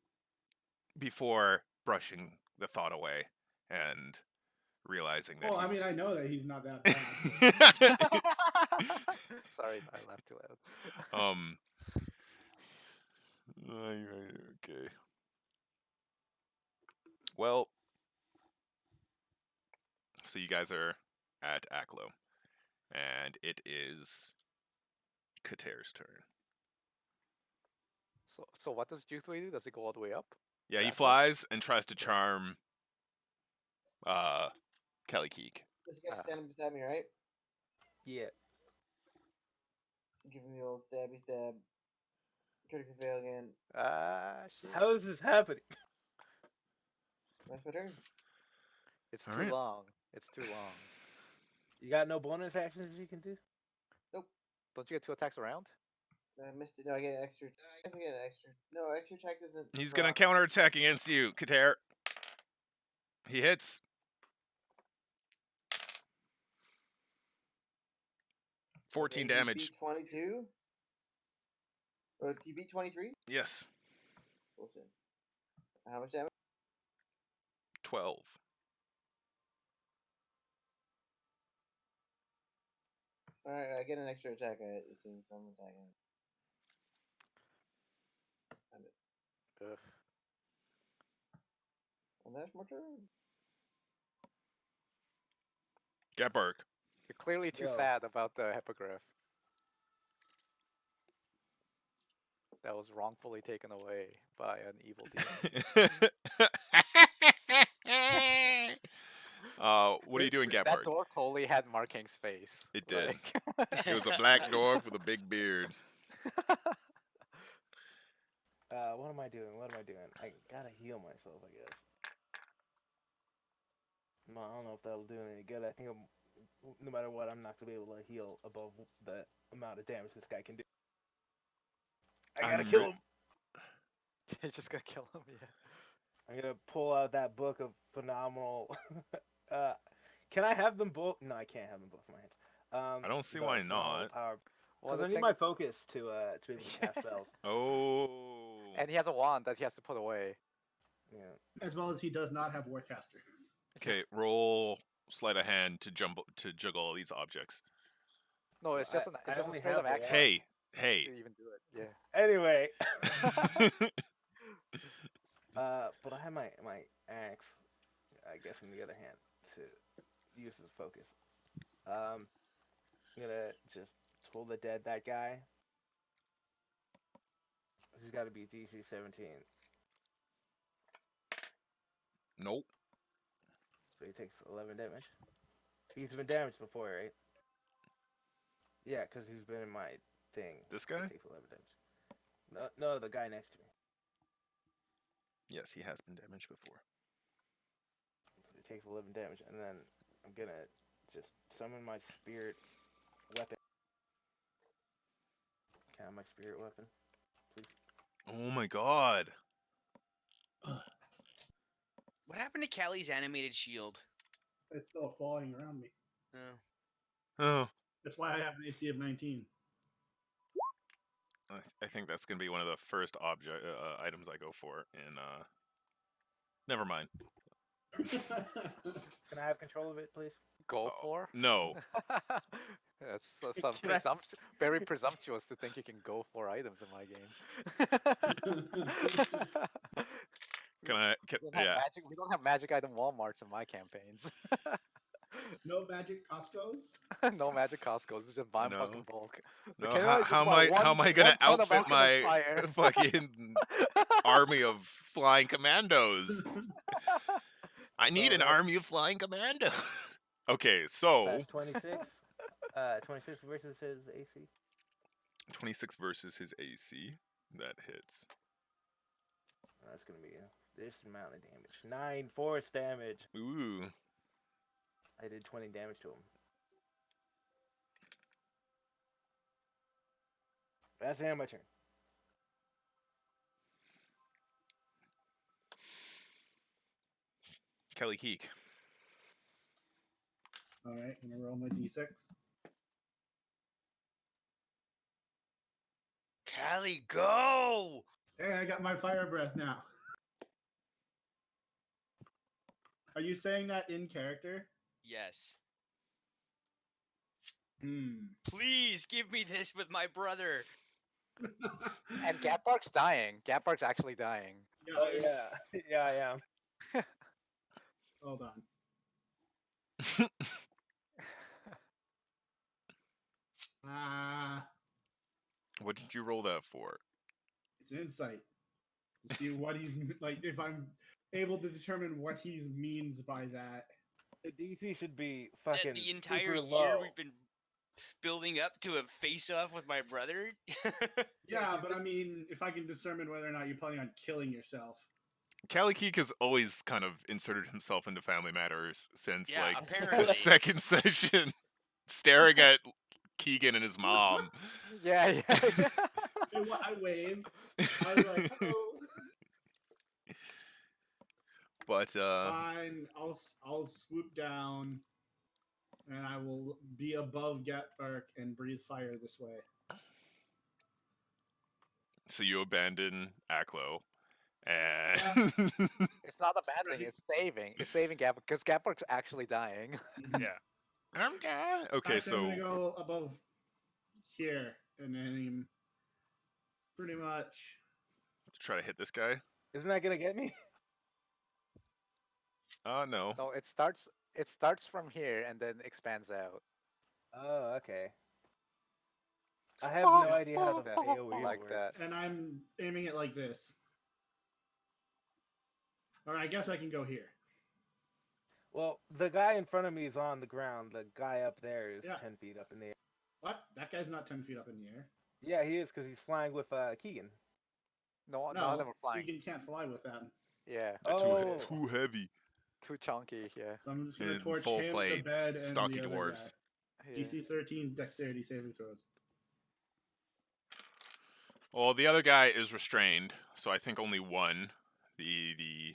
B: before brushing the thought away and realizing that.
A: Well, I mean, I know that he's not that bad.
E: Sorry, I laughed too loud.
B: Okay. Well, so you guys are at Aklo, and it is Kater's turn.
E: So what does Juthway do? Does it go all the way up?
B: Yeah, he
E: Back up?
B: flies and tries to charm Kelly Keek.
D: This guy's standing beside me, right?
C: Yeah.
D: Give him the old stabby stab. Critical fail again.
E: Shit.
C: How is this happening?
D: That's my turn.
E: It's
B: All
E: too
B: right.
E: long. It's too long.
C: You got no bonus actions you can do?
E: Don't you get 2 attacks around?
D: I missed it. No, I get an extra. I guess I get an extra. No, extra attack doesn't.
B: He's gonna
D: proc.
B: counterattack against you, Kater. He hits. 14
D: Okay,
B: damage.
D: He beat 22. He beat 23.
B: Yes.
D: Bullshit. How much damage?
B: 12.
D: All right, I get an extra attack. It seems I'm attacking. I missed.
E: Ugh.
D: And that's my turn.
B: Gapbark.
E: You're clearly too
C: Yo.
E: sad about the hippogriff. That was wrongfully taken away by an evil demon.
B: What are you doing,
E: That
B: Gapbark?
E: dwarf totally had Markeng's face.
B: It did.
E: Like...
B: It was a black dwarf with a big beard.
C: What am I doing? What am I doing? I gotta heal myself, I guess. No, I don't know if that'll do any good. I think no matter what, I'm not gonna be able to heal above the amount of damage this guy can do. I gotta kill him.
E: You just gotta kill him, yeah.
C: I'm gonna pull out that book of phenomenal. Can I have them both? No, I can't have them both in my hands.
B: I don't see
C: the
B: why
C: phenomenal
B: not.
C: power.
E: Well,
C: Because
E: the
C: I need
E: thing
C: my
E: is-
C: focus to be able to cast spells.
B: Oh.
E: And he has a wand that he has to put away.
C: Yeah.
A: As well as he does not have Warcaster.
B: Okay, roll sleight of hand to juggle all these objects.
E: No, it's just
C: I
E: it's just a
C: only
E: straight
C: have
E: up
C: the
E: action
C: wand.
B: Hey.
E: to even do it. Yeah.
C: Anyway. But I have my axe, I guess, in the other hand to use as a focus. I'm gonna just pull that guy. He's got to be DC 17,
B: Nope.
C: so he takes 11 damage. He's been damaged before, right? Yeah, because he's been in my thing.
B: This guy?
C: He takes 11 damage. No, the guy next to me.
B: Yes, he has been damaged before.
C: So he takes 11 damage, and then I'm gonna just summon my spirit weapon. Can I have my spirit weapon?
B: Oh my god.
G: What happened to Callie's animated shield?
A: It's still falling around me.
G: Oh.
B: Oh.
A: That's why I have an AC of 19.
B: I think that's going to be one of the first items I go for. And never mind.
C: Can I have control of it, please?
E: Go for?
B: No.
E: That's
C: Can I-
E: very presumptuous to think you can go for items in my game.
B: Can I? Yeah.
E: We don't have magic item Walmarts in my campaigns.
A: No magic Costco's?
E: No magic Costco's. It's just buy
B: No.
E: fucking bulk.
B: No,
E: Can I just
B: how
E: buy
B: am I gonna
E: 1 ton of
B: outfit my
E: Alchemist Fire?
B: fucking army of flying commandos? I need an army of flying commandos. Okay, so
C: That's 26. 26 versus his AC.
B: 26 versus his AC. That hits.
C: That's gonna be this amount of damage. 9 force damage.
B: Ooh.
C: I did 20 damage to him. That's the end of my turn.
B: Kelly Keek.
A: Alright, I'm gonna roll my d6.
G: Callie, go!
A: Hey, I got my fire breath now. Are you saying that in character?
G: Yes.
F: Please give me this with my brother.
E: And Gapbark's dying. Gapbark's actually dying.
A: Yeah,
C: Oh yeah, yeah, I am.
A: Hold on.
B: What did you roll that for?
A: It's insight. To see what he's like, if I'm able to determine what he means by that.
C: The DC should be
G: That
C: fucking
G: the entire
C: super
G: year
C: low.
G: we've been building up to a face-off with my brother.
A: Yeah, but I mean, if I can determine whether or not you're planning on killing yourself.
B: Kelly Keek has always kind of inserted himself into family matters since
G: Yeah,
B: like
G: apparently.
B: the second session, staring at Keegan and his mom.
E: Yeah.
A: I wave. I was like, hello.
B: But
A: Fine, I'll swoop down and I will be above Gatbark and breathe fire this way.
B: So you abandon Aklo, and
E: It's not a bad thing. It's saving. It's saving Gap because Gapwork's actually dying.
B: yeah, I'm dead. Okay,
A: Actually, I'm
B: so
A: gonna go above here and aim pretty much.
B: try to hit this guy.
C: Isn't that gonna get me?
B: No.
E: No, it starts from here and then expands out.
C: Oh, okay. I have no idea how the
E: That-
C: AoE
E: like
C: works.
E: that.
A: And I'm aiming it like this. Or I guess I can go here.
C: Well, the guy in front of me is on the ground. The guy up there is
A: Yeah.
C: 10 feet up in the air.
A: What? That guy's not 10 feet up in the air.
C: Yeah, he is because he's flying with Keegan.
E: No,
A: No,
E: none of them are flying.
A: Keegan can't fly with that.
E: Yeah,
B: They're
C: Oh.
B: too heavy.
E: too chunky. Yeah.
A: So I'm just gonna
B: In
A: torch
B: full
A: him,
B: play,
A: the bed, and
B: stocky
A: the other
B: dwarves.
A: guy.
E: Yeah.
A: DC 13 dexterity saving throws.
B: Well, the other guy is restrained, so I think only one. The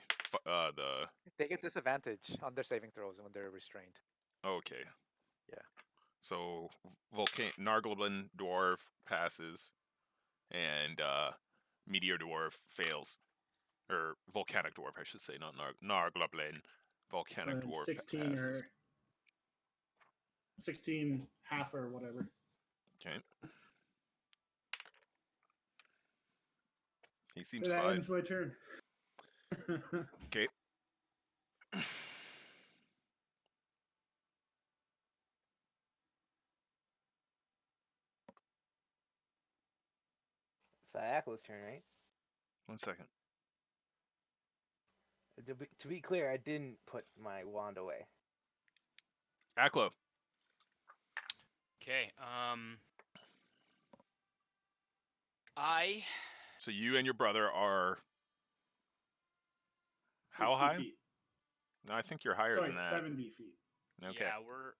E: They get disadvantage on their saving throws when they're restrained.
B: okay.
E: Yeah.
B: So Nargoblin dwarf passes, and meteor dwarf fails, or volcanic dwarf, I should say, not Nargoblin. Volcanic dwarf
A: 16
B: passes.
A: or 16 half or whatever.
B: Okay. He seems
A: That
B: fine.
A: ends my turn.
B: Okay.
C: It's Aklo's turn, right?
B: 1 second.
C: To be clear, I didn't put my wand away.
B: Aklo.
G: Okay. I
B: So you and your brother are how
A: 60
B: high?
A: feet.
B: No, I think you're higher
A: Sorry,
B: than that.
A: 70 feet.
B: Okay.
G: yeah, we're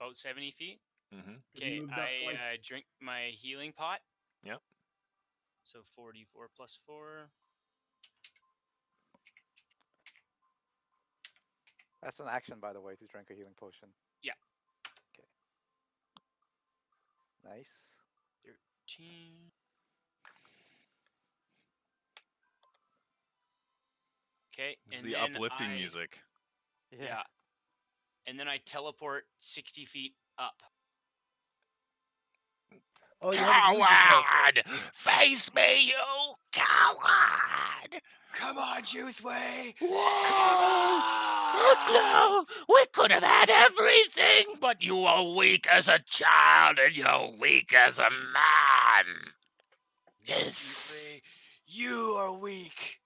G: about 70 feet.
B: Mm-hmm.
A: 'Cause you
G: Okay,
A: moved up
G: I
A: twice.
G: drink my healing pot.
B: Yep.
G: So 44 plus 4.
E: That's an action, by the way, to drink a healing potion.
G: Yeah.
E: Okay. Nice.
G: 13. Okay,
B: It's
G: and
B: the
G: then
B: uplifting
G: I-
B: music.
G: Yeah. And then I teleport 60 feet up.
C: Oh, you haven't used your teleport.
B: Face me, you coward!
G: Come on, Youthway!
B: No, we could have had everything, but you are weak as a child and you're weak as a man. Yes.
G: Youthway, you are weak.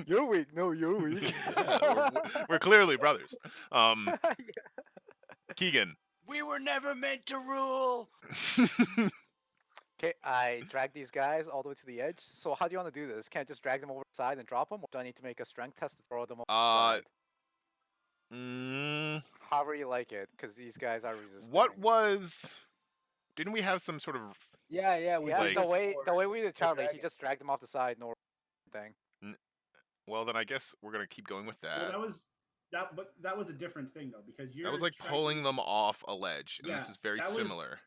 E: You're weak. No, you're weak.
B: Yeah, we're clearly brothers. Keegan.
G: We were never meant to rule.
E: Okay, I drag these guys all the way to the edge. So how do you want to do this? Can I just drag them over the side and drop them, or do I need to make a strength test to throw them over the side? However you like it, because these guys are resisting.
B: What was? Didn't we have some sort of?
C: Yeah, we
E: Yeah,
C: did
B: like-
E: the way we did Charlie, he
C: dragon.
E: just dragged them off the side, no thing.
B: Well, then I guess we're gonna keep going with
A: Well,
B: that.
A: but that was a different thing though, because you're
B: That was like
A: trying
B: pulling
A: to-
B: them off a ledge, and this
A: Yeah,
B: is very
A: that was-
B: similar.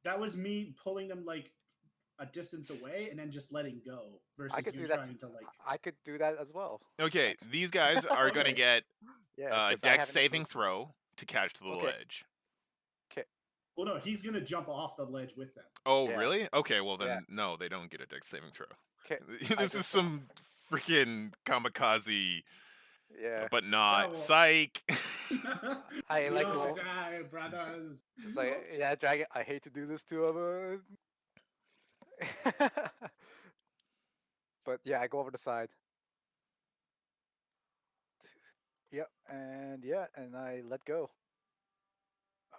A: That was me pulling them like a distance away and then just letting go versus
E: I could
A: you
E: do that.
A: trying to like.
E: I could do that as well.
B: Okay, these guys are gonna
A: Okay.
B: get
E: Yeah. 'cause I
B: dex
E: haven't
B: saving
E: improved-
B: throw to catch the
E: Okay.
B: ledge.
A: Well, no, he's gonna jump off the ledge with them.
B: Oh,
E: Yeah.
B: really? Okay, well then,
E: Yeah.
B: no, they don't get a dex saving throw.
E: 'Kay,
B: This is
E: just-
B: some freaking kamikaze,
E: Yeah.
B: but not.
A: well.
B: Psych.
E: I like
A: You
E: roll-
A: die, brothers.
E: It's like, yeah, dragon. I hate to do this to him. But yeah, I go over the side. Yep, and I let go.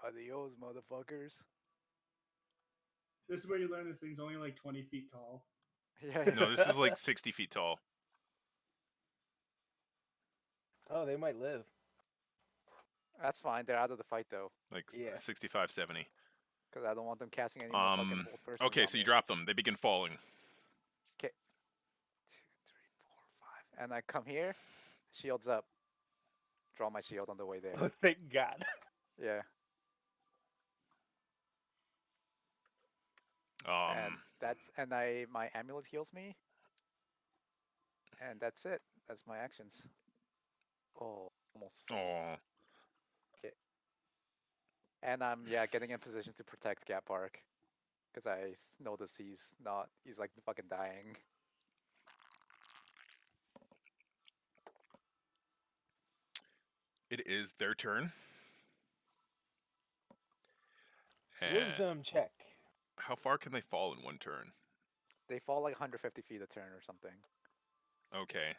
E: Adios, motherfuckers.
A: This is where you learn this thing's only like 20 feet tall.
E: Yeah.
B: No, this is like 60 feet tall.
C: Oh, they might live.
E: That's fine. They're out of the fight though,
B: Like
C: Yeah.
B: 65, 70.
E: because I don't want them casting any more fucking bolt persons
B: Okay,
E: on
B: so you
E: me.
B: drop them. They begin falling.
E: 2, 3, 4, 5, and I come here. Shields up. Draw my shield on the way there.
C: Oh, thank God.
E: Yeah. And my amulet heals me. And that's it. That's my actions. Oh, almost full.
B: Oh.
E: Okay. And I'm getting in position to protect Gap Park. Because I notice he's like fucking dying.
B: It is their turn. And
C: Wisdom check.
B: how far can they fall in one turn?
E: They fall like 150 feet a turn or something.
B: Okay.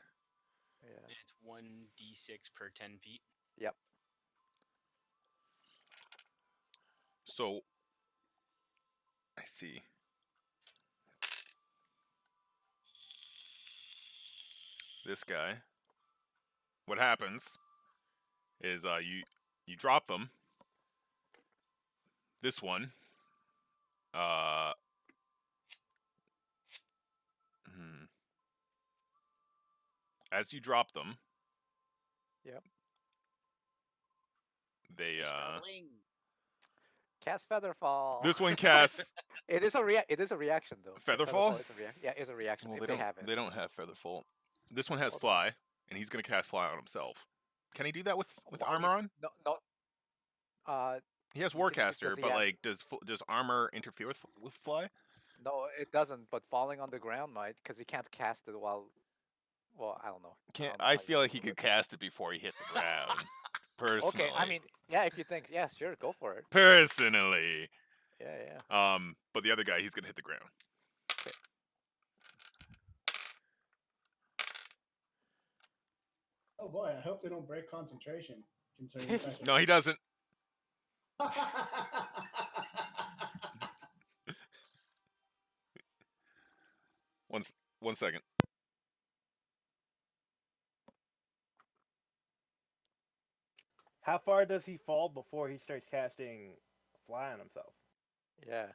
E: Yeah.
G: It's 1d6 per 10 feet.
E: Yep.
B: So I see. This guy. What happens is you drop them. This one. As you drop them.
E: Yep.
B: They
E: Cast Featherfall.
B: This one casts.
E: It is a reaction though.
B: Featherfall?
E: Yeah, it's a reaction.
B: Well,
E: if they have it.
B: They don't have Featherfall. This one has
E: Well,
B: Fly, and he's gonna cast Fly on himself. Can he do that with
E: Well,
B: armor on?
E: No.
B: He has
E: does
B: Warcaster,
E: he
B: but
E: have-
B: like, does armor interfere with Fly?
E: No, it doesn't. But falling on the ground might, because he can't cast it while. Well, I don't know.
B: Can't.
E: don't know
B: I
E: how you
B: feel like he
E: do
B: could
E: it.
B: cast it before he hit the ground. Personally.
E: Okay, I mean, yeah, if you think, yeah, sure, go for it.
B: Personally.
E: Yeah.
B: But the other guy, he's gonna hit the ground.
A: Oh boy, I hope they don't break concentration. Considering the fact
B: No, he doesn't.
A: that-
B: One second.
C: How far does he fall before he starts casting Fly on himself?
E: Yeah.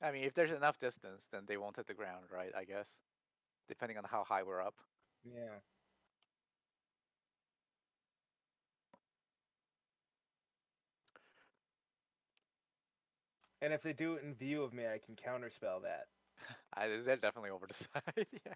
E: I mean, if there's enough distance, then they won't hit the ground, right? I guess, depending on how high we're up.
C: Yeah. And if they do it in view of me, I can counterspell that.
E: They're definitely over the side. Yeah.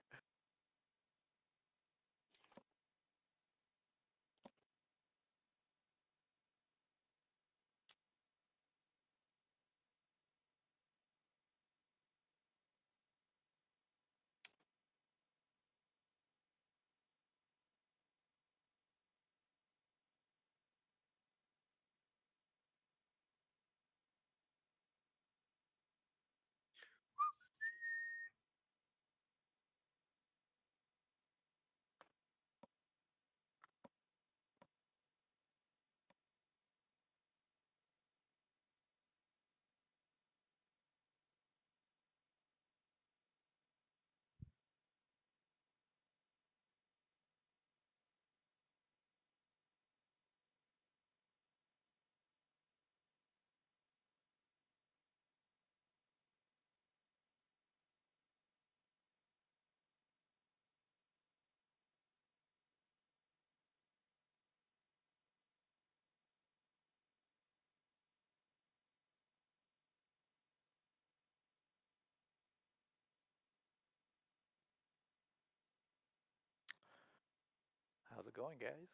E: How's it going, guys?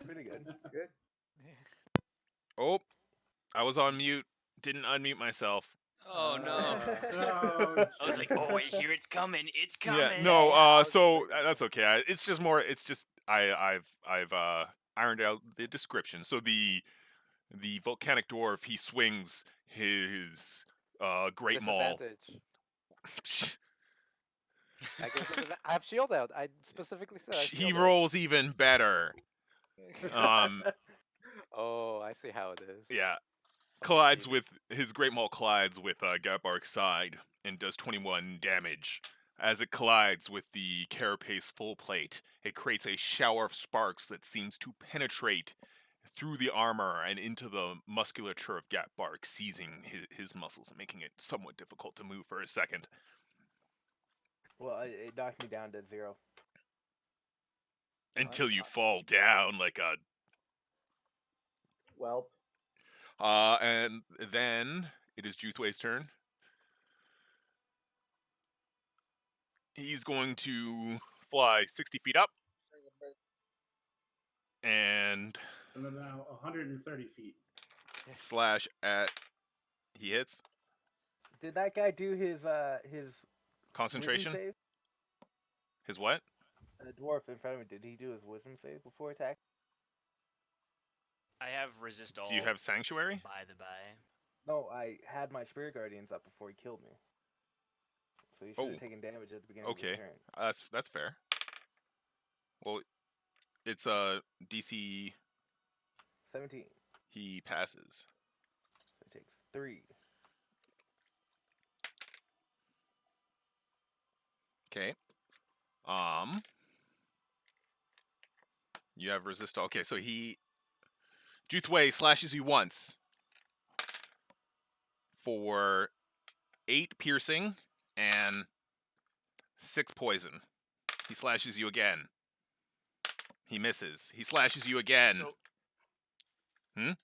C: Pretty good.
D: Good.
B: Oh, I was on mute. Didn't unmute myself.
G: Oh no.
A: Oh,
G: I was like, oh, wait, here it's coming. It's coming.
B: Yeah, no.
E: Yeah,
B: So that's okay. It's just more. It's just I've ironed out the description. So the volcanic dwarf, he swings his great maul.
E: Disadvantage. I have shield out. I specifically said. I have
B: He
E: shield out.
B: rolls even better.
E: Oh, I see how it is.
B: Yeah.
E: Fucking
B: Collides
E: cheating.
B: with his great maul collides with Gatbark's side and does 21 damage. As it collides with the carapace full plate, it creates a shower of sparks that seems to penetrate through the armor and into the musculature of Gatbark, seizing his muscles and making it somewhat difficult to move for a second.
C: Well, it knocked me down to 0.
B: Until you fall down like a...
D: Welp.
B: And then it is Juthway's turn. He's going to fly 60 feet up. And
A: then now 130 feet.
B: slash at... He hits.
C: Did that guy do his
B: Concentration?
C: wisdom save?
B: His what?
C: The dwarf in front of me, did he do his wisdom save before attack?
G: I have resist all.
B: Do you have Sanctuary?
G: By the by.
C: No, I had my Spirit Guardians up before he killed me. So he should have taken damage at the beginning of the turn.
B: That's fair. Well, it's DC
C: 17.
B: He passes.
C: So it takes 3.
B: Okay. You have resist. Okay, so Juthway slashes you once for 8 piercing and 6 poison. He slashes you again. He misses. He slashes you again.
G: So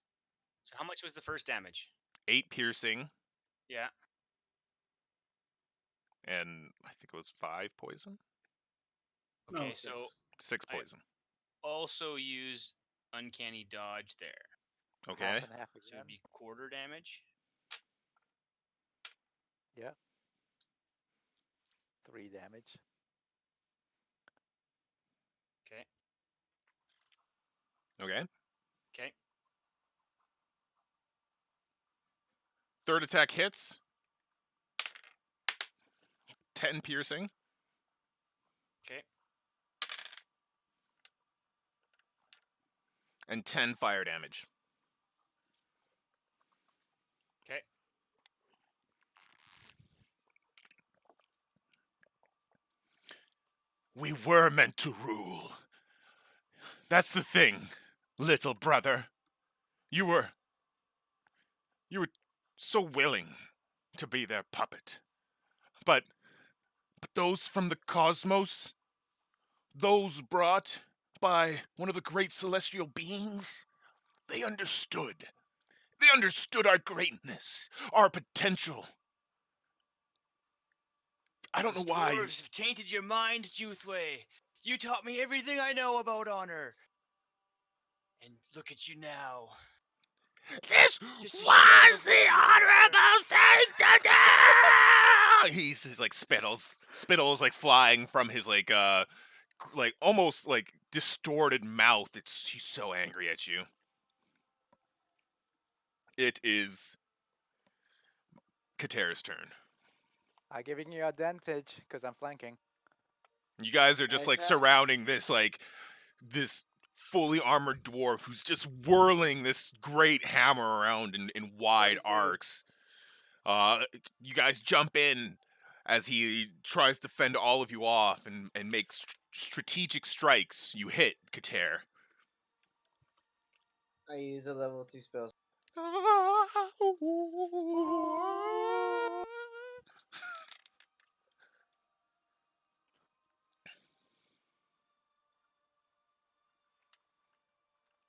G: how much was the first damage?
B: 8 piercing.
G: Yeah.
B: And I think it was 5 poison.
G: Okay,
A: No,
G: so
B: 6 poison.
G: also use uncanny dodge there.
B: Okay.
E: Half and half
G: So
E: again.
G: it'd be quarter damage.
E: Yeah. 3 damage.
G: Okay.
B: Okay.
G: Okay.
B: Third attack hits. 10 piercing.
G: Okay.
B: And 10 fire damage.
G: Okay.
B: We were meant to rule. That's the thing, little brother. You were so willing to be their puppet. But those from the cosmos, those brought by one of the great celestial beings, they understood. They understood our greatness, our potential. I don't know why.
G: Dwarves have tainted your mind, Juthway. You taught me everything I know about honor. And look at you now.
B: This
G: Just a
B: was
G: shadow
B: the
G: of
B: honorable thing to do! He's like spittles like flying from his like almost like distorted mouth. He's so angry at you. It is Kater's turn.
E: I'm giving you advantage because I'm flanking.
B: You guys are just
D: I
B: like
D: attack.
B: surrounding this fully armored dwarf who's just whirling this great hammer around in wide
D: 32.
B: arcs. You guys jump in as he tries to fend all of you off and make strategic strikes. You hit Kater.
D: I use a level 2 spell.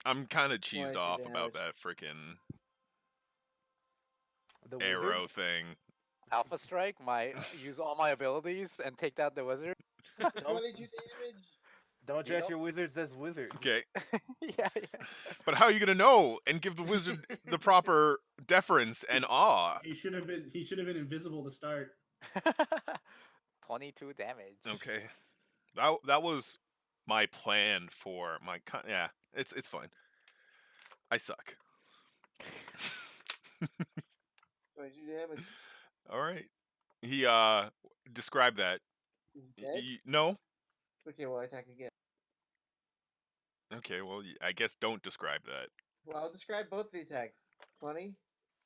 B: I'm kind of cheesed
D: 22
B: off about
D: damage.
B: that freaking
C: The
B: arrow
C: wizard?
B: thing.
E: Alpha strike, use all my abilities and take out the wizard.
D: 22 damage.
C: Don't dress
E: Yep.
C: your wizards as wizards.
B: Okay,
E: yeah.
B: but how are you gonna know and give the wizard the proper deference and awe?
A: He should have been invisible to start.
E: 22 damage.
B: Okay, that was my plan for my yeah. It's fine. I suck.
D: 22 damage.
B: All right. He describe that.
D: Dead?
B: No.
D: Okay, well, I attack again.
B: Okay. Well, I guess don't describe that.
D: Well, I'll describe both the attacks. 20.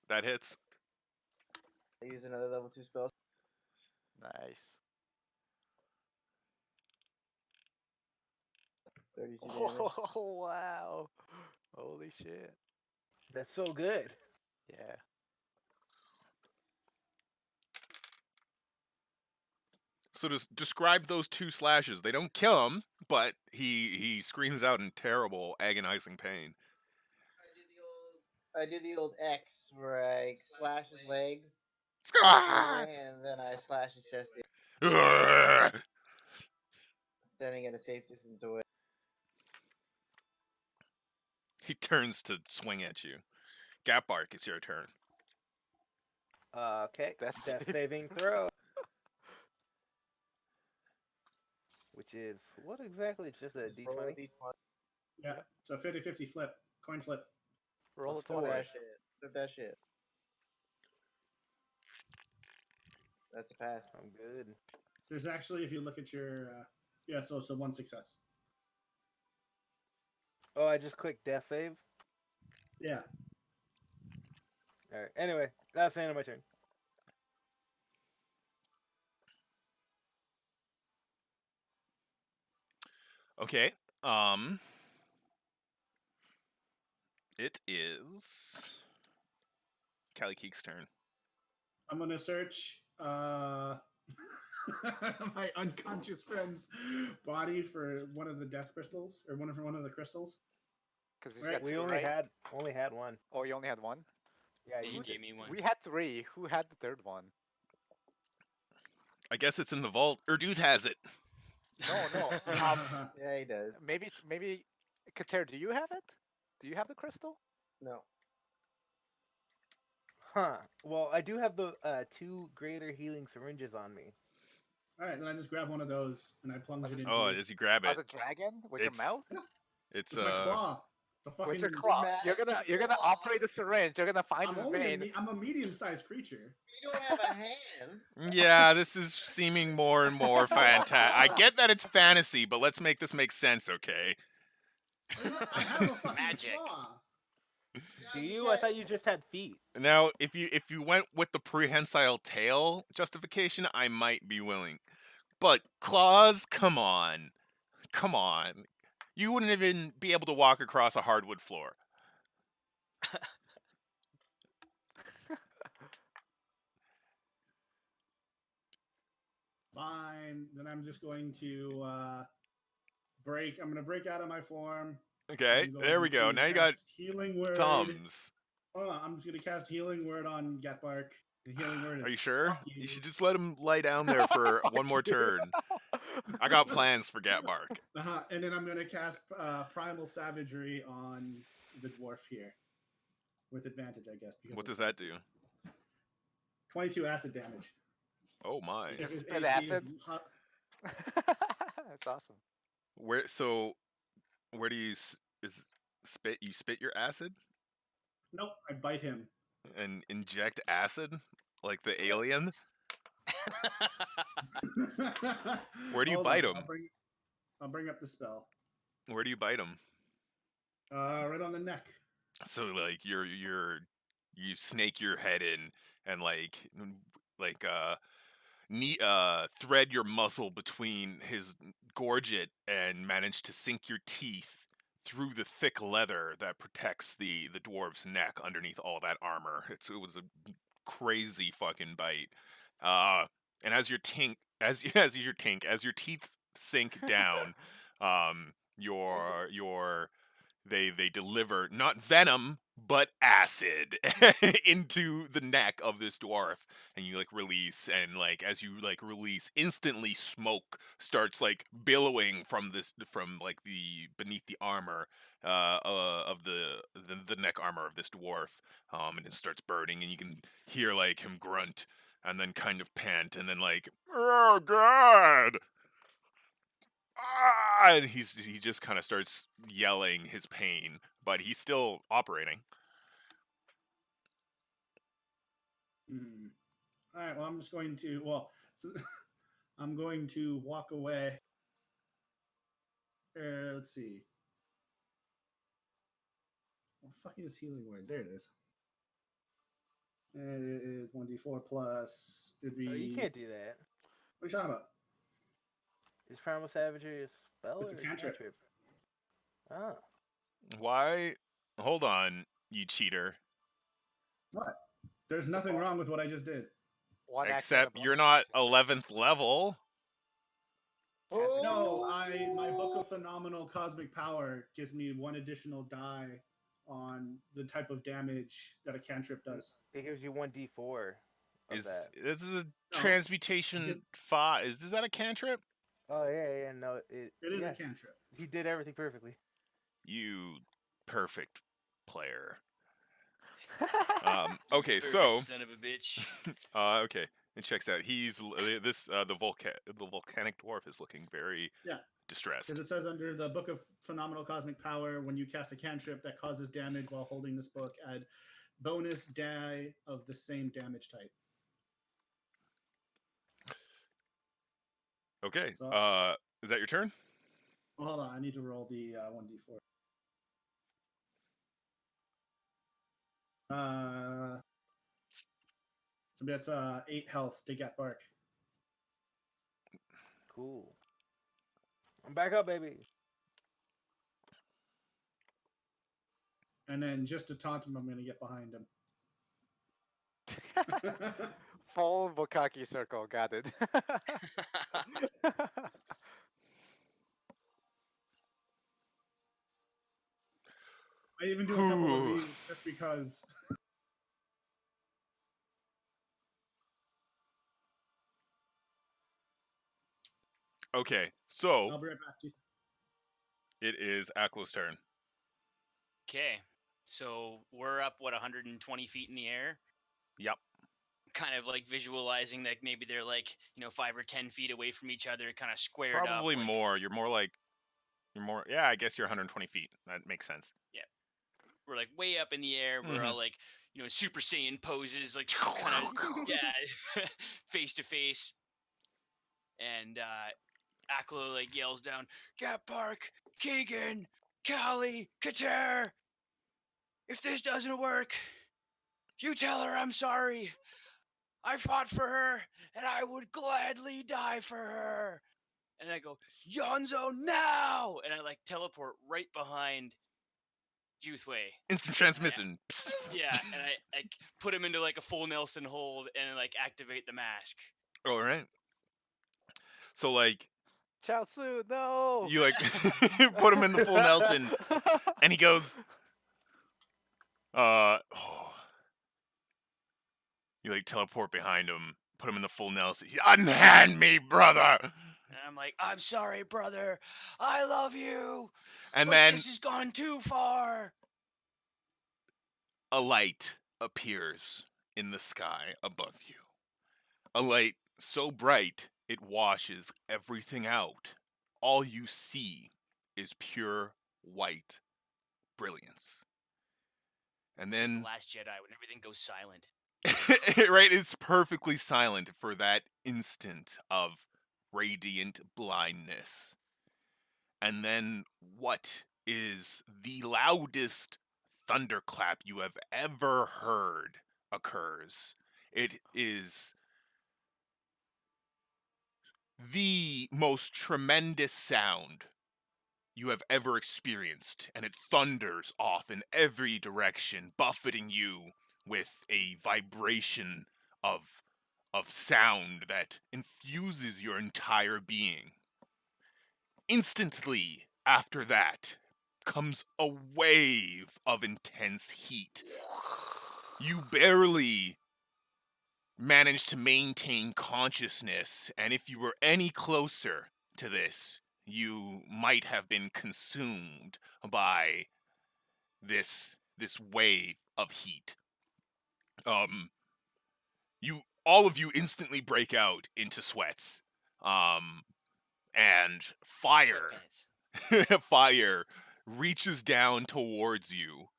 B: That hits.
D: I use another level 2 spell.
E: Nice.
D: 32 damage.
E: Oh, wow. Holy shit.
C: That's so good.
E: Yeah.
B: So just describe those 2 slashes. They don't kill him, but he screams out in terrible, agonizing pain.
D: I do the old X where I slash his legs,
B: Ah!
D: and then I slash his chest, standing at a safe distance away.
B: He turns to swing at you. Gapbark, it's your turn.
C: Okay.
E: That's
C: Death saving throw. Which is what exactly? It's just a
D: Roll a
C: d20.
D: d20.
A: Yeah. So 50-50 flip. Coin flip.
E: roll a
C: Plus 4.
E: 20.
D: That shit. Flip that shit. That's a pass.
C: I'm good.
A: There's actually, if you look at your yeah, so 1 success.
C: Oh, I just clicked death saves.
A: Yeah.
C: All right. Anyway, that's the end of my turn.
B: Okay. It is Callie Keek's turn.
A: I'm gonna search my unconscious friend's body for one of the death crystals, or one of the crystals.
E: Because he's
A: Right,
E: got
C: We
E: two,
C: only
E: right?
C: had one.
E: Oh, you only had one?
C: Yeah,
G: He
C: you
G: gave me one.
E: We had 3. Who had the third one?
B: I guess it's in the vault. Erduth has it.
E: No.
D: Yeah, he does.
E: Maybe, Kater, do you have it? Do you have the crystal?
D: No.
C: Huh. Well, I do have the 2 greater healing syringes on me.
A: All right, then I just grab one of those and I plunge it into.
B: Oh, as you grab
E: As
B: it,
E: a dragon with
B: It's-
E: your mouth?
B: it's
A: With my claw. The fucking.
E: With your claw. You're gonna operate the syringe. You're gonna find
A: I'm
E: his
A: only
E: vein.
A: I'm a medium-sized creature.
D: You don't have a hand.
B: Yeah, this is seeming more and more fantastic. I get that it's fantasy, but let's make this make sense, okay?
A: I have a fucking
G: Magic.
A: claw.
C: Do you? I thought you just had feet.
B: Now, if you went with the prehensile tail justification, I might be willing. But claws, come on. You wouldn't even be able to walk across a hardwood floor.
A: Fine. Then I'm just going to break. I'm gonna break out of my form.
B: Okay,
A: I'm
B: there we
A: going
B: go.
A: to
B: Now you got
A: cast healing word.
B: thumbs.
A: Hold on, I'm just gonna cast healing word on Gatbark. The healing word is
B: Are you sure?
A: fuck
B: You should just let him lie down there for one more turn. I got plans for Gatbark.
A: And then I'm gonna cast primal savagery on the dwarf here, with advantage, I guess. Because
B: What
A: of
B: does that do?
A: 22 acid damage.
B: Oh my.
E: Just
A: If his
E: spit
A: AC is
E: acid? That's awesome.
B: Where do you spit? You spit your acid
A: Nope, I bite him.
B: and inject acid like the alien? Where do you
A: Hold
B: bite
A: on,
B: him?
A: I'll bring up the spell.
B: Where do you bite him?
A: Right on the neck.
B: So like you snake your head in and thread your muzzle between his gorget and manage to sink your teeth through the thick leather that protects the dwarf's neck underneath all that armor. It was a crazy fucking bite. And as your teeth sink down, they deliver not venom but acid into the neck of this dwarf, and you release, and as you release, instantly smoke starts billowing from the beneath the armor of the neck armor of this dwarf, and it starts burning, and you can hear him grunt and then kind of pant and then oh god. And he just kind of starts yelling his pain, but he's still operating.
A: All right. Well, I'm just going to. I'm going to walk away. Let's see. What the fuck is healing word? There it is. It is 1d4 plus. It'd be.
C: Oh, you can't do that.
A: What are you talking about?
C: Is primal savagery a spell
A: It's a
C: or
A: cantrip.
C: Oh.
B: Why? Hold on, you cheater.
A: What? There's nothing wrong with what I just did.
E: One action
B: Except
E: and a
B: you're
E: bonus
B: not
E: action.
B: 11th level.
D: Oh!
A: No, my book of phenomenal cosmic power gives me 1 additional die on the type of damage that a cantrip does.
C: It gives you 1d4 of that.
B: This is a
A: No,
B: transmutation 5. Is that a cantrip?
C: Oh yeah, no,
A: It is
C: yeah,
A: a cantrip.
C: he did everything perfectly.
B: You perfect player. Okay,
G: Perfect
B: so
G: son of a bitch.
B: okay, it checks out. He's the volcanic dwarf is looking very
A: Yeah.
B: distressed.
A: Because it says under the Book of Phenomenal Cosmic Power, when you cast a cantrip that causes damage while holding this book, add bonus die of the same damage type.
B: Okay,
A: So-
B: is that your turn?
A: Well, hold on, I need to roll the 1d4. So that's 8 health to get bark.
C: Cool. I'm back up, baby.
A: And then just to taunt him, I'm going to get behind him.
E: Full Bukaki circle, got it.
A: I even do a couple of these just because.
B: Okay,
A: I'll
B: so
A: be right back to you.
B: it is Aklo's turn.
G: Okay, so we're up 120 feet in the air.
B: Yep.
G: Kind of like visualizing that maybe they're like 5 or 10 feet away from each other, kind of squared up.
B: Probably
G: like-
B: more. You're more. Yeah, I guess you're 120 feet. That makes sense.
G: We're like way up in the air. We're all like Super Saiyan poses, like kind of face to face. And Aklo like yells down, "Get Park, Keegan, Callie, Kater. If this doesn't work, you tell her I'm sorry. I fought for her, and I would gladly die for her." And I go, "Yonzo now!" And I like teleport right behind Juthway.
B: Instant transmission.
G: Yeah, and I put him into like a full Nelson hold and like activate the mask.
B: All right. So like
E: Chaozu, no!
B: you like put him in the full Nelson, and he goes, You like teleport behind him, put him in the full Nelson. Unhand me, brother.
G: And I'm like, "I'm sorry, brother. I love you.
B: And
G: but
B: then
G: this has gone too far."
B: a light appears in the sky above you. A light so bright it washes everything out. All you see is pure white brilliance. And
G: The
B: then
G: Last Jedi, when everything goes silent.
B: right, it's perfectly silent for that instant of radiant blindness. And then what is the loudest thunderclap you have ever heard occurs. It is the most tremendous sound you have ever experienced, and it thunders off in every direction, buffeting you with a vibration of sound that infuses your entire being. Instantly after that comes a wave of intense heat. You barely manage to maintain consciousness, and if you were any closer to this, you might have been consumed by this wave of heat. All of you instantly break out into sweats. And fire
G: Sweatpants.
B: fire reaches down towards you.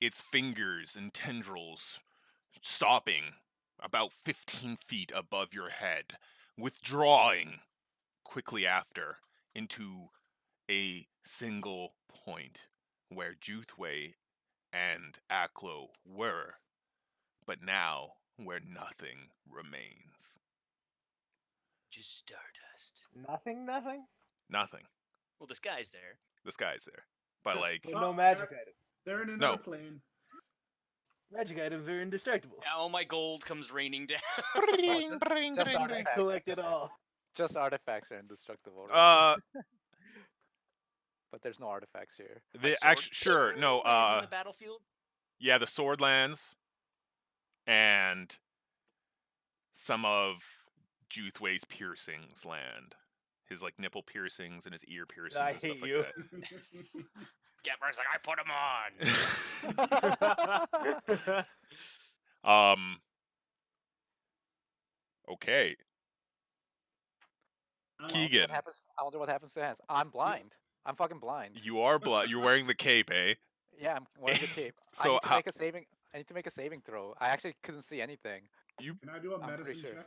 B: Its fingers and tendrils stopping about 15 feet above your head, withdrawing quickly after into a single point where Juthway and Aklo were, but now where nothing remains.
G: Just stardust.
C: Nothing.
B: Nothing.
G: Well, the sky's there.
B: The sky's there. But like,
C: But no magic items.
A: They're in
B: No.
A: another plane.
C: Magic items are indestructible.
G: All my gold comes raining down.
B: bring, bring,
E: Just
B: bring,
E: on
B: bring.
E: impact.
C: Collect it all.
E: Just artifacts are indestructible, right?
B: Uh,
E: But there's no artifacts here.
B: the
G: sword
B: sure no.
G: lands in the battlefield.
B: Yeah, the sword lands, and some of Juthway's piercings land. His like nipple piercings and his ear piercings
C: I
B: and stuff
C: hate
B: like
C: you.
G: Getmark's like, I put him on.
B: that. Okay. Keegan,
E: What happens? I wonder what happens to hands. I'm blind. I'm fucking blind.
B: you are You're wearing the cape, eh?
E: Yeah, I'm wearing the cape. I
B: So
E: need to
B: how-
E: make a saving. I need to make a saving throw. I actually couldn't see anything.
B: You
A: Can I do a
E: I'm pretty
A: medicine
E: sure.
A: check?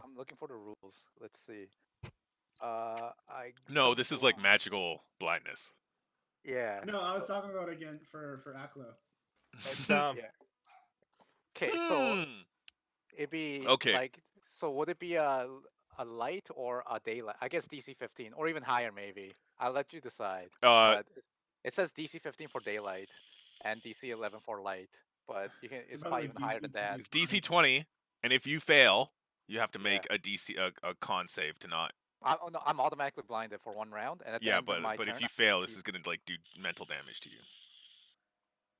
E: I'm looking for the rules. Let's see.
B: no, this is like magical blindness.
E: Yeah.
A: No, I was talking about again for Aklo.
C: It's
E: Yeah. Okay, so
B: Hmm.
E: it'd be
B: Okay.
E: like. So would it be a light or a daylight? I guess DC 15 or even higher maybe. I'll let you decide. But it says DC 15 for daylight and DC 11 for light. But you can. It's
A: about,
E: probably
A: like,
E: even higher than that.
B: It's DC 20, and if you fail, you have to
E: Yeah.
B: make a con save to not.
E: Oh no, I'm automatically blinded for 1 round, and at the
B: Yeah,
E: end of my
B: but
E: turn,
B: if you fail, this
E: keep-
B: is gonna like do mental damage to you.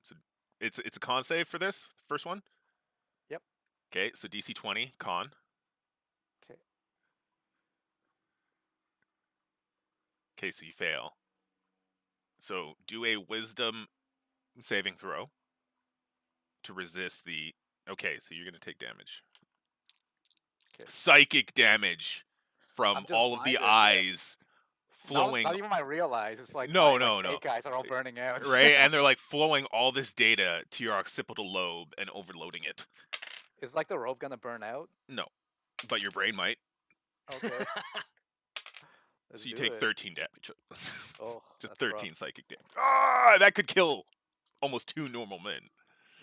B: So it's a con save for this first one.
E: Yep.
B: Okay, so DC 20 con.
E: Okay.
B: Okay, so you fail. So do a Wisdom saving throw to resist the. Okay, so you're gonna take damage.
E: Okay.
B: Psychic damage from
E: I'm just
B: all of the
E: blinded, yeah.
B: eyes flowing.
E: Not even my real eyes. It's like
B: No,
E: my,
B: no,
E: like,
B: no.
E: fake eyes are all burning out.
B: Right, and they're like flowing all this data to your occipital lobe and overloading it.
E: Is like the rope gonna burn out?
B: No, but your brain might.
E: Okay. Let's
B: So you
E: do
B: take
E: it.
B: 13 damage.
E: Oh,
B: Just
E: that's rough.
B: 13 psychic damage. Ah, that could kill almost 2 normal men.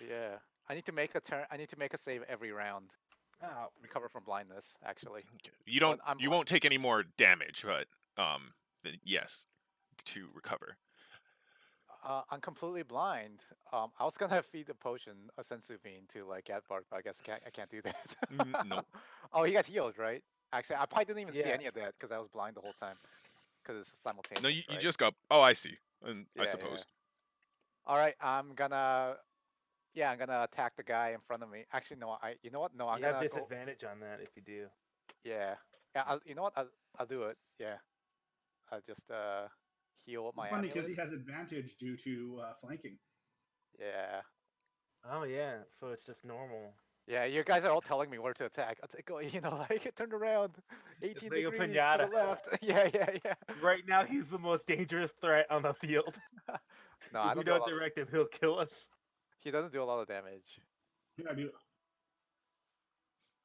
E: Yeah. I need to make a turn. I need to make a save every round.
C: Oh,
E: Recover from blindness, actually.
B: You don't.
E: I'm
B: You won't take any more damage, but then yes, to recover.
E: I'm completely blind. I was gonna feed the potion a sensu bean to like Gadbark, but I guess I can't do that.
B: Nope.
E: Oh, he got healed, right? Actually, I probably didn't even see
C: Yeah.
E: any of that because I was blind the whole time. Because it's simultaneous.
B: No, you
E: right?
B: just got. Oh, I see. And I
E: Yeah,
B: suppose.
E: All right, I'm gonna attack the guy in front of me. Actually, no, you know what? No, I'm
C: you have
E: gonna go.
C: disadvantage on that if you do.
E: Yeah, you know what? I'll do it. Yeah, I'll just heal up my
A: It's funny because
E: amulet.
A: he has advantage due to flanking.
E: Yeah.
C: Oh yeah, so it's just normal.
E: Yeah, you guys are all telling me where to attack. I'll go, you know, like turn around, 18
C: like a
E: degrees to
C: pinata.
E: the left. Yeah.
C: Right now, he's the most dangerous threat on the field.
E: No,
C: if
E: I
C: we
E: don't do a
C: don't
E: lot of-
C: direct him, he'll kill us.
E: He doesn't do a lot of damage.
A: Yeah, I do.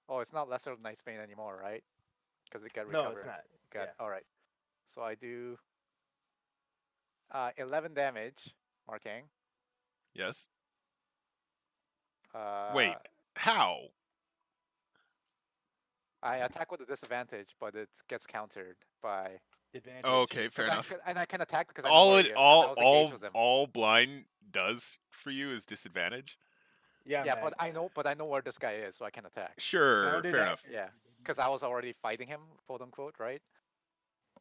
E: Oh, it's not lesser Night's Bane anymore, right? Because it got
C: No,
E: recovered.
C: it's not.
E: Got
C: Yeah.
E: all right. So I do 11 damage, Markeng.
B: Yes.
E: Uh,
B: Wait. How?
E: I attack with a disadvantage, but it gets countered by.
C: Advantage.
B: Okay, fair
E: 'cause
B: enough.
E: I can attack because I know
B: All
E: where
B: it
E: he is, 'cause I was engaged with him.
B: all blind does for you is disadvantage.
C: Yeah,
E: Yeah,
C: man.
E: but I know where this guy is, so I can attack.
B: Sure,
C: Founded
B: fair
C: at-
B: enough.
E: Yeah, because I was already fighting him, quote unquote, right?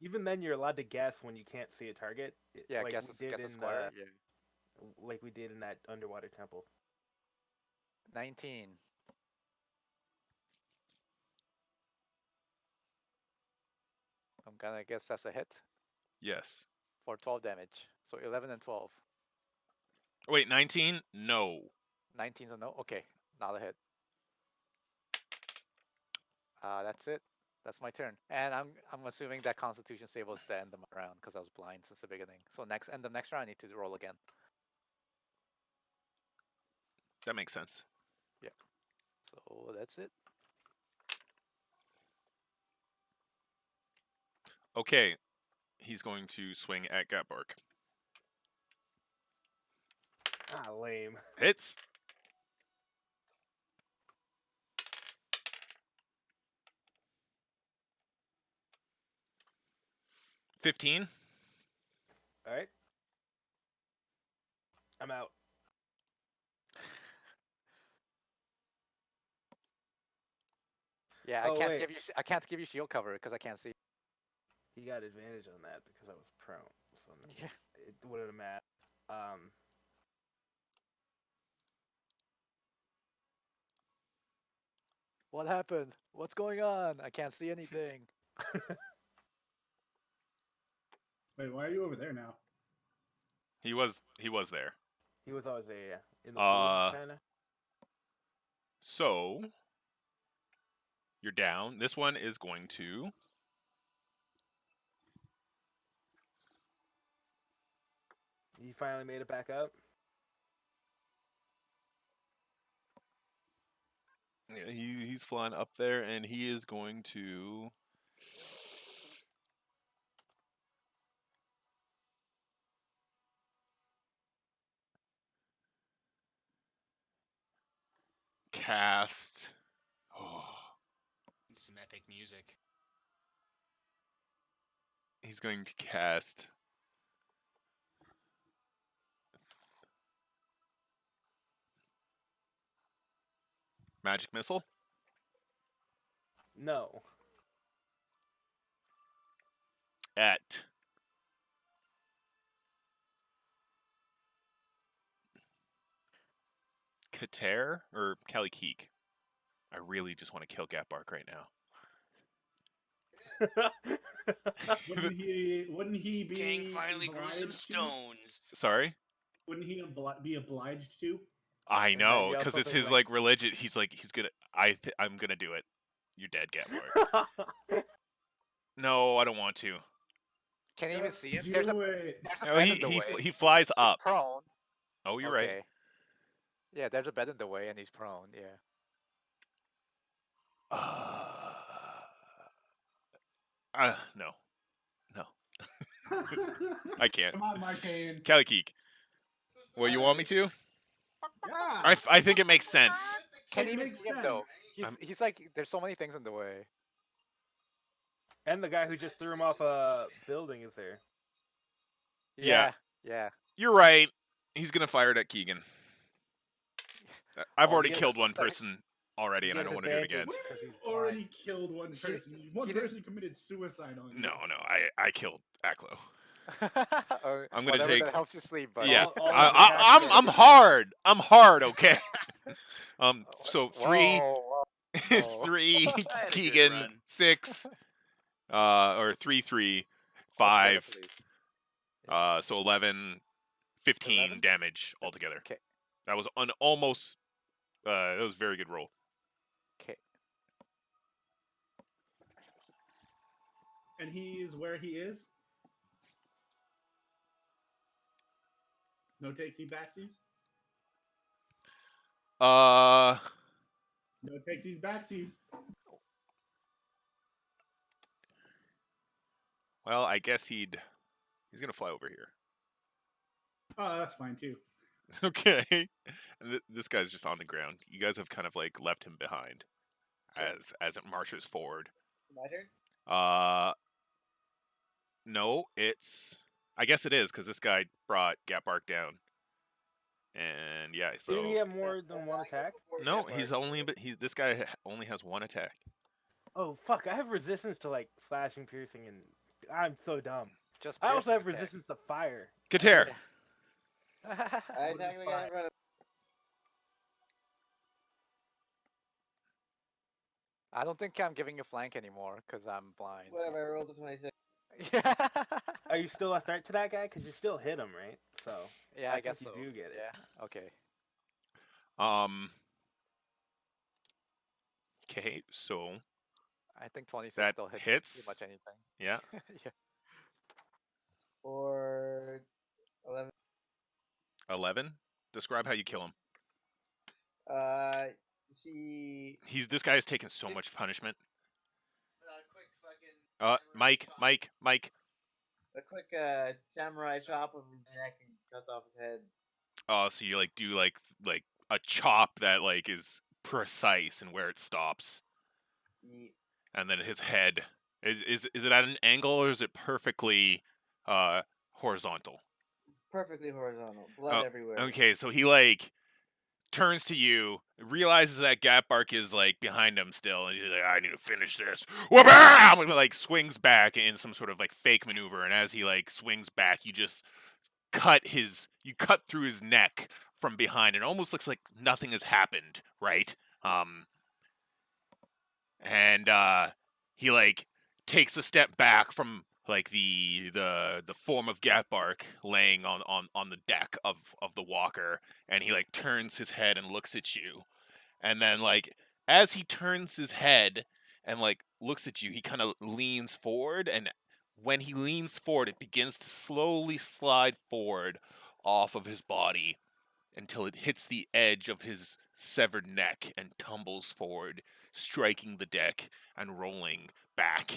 C: Even then, you're allowed to guess when you can't see a target.
E: Yeah,
C: like
E: guess
C: we
E: it's
C: did
E: guess a
C: in
E: square. Yeah.
C: like we did in that underwater temple.
E: 19. I'm gonna guess that's a hit
B: Yes.
E: for 12 damage. So 11 and 12.
B: Wait, 19? No.
E: 19's a no. Okay, not a hit. That's it. That's my turn. And I'm assuming that Constitution save was the end of my round because I was blind since the beginning. So the next round I need to roll again.
B: That makes sense.
E: So that's it.
B: Okay. He's going to swing at Gatbark.
C: Ah, lame.
B: Hits. $15.
C: All right. I'm out.
E: Yeah,
C: Oh, wait.
E: I can't give you shield cover because I can't see.
C: He got advantage on that because I was prone. So
E: Yeah.
C: it wouldn't matter.
E: What happened? What's going on? I can't see anything.
A: Wait, why are you over there now?
B: He was there.
C: He was always there, yeah. In the kind of.
B: So you're down. This one is going to
C: He finally made it back up.
B: Yeah, he's flying up there, and he is going to cast. Oh,
G: Some epic music.
B: he's going to cast magic missile.
C: No.
B: At Kater or Kalikeek. I really just want to kill Gatbark right now.
A: Wouldn't he be
G: King finally grew some
A: obliged to?
G: stones.
B: Sorry?
A: Wouldn't he be obliged to?
B: I
C: And
B: know,
C: then you
B: because
C: also
B: it's
C: think,
B: his like religion. He's gonna. I'm gonna do it. You're dead, Gatbark. No, I don't want to.
E: Can you even see him?
A: Do
E: There's a
A: it.
B: No,
E: bed in the way.
B: he flies
E: He's
B: up.
E: prone.
B: Oh, you're right.
E: Okay. Yeah, there's a bed in the way, and he's prone. Yeah.
B: No. I can't.
A: Come on, Markeng.
B: Kalikeek. Well, you want me to?
A: Yeah.
B: I think it makes sense.
E: Can you
A: It
E: even
A: makes
E: see him though?
A: sense.
E: He's like there's so many things in the way.
C: And the guy who just threw him off a building is there.
B: Yeah.
E: Yeah.
B: You're right. He's gonna fire it at Keegan. I've
E: Oh,
B: already
E: he has
B: killed
E: a
B: one
E: second-
B: person already, and I
C: He
B: don't
C: has
B: want to do it again.
C: advantage.
A: What do you
C: Because
A: mean
C: he's
A: you already killed one person? One
E: he didn't-
A: person committed suicide on you.
B: No, I killed Aklo.
E: Or
B: I'm gonna
E: whatever
B: take.
E: that helps you sleep, but
B: Yeah,
C: All of the attacks
B: I'm hard. I'm hard. Okay. So 3,
E: Whoa.
B: 3,
G: I had a good
B: Keegan,
G: run.
B: 6, or 3, 3,
E: Altogether,
B: 5.
E: please.
B: So 11, 15
E: 11?
B: damage altogether.
E: Okay.
B: That was an almost. That was a very good roll.
E: Okay.
A: And he is where he is? No takesy backsies? No takesies backsies.
B: Well, I guess he's gonna fly over here.
A: Oh, that's fine too.
B: Okay. And this guy's just on the ground. You guys have kind of like left him behind as it marches forward.
D: My turn?
B: No, I guess it is because this guy brought Gatbark down. And yeah, so
C: Did he have more than one attack?
B: no, this guy only has one attack.
C: Oh fuck! I have resistance to like slashing, piercing, and I'm so dumb.
E: Just
C: I also have
E: piercing attack.
C: resistance to fire.
B: Kater.
D: I attack the guy in front of
E: I don't think I'm giving you flank anymore because I'm blind.
D: whatever. I rolled a 26.
C: Are you still a threat to that guy? Because you still hit him, right? So
E: Yeah, I
C: think
E: guess
C: you
E: so.
C: do get it.
E: Yeah. Okay.
B: Okay, so
E: I think 26
B: That
E: still hits
B: hits?
E: pretty much anything.
B: yeah,
E: Yeah.
D: For 11.
B: 11. Describe how you kill him. This guy has taken so much punishment.
D: Quick fucking.
B: Mike.
D: A quick samurai chop of his neck and cuts off his head.
B: Oh, so you like do like a chop that like is precise and where it stops,
D: Yeet.
B: and then his head is it at an angle or is it perfectly horizontal?
D: Perfectly horizontal. Blood everywhere.
B: Okay, so he like turns to you realizes that Gatbark is like behind him still, and he's like, "I need to finish this." Wha-bam! And like swings back in some sort of like fake maneuver, and as he like swings back, you just cut through his neck from behind. It almost looks like nothing has happened, right? And he like takes a step back from like the form of Gatbark laying on the deck of the walker, and he like turns his head and looks at you. And then like as he turns his head and like looks at you, he kind of leans forward, and when he leans forward, it begins to slowly slide forward off of his body until it hits the edge of his severed neck and tumbles forward, striking the deck and rolling back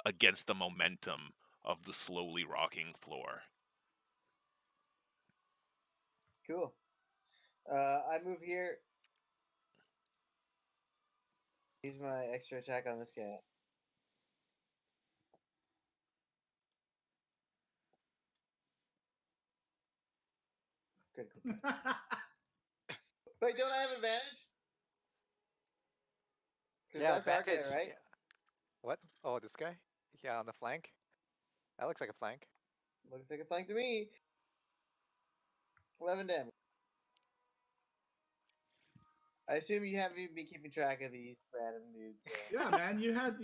B: against the momentum of the slowly rocking floor.
D: Cool. I move here. Use my extra attack on this guy. Good. Wait, don't I have advantage? 'Cause
E: Yeah,
D: that's our guy,
E: advantage.
D: right?
E: Yeah. What? Oh, this guy? Yeah, on the flank. That looks like a flank.
D: Looks like a flank to me. 11 damage. I assume you haven't been keeping track of these random dudes. So.
A: Yeah, man, you had.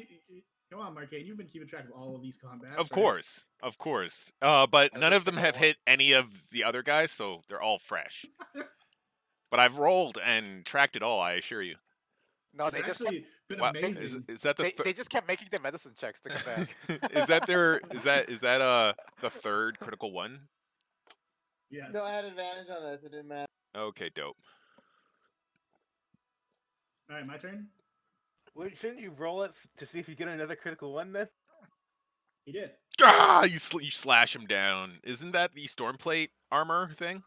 A: Come on, Markeng, you've been keeping track of all of these combats.
B: Of
A: right?
B: course, of course. But
E: At
B: none
E: least
B: of them
E: I
B: have
E: got one.
B: hit any of the other guys, so they're all fresh. But I've rolled and tracked it all, I assure you.
E: No,
A: It's
E: they just
A: actually been
B: Wow,
A: amazing.
B: is that the
E: they just kept making the medicine checks to come back.
B: is that the third critical one?
A: Yes.
D: No, I had advantage on this. It didn't matter.
B: Okay, dope.
A: All right, my turn.
C: Wait, shouldn't you roll it to see if you get another critical one then?
A: He did.
B: Ah, you slash him down. Isn't that the Stormplate armor thing?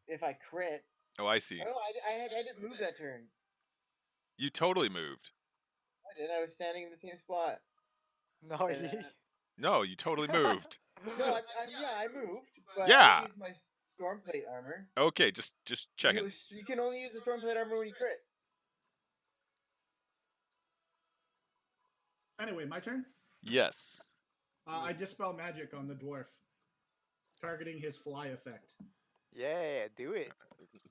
D: If I crit.
B: Oh, I see.
D: Oh, I didn't move that turn.
B: You totally moved.
D: I did. I was standing in the same spot.
E: No,
D: And,
E: he.
B: No, you totally moved.
D: No, I moved. But
B: Yeah.
D: I used my Stormplate armor.
B: Okay, just checking.
D: You can only use the Stormplate armor when you crit.
A: Anyway, my turn.
B: Yes.
A: I dispel magic on the dwarf, targeting his fly effect.
E: Yeah, do it.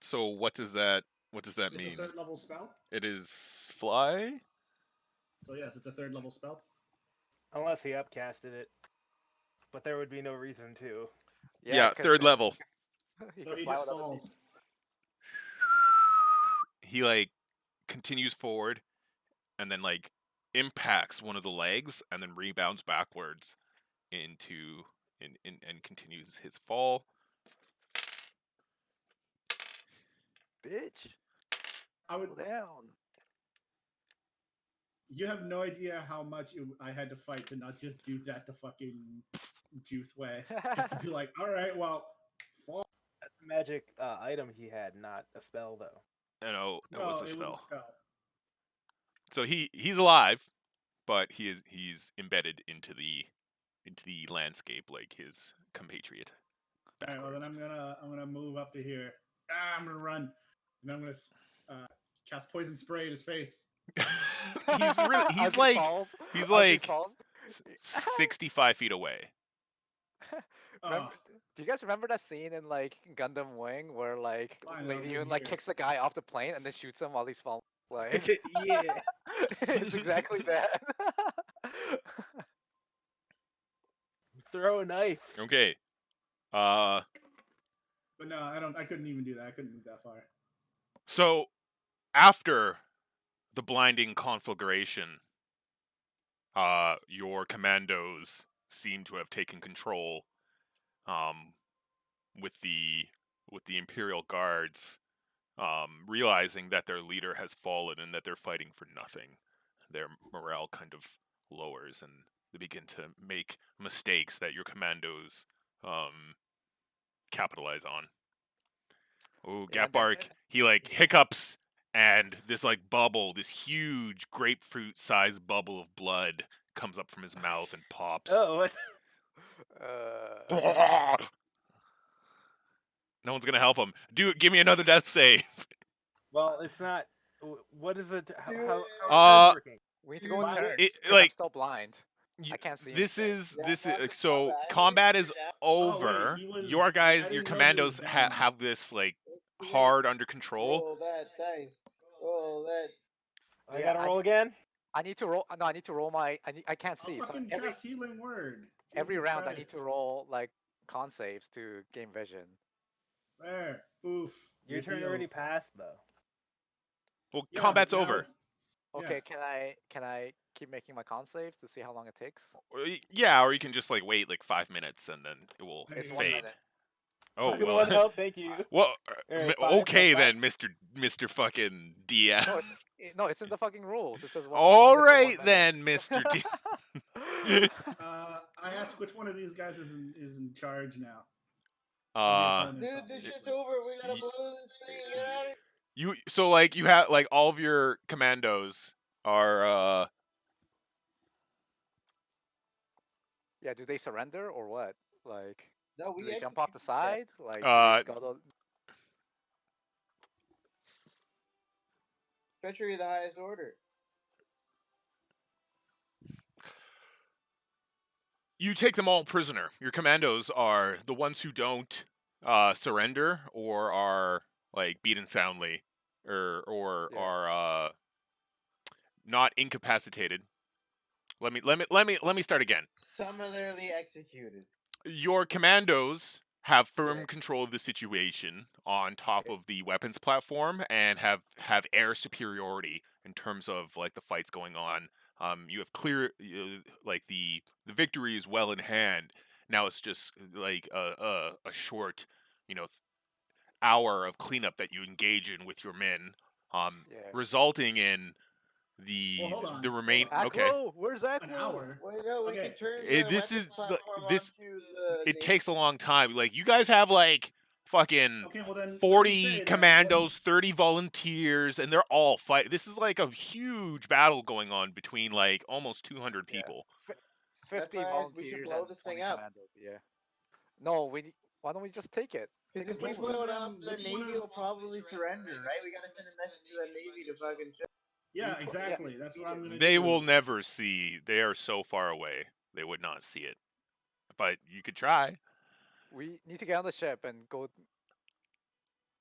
B: So what does that
A: It's
B: mean?
A: a third level spell.
B: It is fly?
A: So yes, it's a third level spell.
C: Unless he upcasted it. But there would be no reason to.
B: Yeah,
E: 'cause
B: third level.
E: he
A: So
E: can
A: he
E: fly
A: just
E: with other
A: falls.
E: people.
B: He like continues forward and then like impacts one of the legs and then rebounds backwards into and continues his fall.
E: Bitch,
A: I would.
E: go down.
A: You have no idea how much I had to fight to not just do that the fucking juice way. Just to be like, all right, well, fall.
C: That's a magic item he had, not a spell though.
B: No, it was a spell.
A: spell.
B: So he's alive, but he's embedded into the landscape like his compatriot.
A: All right, well then I'm gonna move up to here. I'm gonna run, and I'm gonna cast poison spray in his face.
B: he's
E: As he
B: like
E: falls,
B: he's
E: as he
B: like
E: falls.
B: 65 feet away.
E: Remember, do you guys remember that scene in like Gundam Wing where like
A: Fine,
E: Lady
A: I'll
E: Yun like
A: here.
E: kicks the guy off the plane and then shoots him while he's falling? Like,
C: Yeah.
E: it's exactly that.
C: Throw a knife.
B: Okay.
A: But no, I couldn't even do that. I couldn't move that far.
B: So after the blinding conflagration, your commandos seem to have taken control, with the Imperial Guards, realizing that their leader has fallen and that they're fighting for nothing. Their morale kind of lowers, and they begin to make mistakes that your commandos capitalize on. Oh,
E: Yeah,
B: Gatbark, he like hiccups, and this like bubble, this huge grapefruit-sized bubble of blood comes up from his mouth and pops.
C: Oh, what?
B: No one's gonna help him. Give me another death save.
C: Well, it's not. What is it? How is it working?
E: We need to go in
C: Dude,
E: turns.
B: it-
E: 'cause I'm
B: like,
E: still blind. I can't see
B: This
E: anything.
B: is
D: Yeah,
B: this
D: that's
B: is
D: the
B: so
D: combat.
B: combat is
A: Oh,
B: over.
A: wait, he was.
B: Your guys,
A: I
B: your
A: didn't know he was
B: commandos
A: down.
B: have this like
D: Okay.
B: hard under control.
D: Roll that dice. Roll that.
C: I
E: Yeah,
C: gotta roll again.
E: I need to roll. No, I need to roll my. I can't
A: I'll
E: see. So
A: fucking
E: every
A: cast Healing Word.
E: every
A: Jesus
E: round I need
A: Christ.
E: to roll like con saves to gain vision.
A: There. Oof.
C: Your
A: You're
C: turn
A: healed.
C: already passed though.
B: Well,
A: Yeah,
B: combat's
A: but now
B: over.
A: it's- yeah.
E: Okay, can I keep making my con saves to see how long it takes?
B: Yeah, or you can just like wait like 5 minutes and then it will
E: It's
A: Hey,
E: 1
B: fade.
E: minute.
B: Oh
C: 2 to
B: well.
C: 1 help. Thank you.
B: Well,
C: Alright, 5
B: okay
C: plus
B: then, Mister fucking DM.
E: No, it's in the fucking rules. It says 1
B: All
E: minute to 1
B: right
E: minute.
B: then, Mister D.
A: I asked which one of these guys is in charge now.
D: Dude, this shit's over. We gotta blow this thing and get out of here.
B: So like you have like all of your commandos are
E: Yeah, do they surrender or what? Like,
D: No,
E: do
D: we
E: they jump off the
D: executed that.
E: side? Like, do they scuttle?
D: Treachery of the highest order.
B: you take them all prisoner. Your commandos are the ones who don't surrender or are like beaten soundly or
E: Yeah.
B: are not incapacitated. Let me start again.
D: Summarily executed.
B: Your commandos have firm
D: Yeah.
B: control of the situation on top of the weapons platform and have air superiority in terms of like the fights going on. You have clear like the victory is well in hand. Now it's just like a short, hour of cleanup that you engage in with your men,
E: Yeah.
B: resulting in
A: Well, hold on,
B: the remain.
A: hold on.
B: Okay,
E: Aklo, where's
A: An
E: Aklo?
A: hour.
D: Wait, no, we
A: Okay.
D: can turn
B: This
D: the
B: is
D: weapons platform onto the
B: it
D: Navy.
B: takes a long time. Like you guys have like fucking
A: Okay, well then. let me
B: 40
A: say that-
B: commandos, 30 volunteers, and they're all fight. This is like a huge battle going on between like almost 200
E: Yeah.
B: people.
E: 50
D: fine, we should
E: volunteers
D: blow
E: and
D: this
E: 20
D: thing up.
E: commandos. Yeah. No, why don't we just take it?
D: Because
E: Take
D: if we
E: control of
D: blow
E: it.
D: it up, the
A: Which one
D: Navy
A: of-
D: will probably surrender, right? We gotta send a message to the Navy to fucking shut.
A: Yeah,
E: Yeah.
A: exactly. That's what I'm gonna do.
B: They will never see. They are so far away. They would not see it. But you could try.
E: We need to get on the ship and go.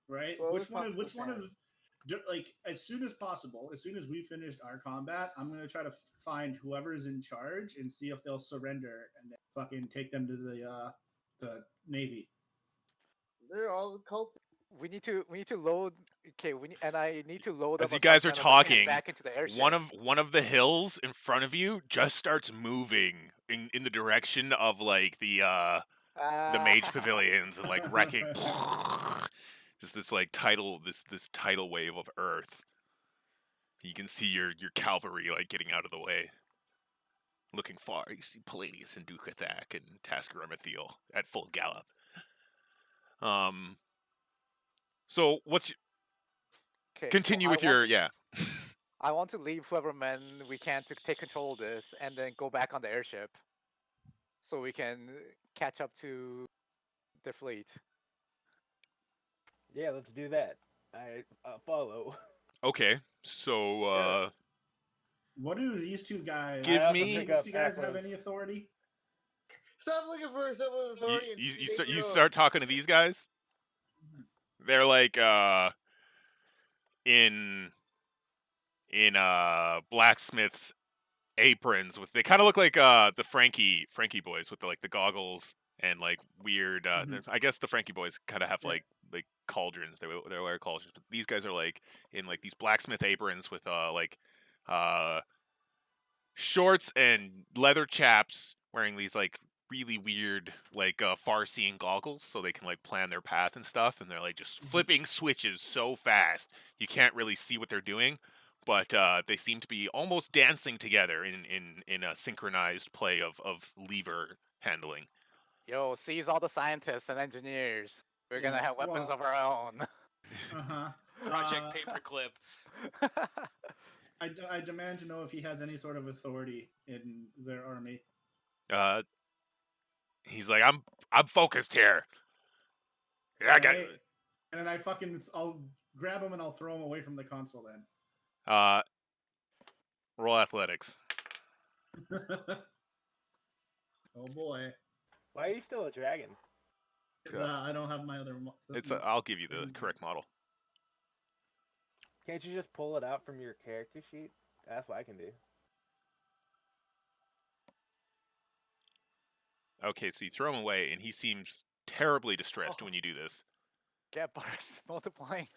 A: Right?
D: Well,
A: Which
D: let's pop
A: one
D: the
A: of like as soon as possible, as soon as we finished our combat, I'm gonna try to find whoever's in charge and see if they'll surrender and then fucking take them to the Navy.
D: They're all cult.
E: We need to load. Okay, I need to load
B: As
E: up
B: you
E: a
B: guys are
E: Sundered and head
B: talking,
E: back into the airship.
B: one of the hills in front of you just starts moving in the direction of like the mage pavilions and like wrecking. Just this like tidal wave of earth. You can see your cavalry like getting out of the way. Looking far, you see Palladius and Dukathak and Tasker Amethyl at full gallop. So what's
E: Okay,
B: continue
E: so
B: with your
E: I want to leave whoever men we can to take control of this, and then go back on the airship, so we can catch up to the fleet.
C: Yeah, let's do that. I follow.
B: Okay, so
A: What do these two guys?
B: Give
C: I also
B: me-
C: pick
A: These
C: up
A: two guys have
C: Aklos.
A: any authority?
D: Stop looking for someone with authority. and
B: you
D: make your own.
B: start talking to these guys. They're like in blacksmiths aprons with they kind of look like the Frankie boys with the goggles and like weird
A: Mhm.
B: I guess the Frankie boys kind of have
A: Yeah.
B: like cauldrons. They wear cauldrons, but these guys are like in like these blacksmith aprons with shorts and leather chaps wearing these like really weird like far-seeing goggles so they can like plan their path and stuff, and they're like just flipping switches so fast you can't really see what they're doing, but they seem to be almost dancing together in a synchronized play of lever handling.
E: Yo, seize all the scientists and engineers. We're gonna
A: Yes,
E: have weapons
A: well-
E: of our own.
A: Uh-huh.
G: Project Paperclip.
A: I demand to know if he has any sort of authority in their army.
B: He's like, I'm focused here. Yeah, I got
A: Right? And then I'll grab him and I'll throw him away from the console then.
B: Roll athletics.
A: Oh boy.
C: Why are you still a dragon?
A: I don't have my other.
B: I'll give you the correct model.
C: Can't you just pull it out from your character sheet? That's what I can do.
B: Okay, so you throw him away, and he seems terribly distressed when you do this.
E: Get bars multiplying.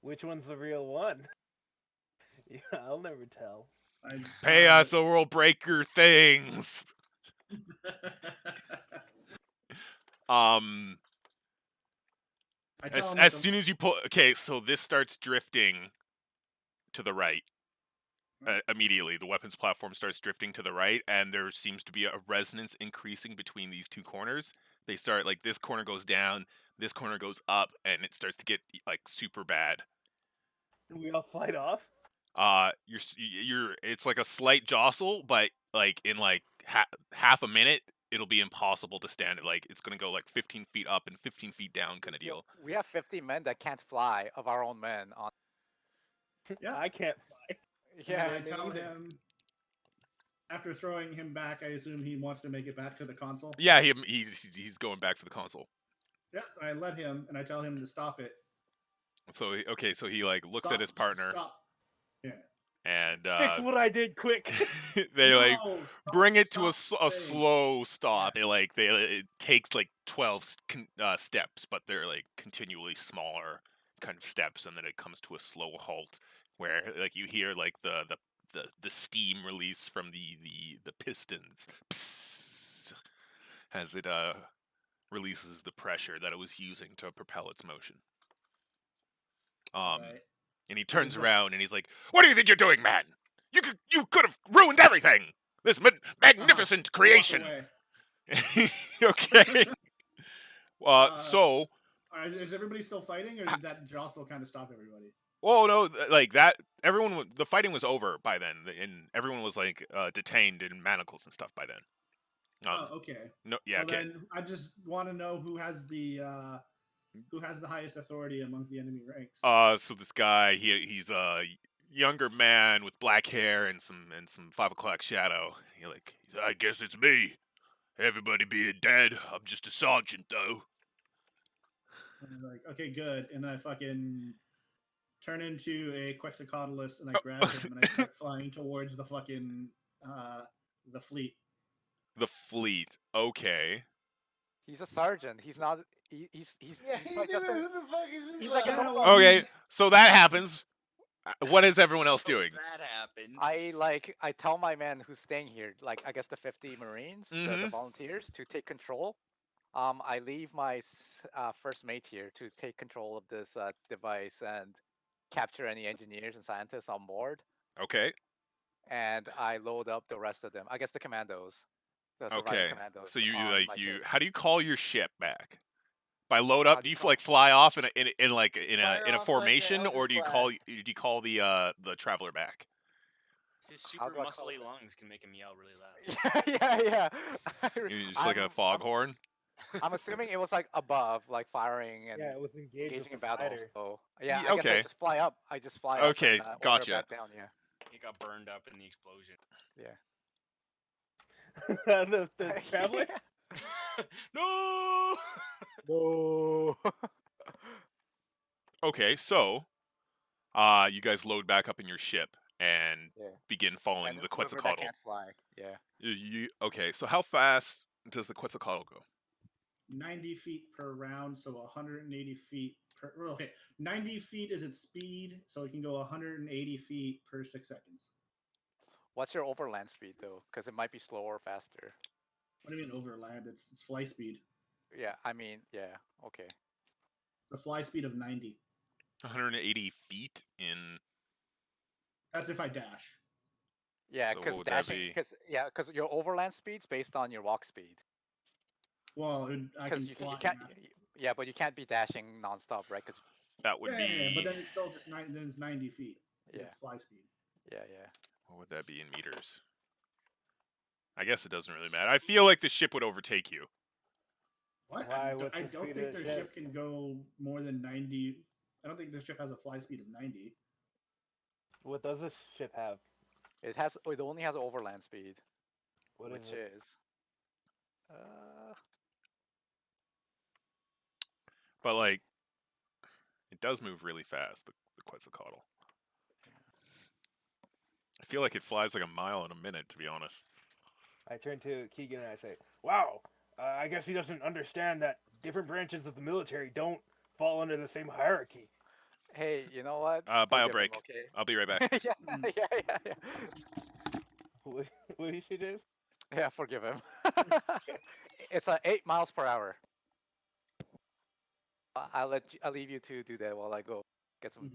C: Which one's the real one? Yeah, I'll never tell.
B: Pay us or we'll break your things. As soon as you pull, okay, so this starts drifting to the right. Immediately, the weapons platform starts drifting to the right, and there seems to be a resonance increasing between these two corners. They start like this corner goes down, this corner goes up, and it starts to get like super bad.
C: Do we all slide off?
B: It's like a slight jostle, but like in like half a minute, it'll be impossible to stand it. Like it's gonna go like 15 feet up and 15 feet down, kind of deal.
E: We have 50 men that can't fly of our own men on.
A: Yeah,
C: I can't fly.
E: Yeah,
A: I tell him. After throwing him back, I assume he wants to make it back to the console.
B: Yeah, he's going back for the console.
A: Yeah, I let him, and I tell him to stop it.
B: So he like looks at his partner.
A: Stop. Yeah.
B: And
C: Fix what I did, quick.
B: they like bring it to a slow stop. Yeah. It takes like 12 steps, but they're like continually smaller kind of steps, and then it comes to a slow halt where like you hear like the steam release from the pistons as it releases the pressure that it was using to propel its motion.
A: Right.
B: And he turns around and he's like, "What do you think you're doing, man? You could have ruined everything. This magnificent creation." Okay. So
A: is everybody still fighting, or did that jostle kind of stop everybody?
B: Well, no, like that. The fighting was over by then, and everyone was like detained in manacles and stuff by then.
A: Okay.
B: No, yeah.
A: Well,
B: okay.
A: Then I just want to know who has the highest authority among the enemy ranks.
B: So this guy, he's a younger man with black hair and some 5 o'clock shadow. He like, I guess it's me. Everybody being dead. I'm just a sergeant though.
A: And I'm like, okay, good. And I fucking turn into a Quetzalcoatlus and I grab him and I start flying towards the fucking the fleet.
B: The fleet. Okay.
E: He's a sergeant. He's not. He's like just.
D: Who the fuck is this?
E: He's like a normal.
B: Okay, so that happens. What is everyone else doing?
F: That happened.
E: I tell my men who's staying here, like I guess the 50 Marines, the volunteers, to take control. I leave my first mate here to take control of this device and capture any engineers and scientists on board.
B: Okay.
E: And I load up the rest of them. I guess the commandos.
B: Okay.
E: Commandos
B: So you
E: ship.
B: how do you call your ship back? By load up, do you like fly off in a formation,
D: like
B: or do you call the traveler back?
G: His super muscly lungs can make him yell really loud.
E: yeah.
B: You're just like a foghorn.
E: I'm assuming it was like above, like firing and
C: it was engaging
E: in battle.
C: Spider.
E: So yeah,
B: Yeah,
E: I guess I just fly up.
B: Okay,
E: up and,
B: gotcha.
E: Back down, yeah.
G: He got burned up in the explosion.
E: Yeah.
C: the traveler.
G: No.
E: No.
B: Okay, so you guys load back up in your ship and begin following the Quetzalcoatl.
E: Can't fly. Yeah.
B: Okay, so how fast does the Quetzalcoatl go?
A: 90 feet per round, so 180 feet per. Okay, 90 feet is its speed, so it can go 180 feet per 6 seconds.
E: What's your overland speed though? Because it might be slower or faster.
A: What do you mean overland? It's fly speed.
E: Yeah, I mean, yeah, okay.
A: The fly speed of 90.
B: 180 feet in.
A: That's if I dash.
E: Yeah,
B: So
E: because
B: what would that
E: dashing,
B: be?
E: because your overland speed's based on your walk speed.
A: Well, I can fly.
E: You can't. Yeah, but you can't be dashing nonstop, right? Because
B: That would be.
A: Yeah, but then it's still just 90 feet.
E: Yeah.
A: It's fly speed.
E: Yeah.
B: What would that be in meters? I guess it doesn't really matter. I feel like the ship would overtake you.
A: What?
C: Why?
A: I
C: What's the
A: don't
C: speed
A: think
C: of the
A: their ship can go more than 90. I don't think the ship has a fly speed of 90.
C: What does this ship have?
E: It only has overland speed,
C: What
E: which
C: is it?
E: is.
B: But like, it does move really fast. The Quetzalcoatl. I feel like it flies like a mile in a minute, to be honest.
C: I turn to Keegan and I say, "Wow, I guess he doesn't understand that different branches of the military don't fall under the same hierarchy."
E: Hey, you know what?
B: Bio
E: Forgive him,
B: break.
E: okay.
B: I'll be right back.
E: yeah,
A: Mm.
E: yeah.
C: What do you say, James?
E: Yeah, forgive him. It's 8 miles per hour. I'll leave you to do that while I go get some.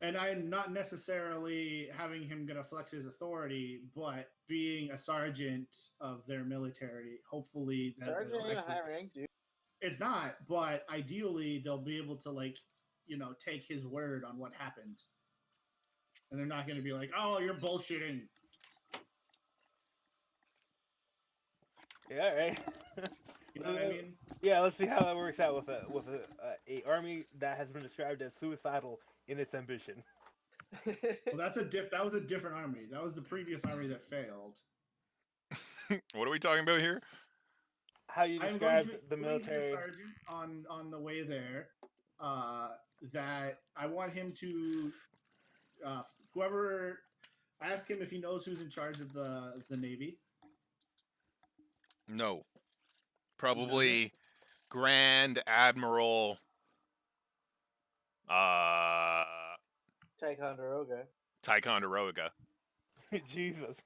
A: And I'm not necessarily having him gonna flex his authority, but being a sergeant of their military, hopefully
D: Sergeant
A: they'll
D: ain't a
A: actually.
D: high rank, dude.
A: It's not, but ideally they'll be able to take his word on what happened, and they're not gonna be like, "Oh, you're bullshitting."
C: Yeah, right.
A: You know what I mean?
C: Yeah, let's see how that works out with a army that has been described as suicidal in its ambition.
A: Well, that was a different army. That was the previous army that failed.
B: What are we talking about here?
C: How you
A: I'm going
C: describe
A: to
C: the
A: explain to
C: military?
A: the sergeant on the way there that I want him to whoever ask him if he knows who's in charge of the Navy.
B: No. Probably Grand Admiral.
D: Ticonderoga.
B: Ticonderoga.
C: Jesus.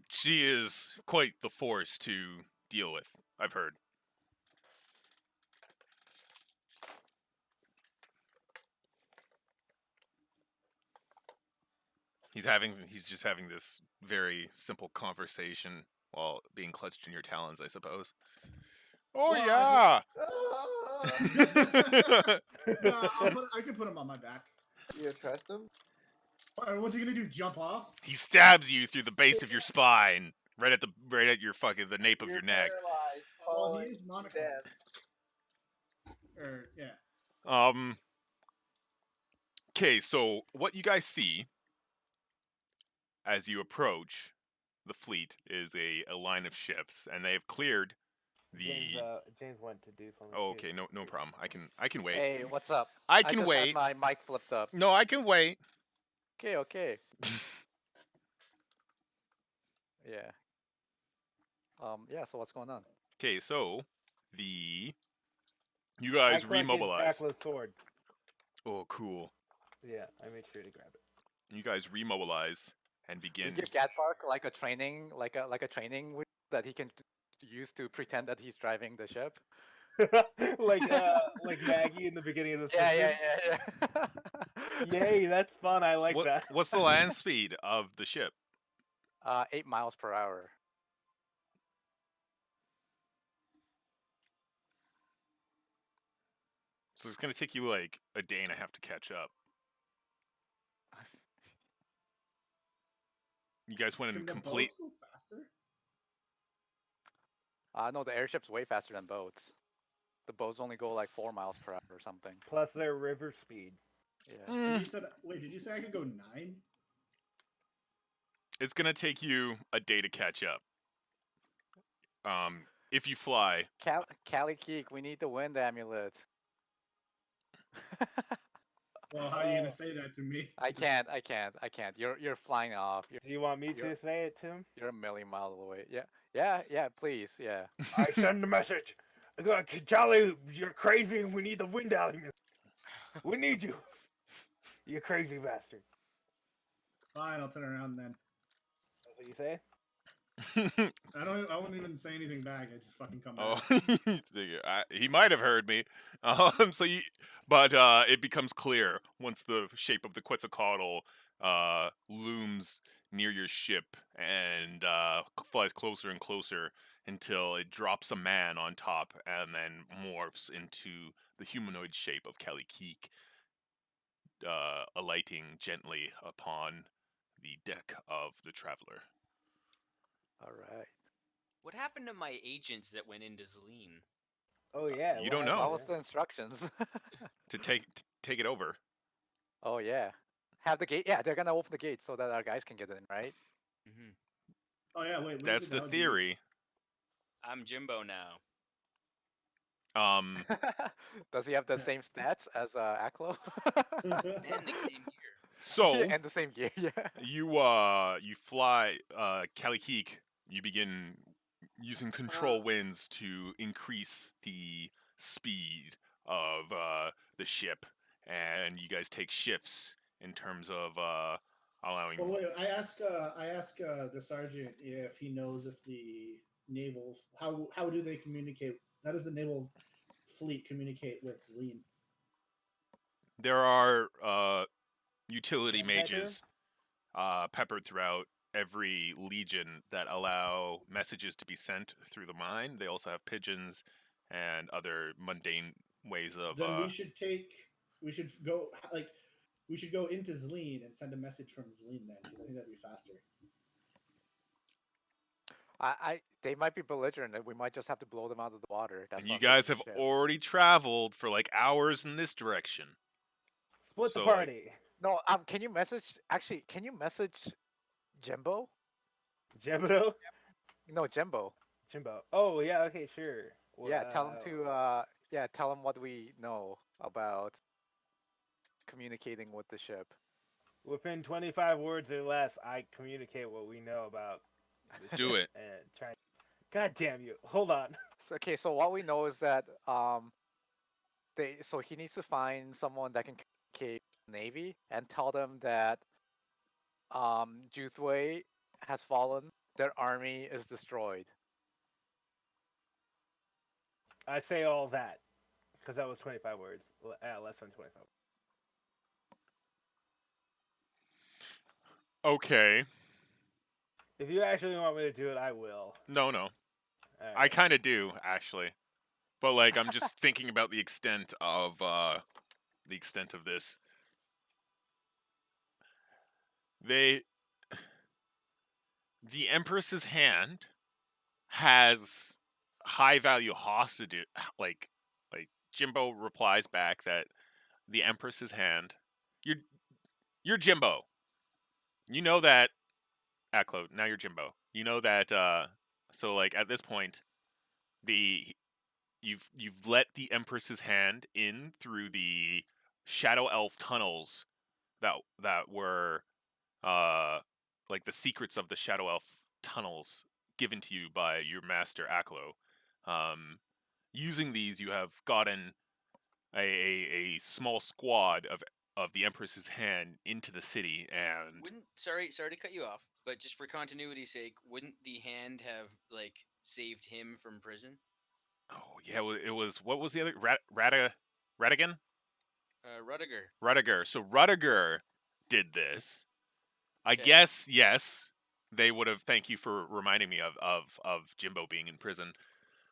B: She is quite the force to deal with, I've heard. He's just having this very simple conversation while being clutched in your talons, I suppose. Oh,
A: Well,
B: yeah!
A: No, I can put him on my back.
D: You trust him?
A: What's he gonna do? Jump off?
B: He stabs you through the base of your spine, right at your fucking the nape of
D: You're
B: your neck.
D: paralyzed.
A: Well,
D: falling
A: he is
D: to
A: monoclonal.
D: death.
A: Yeah.
B: Okay, so what you guys see as you approach the fleet is a line of ships, and they have cleared the.
C: James went to do something.
B: Oh,
C: too.
B: okay, no problem. I can wait.
E: Hey, what's up?
B: I
E: I
B: can
E: just
B: wait.
E: had my mic flipped up.
B: No, I can wait.
E: Okay. Yeah. Yeah. So what's going on?
B: Okay, so you guys
C: I collected
B: remobilize.
C: Dracula's sword.
B: Oh, cool.
C: Yeah, I made sure to grab it.
B: You guys remobilize and
E: You
B: begin.
E: give Gatbark like a training wheel that he can use to pretend that he's driving the ship.
C: like Maggie in the beginning of the
E: Yeah.
C: Yay, that's fun. I like that.
B: What's the land speed of the ship?
E: 8 miles per hour.
B: So it's gonna take you like a day and a half to catch up. You guys went in
A: Can the
B: complete.
A: boats go faster?
E: No, the airship's way faster than boats. The boats only go like 4 miles per hour or something.
C: Plus their river speed.
E: Yeah.
A: And you said, wait, did you say I could go 9?
B: It's gonna take you a day to catch up. If you fly.
E: Cali Keek, we need the wind amulet.
A: Well, how are you gonna say that to me?
E: I can't. You're flying off.
C: Do you want me to say it to him?
E: You're a million miles away. Yeah, please, yeah.
C: I send a message. Charlie, you're crazy and we need the wind amulet. We need you. You crazy bastard.
A: Fine, I'll turn around then.
C: That's what you say?
A: I won't even say anything back. I just fucking come back.
B: Oh, he might have heard me. But it becomes clear once the shape of the Quetzalcoatl looms near your ship and flies closer and closer until it drops a man on top and then morphs into the humanoid shape of Kalikik, alighting gently upon the deck of the Traveler.
E: All right.
G: What happened to my agents that went into Zleen?
C: Oh yeah.
B: You
C: what
B: don't
C: happened
B: know.
E: What
C: to
E: was
C: him?
E: the instructions?
B: To take it over.
E: Oh yeah. Have the gate. Yeah, they're gonna open the gate so that our guys can get in, right?
G: Hmm.
A: Oh yeah, wait. What
B: That's
A: is it
B: the
A: now?
B: theory.
G: I'm Jimbo now.
E: Does he have the same stats as Aklo?
G: And the same year.
B: So
E: And the same gear, yeah.
B: you fly Kalikik. You begin using control winds to increase the speed of the ship, and you guys take shifts in terms of allowing.
A: Well, wait. I ask the sergeant if he knows if the naval how do they communicate? How does the naval fleet communicate with Zleen?
B: There are utility
C: Sandpaper?
B: mages peppered throughout every legion that allow messages to be sent through the mine. They also have pigeons and other mundane ways of.
A: Then we should go like we should go into Zleen and send a message from Zleen then because I think that'd be faster.
E: They might be belligerent and we might just have to blow them out of the water. That's
B: And
E: why
B: you
E: I'm taking
B: guys
E: the
B: have
E: ship.
B: already traveled for like hours in this direction.
C: Split
B: So,
C: the
B: like-
C: party.
E: No, can you message can you message Jimbo?
C: Jimbo?
E: No, Jimbo.
C: Jimbo. Oh yeah. Okay. Sure. Well,
E: Yeah, tell him tell him what we know about communicating with the ship.
C: Within 25 words or less, I communicate what we know about. the
B: Do
C: ship
B: it.
C: And try. God damn you! Hold on.
E: So what we know is that he needs to find someone that can communicate with the Navy and tell them that Juthway has fallen, their army is destroyed.
C: I say all that because that was 25 words. Less than 25.
B: Okay.
C: If you actually want me to do it, I will.
B: No.
C: All
B: I
C: right.
B: kind of do actually, but like I'm just thinking about the extent of this. The Empress's hand has high value hostage. Like Jimbo replies back that the Empress's hand. You're Jimbo. You know that. Aklo, now you're Jimbo. You know that. So like at this point, you've let the Empress's hand in through the Shadow Elf tunnels that were like the secrets of the Shadow Elf tunnels given to you by your master Aklo. Using these, you have gotten a small squad of the Empress's hand into the city, and
G: Sorry to cut you off, but just for continuity's sake, wouldn't the hand have like saved him from prison?
B: oh yeah, it was what was the other Radigan?
G: Rudiger.
B: Rudiger. So Rudiger did this. I
G: Okay.
B: guess yes, they would have. Thank you for reminding me of Jimbo being in prison.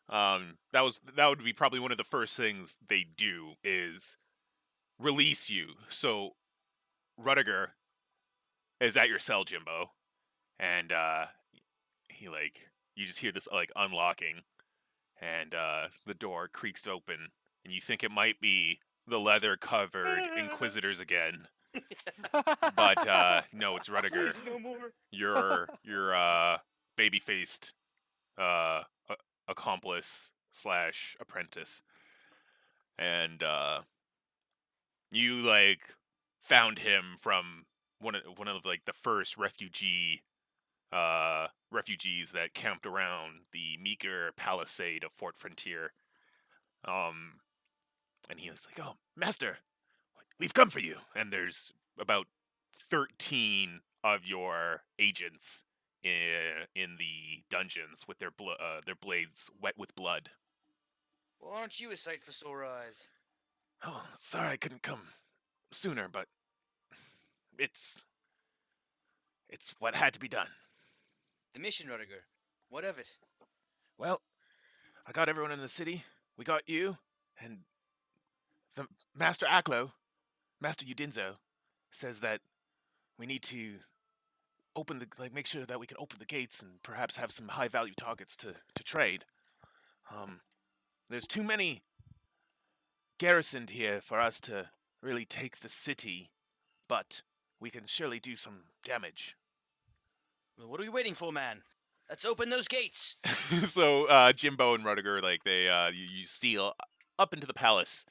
B: That would be probably one of the first things they do is release you. So Rudiger is at your cell, Jimbo, and he you just hear this unlocking, and the door creaks open, and you think it might be the leather-covered Inquisitors again. But no, it's Rudiger.
G: Please, no more.
B: Your baby-faced accomplice / apprentice, and you found him from one of the first refugees that camped around the meager palisade of Fort Frontier. And he was like, "Oh, master, we've come for you." And there's about 13 of your agents in the dungeons with their blades wet with blood.
G: Well, aren't you a sight for sore eyes?
B: Oh, sorry I couldn't come sooner, but it's what had to be done.
G: The mission, Rudiger. What of it?
B: Well, I got everyone in the city. We got you, and the Master Aklo, Master Udinzo, says that we need to make sure that we can open the gates and perhaps have some high value targets to trade. There's too many garrisoned here for us to really take the city, but we can surely do some damage.
G: Well, what are we waiting for, man? Let's open those gates.
B: So Jimbo and Rudiger, like you steal up into the palace,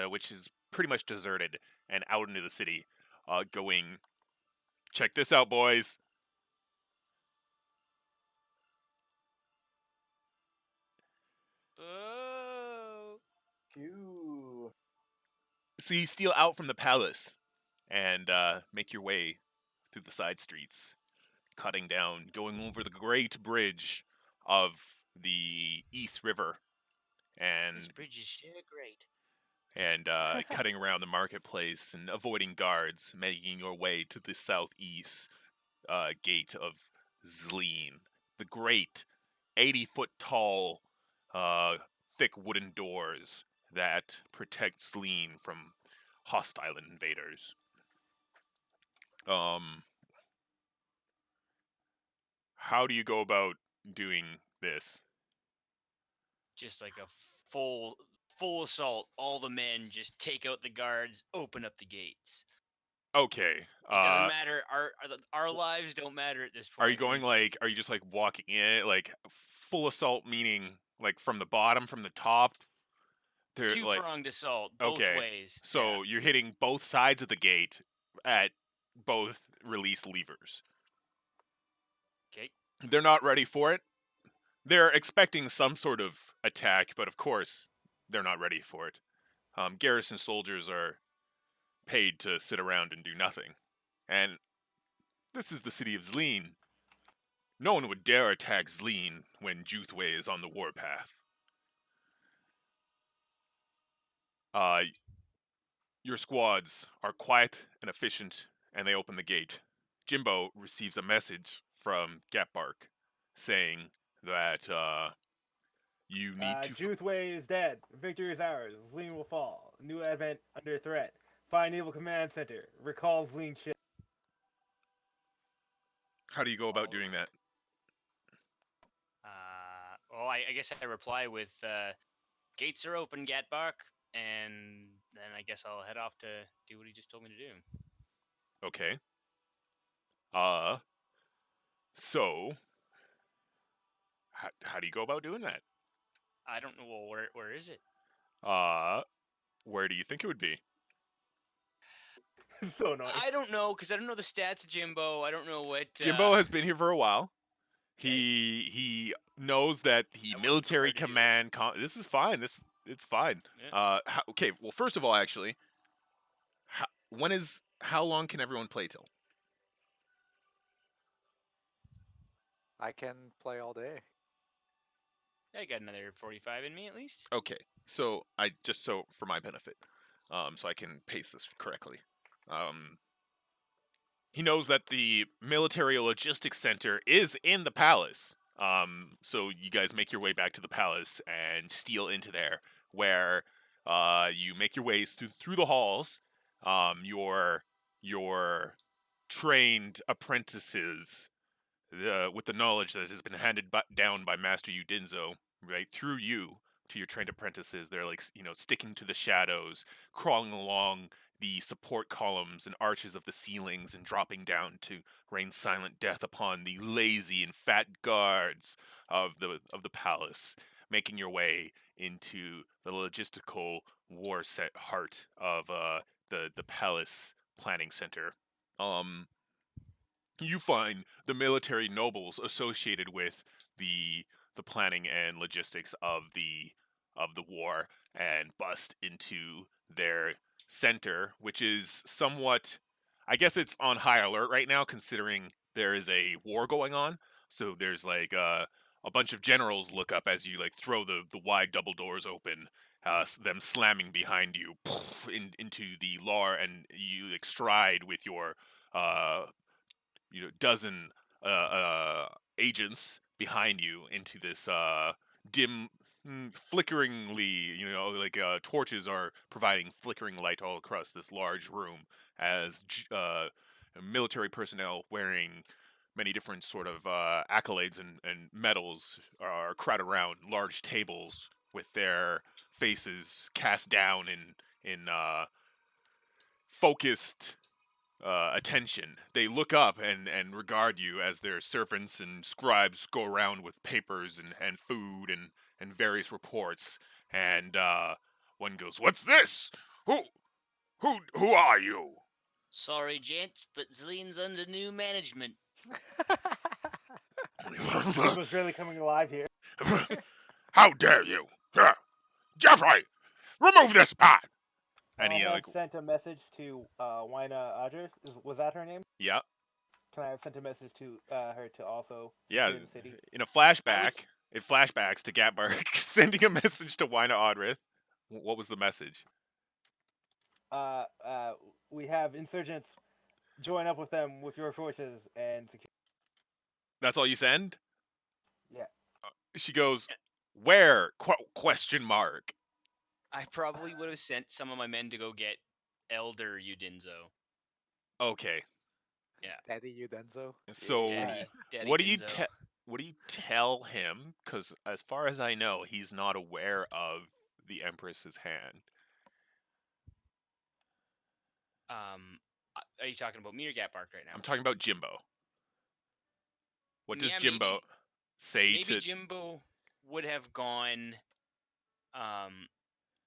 B: which is pretty much deserted, and out into the city, going. Check this out, boys.
G: Oh.
D: Phew.
B: So you steal out from the palace, and make your way through the side streets, cutting down, going over the great bridge of the East River,
G: This
B: and
G: bridge is so great.
B: cutting around the marketplace and avoiding guards, making your way to the southeast gate of Zleen, the great 80-foot tall, thick wooden doors that protect Zleen from hostile invaders. How do you go about doing this?
G: Just like a full assault. All the men just take out the guards, open up the gates.
B: Okay.
G: It doesn't matter. Our lives don't matter at this point.
B: Are you going like? Are you just like walking in like full assault, meaning like from the bottom, from the top?
G: Two-pronged assault, both
B: okay.
G: ways.
B: So you're hitting both sides of the gate at both release levers.
G: Okay.
B: They're not ready for it. They're expecting some sort of attack, but of course, they're not ready for it. Garrison soldiers are paid to sit around and do nothing. And this is the city of Zleen. No one would dare attack Zleen when Juthway is on the warpath. Your squads are quiet and efficient, and they open the gate. Jimbo receives a message from Gapbark saying that you need to...
C: Juthway is dead. Victory is ours. Zleen will fall. New advent under threat. Find Naval Command Center. Recall Zleen ship.
B: How do you go about doing that?
G: Well, I guess I reply with, gates are open, Gatbark, and then I guess I'll head off to do what he just told me to do.
B: Okay. So, how do you go about doing that?
G: I don't know. Well, where is it?
B: Where do you think it would be?
C: So annoying.
G: I don't know, because I don't know the stats of Jimbo. I don't know what...
B: Jimbo has been here for a while. He knows that the military command... This is fine. It's fine.
G: Yeah.
B: Okay, well, first of all, actually, how long can everyone play till?
E: I can play all day.
G: I got another 45 in me, at least.
B: Okay, so for my benefit, so I can pace this correctly. He knows that the military logistics center is in the palace. So you guys make your way back to the palace and steal into there, where you make your ways through the halls. Your trained apprentices, with the knowledge that has been handed down by Master Udinzo, right through you to your trained apprentices, they're like sticking to the shadows, crawling along the support columns and arches of the ceilings, and dropping down to rain silent death upon the lazy and fat guards of the palace, making your way into the logistical war set heart of the palace planning center. You find the military nobles associated with the planning and logistics of the war, and bust into their center, which is somewhat, I guess it's on high alert right now, considering there is a war going on. So there's like a bunch of generals look up as you like throw the wide double doors open, them slamming behind you into the lar, and you like stride with your dozen agents behind you into this dim, flickeringly, like torches are providing flickering light all across this large room, as military personnel wearing many different sort of accolades and medals are crowded around large tables with their faces cast down in focused attention. They look up and regard you as their servants and scribes go around with papers and food and various reports. And one goes, "What's this? Who are you?"
G: Sorry, gents, but Zlean's under new management.
C: Jimbo's really coming alive here.
B: How dare you? Jeffrey, remove this man! And
C: I
B: he
C: have
B: like,
C: sent a message to Wina. Was that her name?
B: yeah,
C: Can I have sent a message to her to also
B: yeah.
C: secure the city?
B: In a flashback, it flashbacks to Gatbark sending a message to Wina Odrith. What was the message?
C: We have insurgents. Join up with them with your forces and secure.
B: That's all you send?
C: Yeah.
B: She goes, "Where?" Question mark.
G: I probably would have sent some of my men to go get Elder Udinzo.
B: Okay.
E: Daddy Udenzo.
B: So
G: Daddy
B: what do you
G: Dinzo.
B: what do you tell him? Because as far as I know, he's not aware of the Empress's hand.
G: Are you talking about me or Gatbark right now?
B: I'm talking about Jimbo. What does
G: Yeah,
B: Jimbo say
G: maybe
B: to?
G: Jimbo would have gone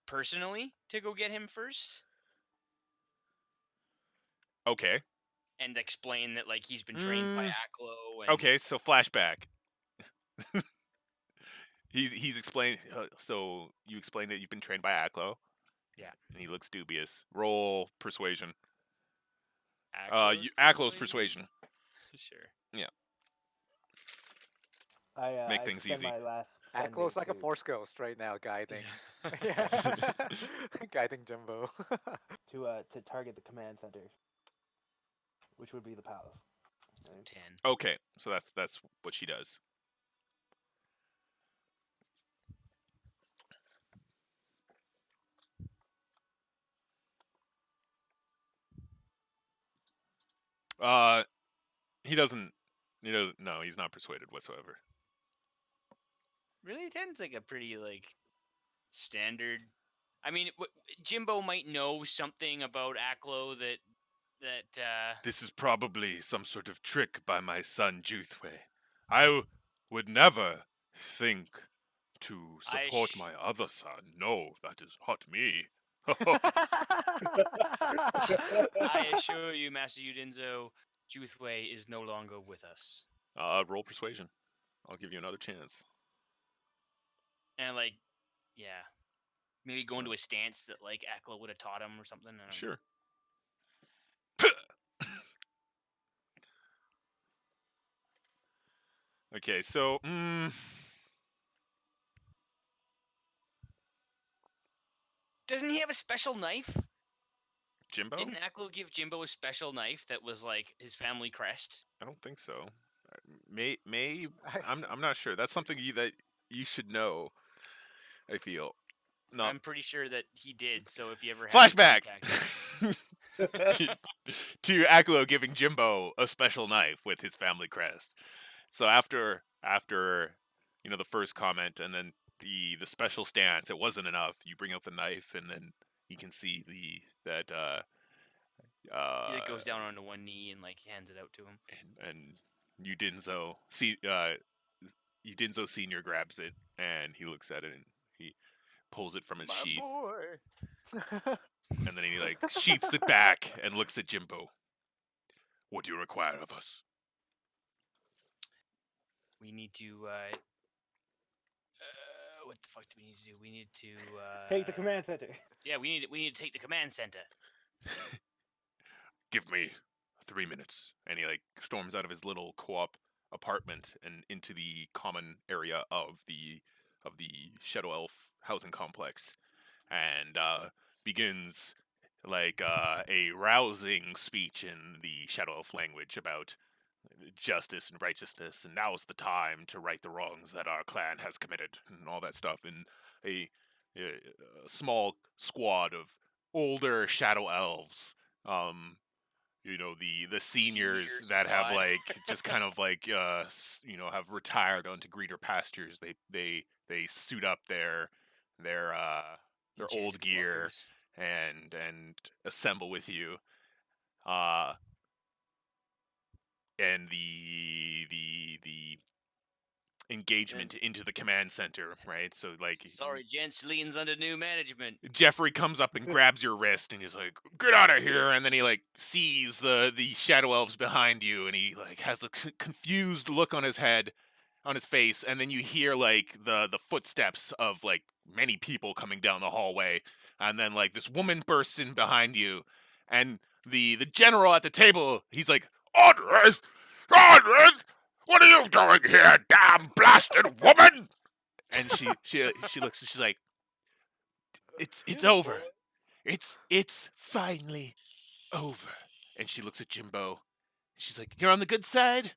G: personally to go get him first
B: Okay.
G: and explain that like he's been trained by Aklo and
B: Okay, so flashback. He's explained. So you explained that you've been trained by Aklo.
G: Yeah.
B: And he looks dubious. Roll persuasion.
G: Aklo's
B: Aklo's persuasion.
G: Sure.
B: Yeah.
C: I
B: things
C: spend
B: easy.
C: my last
E: Aklo's like a
C: to-
E: force ghost right now, guiding.
G: Yeah.
E: Yeah. Guiding Jimbo.
C: to target the command center, which would be the palace. Right?
G: 10.
B: Okay, so that's what she does. He doesn't. No, he's not persuaded whatsoever.
G: Really, 10's like a pretty like standard. I mean, Jimbo might know something about Aklo that
B: This is probably some sort of trick by my son Juthwe. I would never think to support my other son. No, that is not me.
G: I assure you, Master Udinzo, Juthwe is no longer with us.
B: Roll persuasion. I'll give you another chance.
G: And like, yeah, maybe go into a stance that like Aklo would have taught him or something. I don't know.
B: Sure. Okay, so
G: Doesn't he have a special knife?
B: Jimbo?
G: Didn't Aklo give Jimbo a special knife that was like his family crest?
B: I don't think so. I'm not sure. That's something that you should know. I feel. No.
G: I'm pretty sure that he did. So if you ever have
B: Flashback
G: contact-
B: to Aklo giving Jimbo a special knife with his family crest. So after the first comment and then the special stance, it wasn't enough. You bring up the knife and then you can see that
G: he like, goes down onto one knee and like hands it out to him.
B: and Udinzo Udinzo Senior grabs it and he looks at it and he pulls it from his sheath. And then he like sheaths it back and looks at Jimbo. What do you require of us?
G: We need to what the fuck do we need to do? We need to
C: Take the command center.
G: Yeah, we need to take the command center.
B: Give me 3 minutes. And he like storms out of his little co-op apartment and into the common area of the Shadow Elf housing complex and begins like a rousing speech in the Shadow Elf language about justice and righteousness, and now's the time to right the wrongs that our clan has committed, and all that stuff. And a small squad of older Shadow Elves, the seniors that have
G: squad.
B: like just kind of like have retired onto greener pastures. They suit up their old
G: Enchanted
B: gear
G: walkers.
B: and assemble with you. And the engagement into the command center, right? So like
G: Sorry, gents, leans under new management.
B: Jeffrey comes up and grabs your wrist and he's like, "Get out of here!" And then he like sees the shadow elves behind you, and he like has a confused look on his face, and then you hear like the footsteps of like many people coming down the hallway, and then like this woman bursts in behind you, and the general at the table, he's like, "Audrey, what are you doing here, damn blasted woman?" And she looks, and she's like, It's over. It's finally over. And she looks at Jimbo. She's like, "You're on the good side?"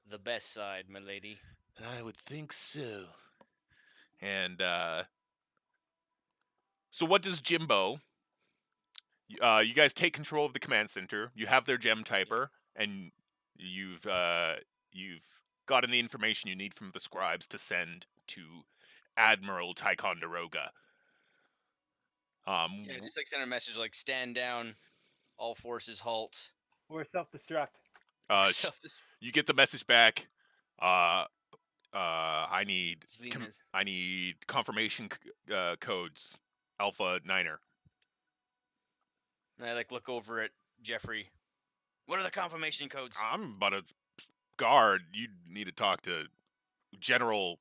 G: The best side, my lady.
B: I would think so. And so what does Jimbo? You guys take control of the command center. You have their gem typer, and you've gotten the information you need from the scribes to send to Admiral Ticonderoga.
G: Yeah, just like send a message like, stand down, all forces halt.
C: We're self-destruct.
B: You get the message back. I need confirmation codes, Alpha Niner.
G: And I like look over at Jeffrey. What are the confirmation codes?
B: I'm but a guard. You need to talk to General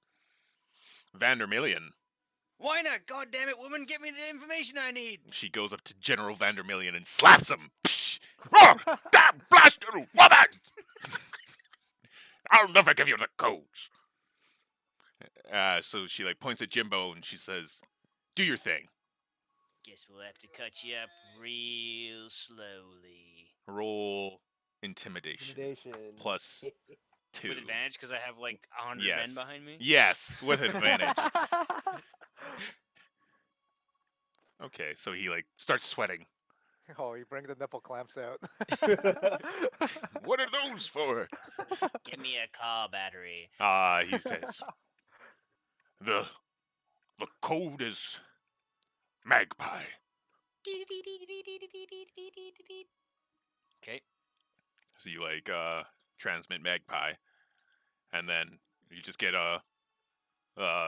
B: Vandermillion.
G: Why not? God damn it, woman, get me the information I need.
B: She goes up to General Vandermillion and slaps him. Psh! Oh, that blasted woman! I'll never give you the codes. So she like points at Jimbo and she says, "Do your thing."
G: Guess we'll have to cut you up real slowly.
B: Roll intimidation. Plus 2.
G: With advantage because I have like 100 men behind me?
B: Yes, with advantage. Okay, so he like starts sweating.
E: Oh, you bring the nipple clamps out.
B: What are those for?
G: Give me a car battery.
B: He says, the code is Magpie.
G: Okay.
B: So you like transmit Magpie, and then you just get a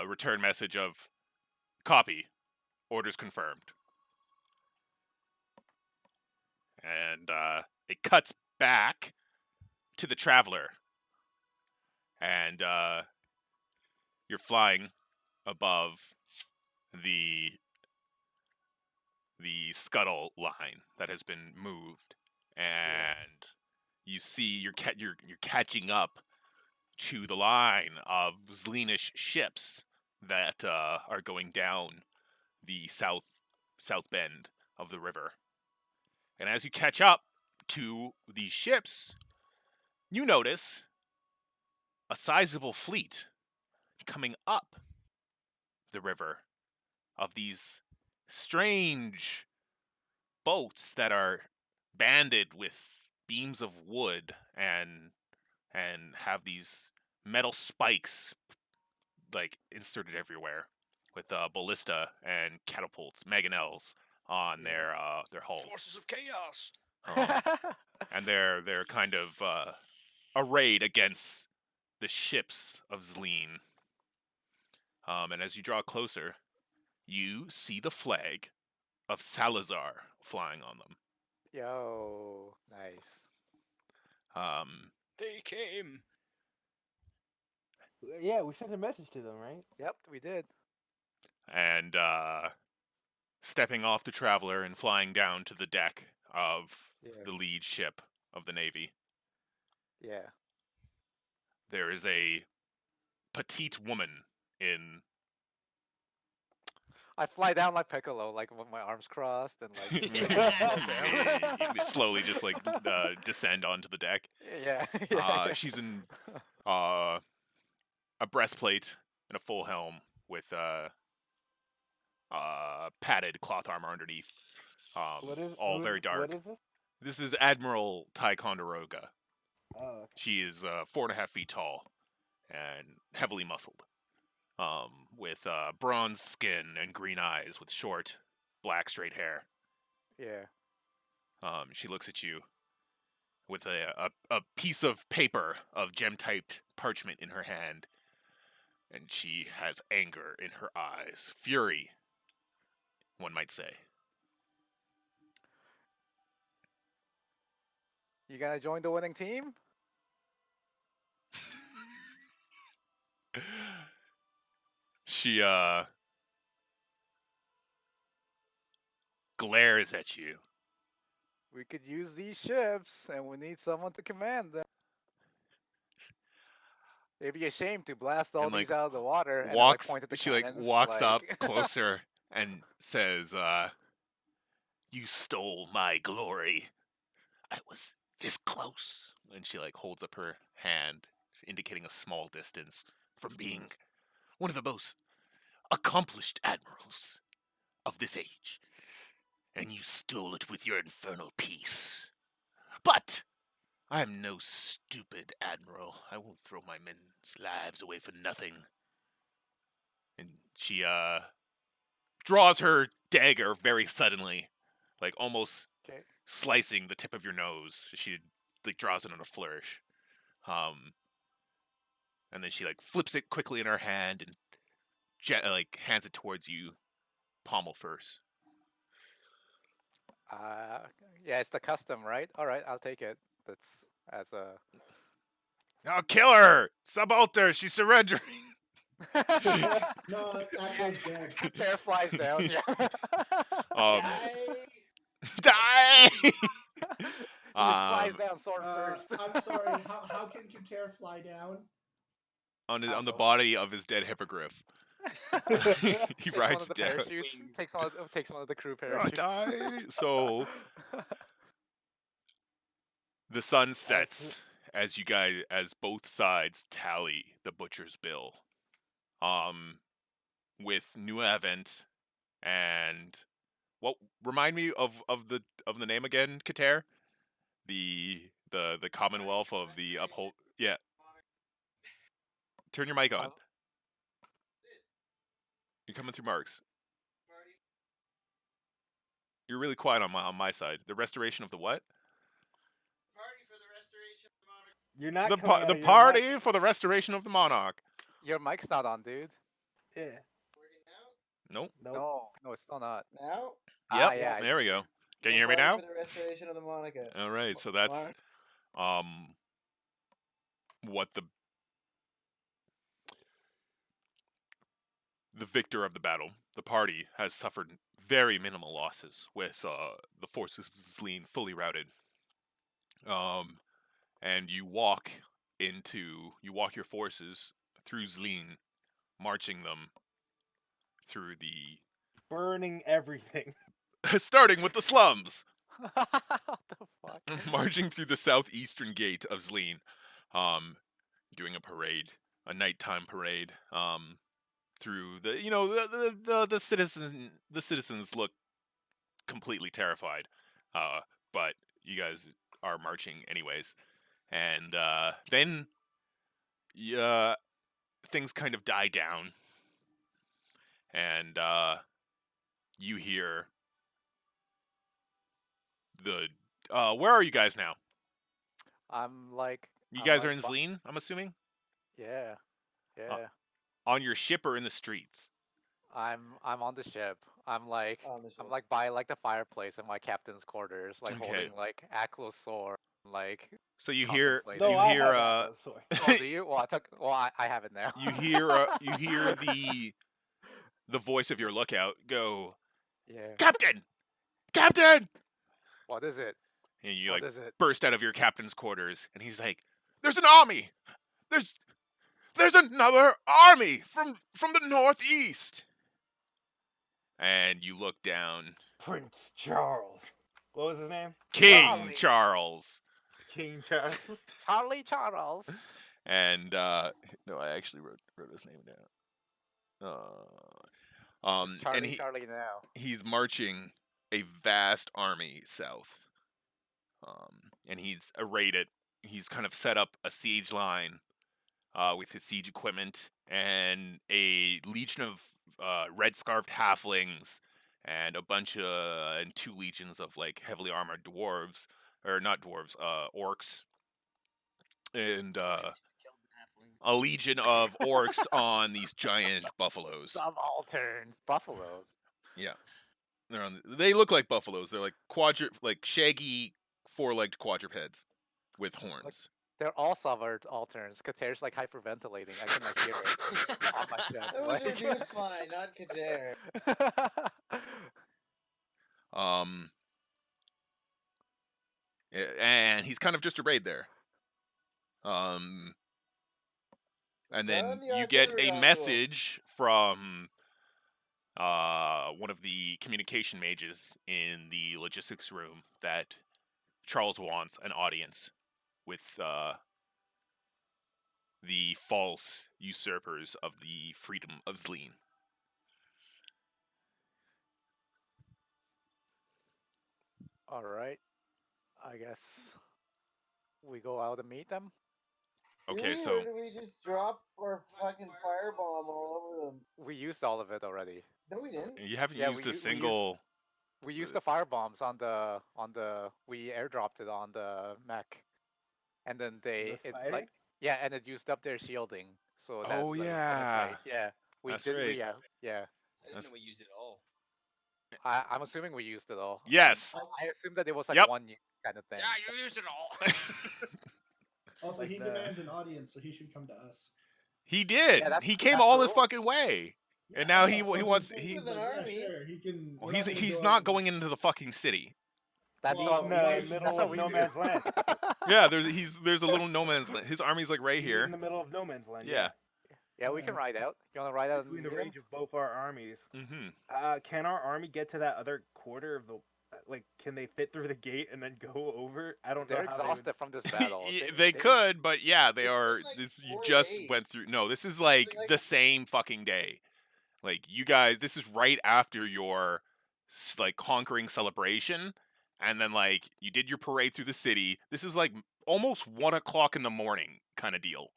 B: return message of copy, orders confirmed. And it cuts back to the Traveler, and you're flying above the scuttle line that has been moved, and you see you're catching up to the line of Zleenish ships that are going down the south bend of the river. And as you catch up to these ships, you notice a sizable fleet coming up the river of these strange boats that are banded with beams of wood and have these metal spikes like inserted everywhere with ballista and catapults, mangonels on their hulls.
G: Forces of chaos.
B: And they're kind of arrayed against the ships of Zleen. And as you draw closer, you see the flag of Salazar flying on them.
E: Yo, nice.
G: They came.
C: Yeah, we sent a message to them, right?
E: Yep, we did.
B: And stepping off the Traveler and flying down to the deck of the lead ship of the Navy.
E: Yeah.
B: There is a petite woman in...
E: I fly down like Piccolo, like with my arms crossed and like.
B: you slowly just like descend onto the deck.
E: Yeah.
B: She's in a breastplate and a full helm with padded cloth armor underneath. All very dark.
C: What is this?
B: This is Admiral Ticonderoga.
C: Oh, okay.
B: She is 4.5 feet tall and heavily muscled, with bronze skin and green eyes, with short, black, straight hair.
E: Yeah.
B: She looks at you with a piece of paper of gem-typed parchment in her hand, and she has anger in her eyes, fury, one might say.
E: You gonna join the winning team?
B: She glares at you.
E: We could use these ships, and we need someone to command them. It'd be a shame to blast all
B: And,
E: these
B: like,
E: out of the water and
B: Walks.
E: then, like, point at the
B: She
E: cannons.
B: walks up
E: like-
B: closer and says, "You stole my glory. I was this close." And she holds up her hand, indicating a small distance from being one of the most accomplished admirals of this age. And you stole it with your infernal peace. But I am no stupid admiral. I won't throw my men's lives away for nothing. And she draws her dagger very suddenly, almost
E: Okay.
B: slicing the tip of your nose. She draws it on a flourish. And then she flips it quickly in her hand and hands it towards you, pommel first.
E: Yeah, it's the custom, right? All right, I'll take it. That's as a.
B: I'll kill her! Subalter, she's surrendering!
A: No, that goes dead.
E: Chair flies down. Yeah.
B: Die!
E: He flies down sword first.
A: I'm sorry. How can Kater fly down?
B: On the body of his dead hippogriff. He
E: Takes
B: rides
E: one of the
B: down.
E: parachutes. Takes one of the crew
B: Oh,
E: parachutes.
B: die! So the sun sets as both sides tally the butcher's bill. With New Event and remind me of the name again, Kater? The Commonwealth of the Uphold. Yeah. Turn your mic on. You're coming through Mark's. You're really quiet on my side. The restoration of the what?
D: Party for the restoration of the monarchy.
C: You're not
B: The
C: coming out
B: the
C: of your
B: party
C: mic.
B: for the restoration of the monarch.
E: Your mic's not on, dude.
C: Yeah.
B: Nope.
C: Nope.
E: No, it's still not.
D: Now?
B: Yep.
E: Yeah.
B: There we go. Can you hear
D: The
B: me now?
D: party for the restoration of the Monica.
B: All right. So that's what the victor of the battle, the party, has suffered very minimal losses, with the forces of Zleen fully routed. And you walk your forces through Zleen, marching them through the
C: Burning everything.
B: starting with the slums.
E: What the fuck?
B: Marching through the southeastern gate of Zleen, doing a parade, a nighttime parade, through the citizens look completely terrified, but you guys are marching anyways, and then things kind of die down, and you hear where are you guys now?
E: I'm like.
B: You
E: I'm
B: guys
E: like
B: are in Zleen, I'm assuming?
E: Yeah. Yeah.
B: On your ship or in the streets?
E: I'm on the ship. I'm like
D: On the ship.
E: I'm like by the fireplace in my captain's quarters,
B: Okay.
E: holding Aklo's sword,
B: So you hear
E: contemplating.
C: No, I have that sword.
E: Oh, do you? Well, I have it now.
B: you hear the voice of your lookout go,
E: Yeah.
B: Captain!
E: What is it?
B: And you
E: What is it?
B: burst out of your captain's quarters, and he's like, "There's an army! There's another army from the northeast!" And you look down.
C: Prince Charles. What was his name?
B: King
E: Charlie.
B: Charles.
C: King Charles.
E: Charlie Charles.
B: And no, I actually wrote his name down.
E: It's Charlie
B: and
E: Charlie now.
B: he's marching a vast army south. and he's arrayed it. He's kind of set up a siege line with his siege equipment and a legion of red scarfed halflings and a bunch of and 2 legions of like heavily armored dwarves, or not dwarves, orcs, and a legion of orcs on these giant buffaloes.
E: Subaltern buffaloes.
B: Yeah, they look like buffaloes. They're like shaggy 4-legged quadrupeds with horns.
E: They're all subalterns. Kater's like hyperventilating. I can like hear it on my chest.
D: That was a dude fine, not Kater.
B: And he's kind of just arrayed there. And then you get a message from one of the communication mages in the logistics room that Charles wants an audience with the false usurpers of the freedom of Zleen.
E: All right. I guess we go out and meet them.
B: Okay,
D: Or
B: so
D: do we just drop our fucking firebomb all over them?
E: We used all of it already.
D: No, we didn't.
B: you haven't
E: Yeah,
B: used
E: we
B: a
E: used-
B: single.
E: We used the firebombs on the we airdropped it on the mech, and then
C: The
E: it
C: spider?
E: like and it used up their shielding. So that
B: Oh,
E: like,
B: yeah.
E: penetrate. Yeah, we
B: That's
E: did.
B: right.
E: Yeah.
F: I didn't
B: That's-
F: know we used it all.
E: I'm assuming we used it all.
B: Yes.
E: I assumed that it was like
B: Yep.
E: one kind of thing.
F: Yeah, you used it all.
A: Also,
C: Like
A: he
C: the-
A: demands an audience, so he should come to us.
B: He did.
E: Yeah,
B: He came
E: that's
B: all
E: the
B: this
E: rule.
B: fucking way, and now he wants
A: He's
B: he.
D: With an
A: like,
D: army.
A: Yeah, sure, he can.
B: Well,
A: we're not gonna
B: he's
A: go
B: not
A: out
B: going into the fucking city.
E: That's
A: Well,
E: what
C: in
A: why
C: the
A: should-
C: middle
E: that's what
C: of
E: we
C: no
E: do.
C: man's land.
B: Yeah, there's a little no man's land. His army's like right
C: He's
B: here.
C: in the middle of no man's land.
B: Yeah.
E: Yeah, we can ride out. You want to ride out and
C: Between
E: meet
C: the
E: 'em?
C: range of both our armies.
B: Mm-hmm.
C: Can our army get to that other quarter of the? Like, can they fit through the gate and then go over? I don't
E: They're
C: know how they would-
E: exhausted from this battle.
B: They could, but yeah, they
D: It's
B: are.
D: like
B: This you
D: 4
B: just
D: days.
B: went through. No, this is like
D: like-
B: the same fucking day. Like you guys, this is right after your like conquering celebration, and then like you did your parade through the city. This is like almost 1 o'clock in the morning kind of deal.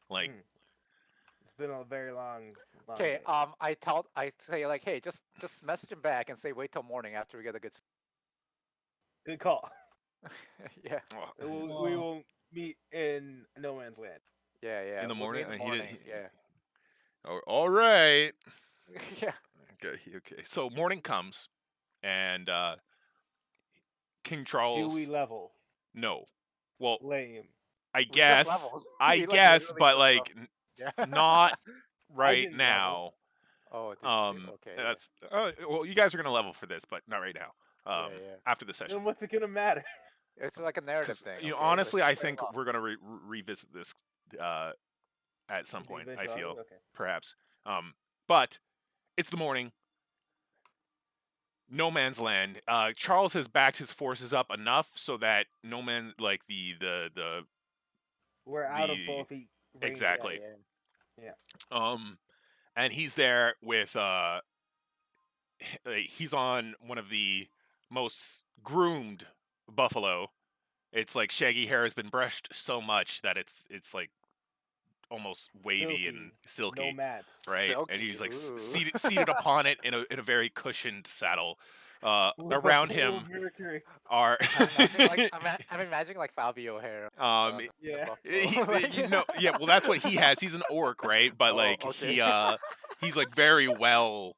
B: Like
C: It's been a very long.
E: Okay,
C: day.
E: I say like, hey, just message him back and say wait till morning after we get a good.
C: Good call.
E: Yeah,
B: oh,
C: We will meet in no man's land.
E: yeah.
B: In the
E: we'll meet
B: morning?
E: in
B: He
E: the
B: didn't-
E: morning.
B: oh, all right.
E: Yeah.
B: Okay. So morning comes, and King
C: Do
B: Charles.
C: we level?
B: No. Well,
C: Lame.
B: I
E: We just
B: guess.
E: leveled.
B: I
E: We, like,
B: guess,
E: literally
B: but
E: just
B: like
E: Yeah.
B: not right
C: didn't
B: now.
E: Oh, did you? Okay. yeah.
B: That's well, you guys are gonna level for this, but not right now.
E: Yeah.
B: After the session.
C: Then what's it gonna matter?
E: It's like a narrative
B: 'Cause,
E: thing.
B: you know,
E: okay?
B: honestly,
E: Let's
B: I
E: play
B: think
E: along.
B: we're gonna revisit this at some point. I
C: Eventually?
B: feel
C: Okay.
B: perhaps. But it's the morning. No man's land. Charles has backed his forces up enough so that no man like the
C: We're out of
B: The-
C: both ranges.
B: exactly.
E: Yeah.
B: And he's there with he's on one of the most groomed buffalo. It's like shaggy hair has been brushed so much that it's like almost wavy and silky,
C: Nomads.
B: right?
E: Silky,
B: And he's like
E: ooh.
B: seated upon it in a very cushioned saddle.
C: With a
B: Around
C: pool
B: him
C: of Mercury.
B: are
E: I'm imagining like Fabio hair.
C: Yeah.
B: well, that's what he has. He's an orc, right? But
E: Oh,
B: like
E: okay.
B: he's like very well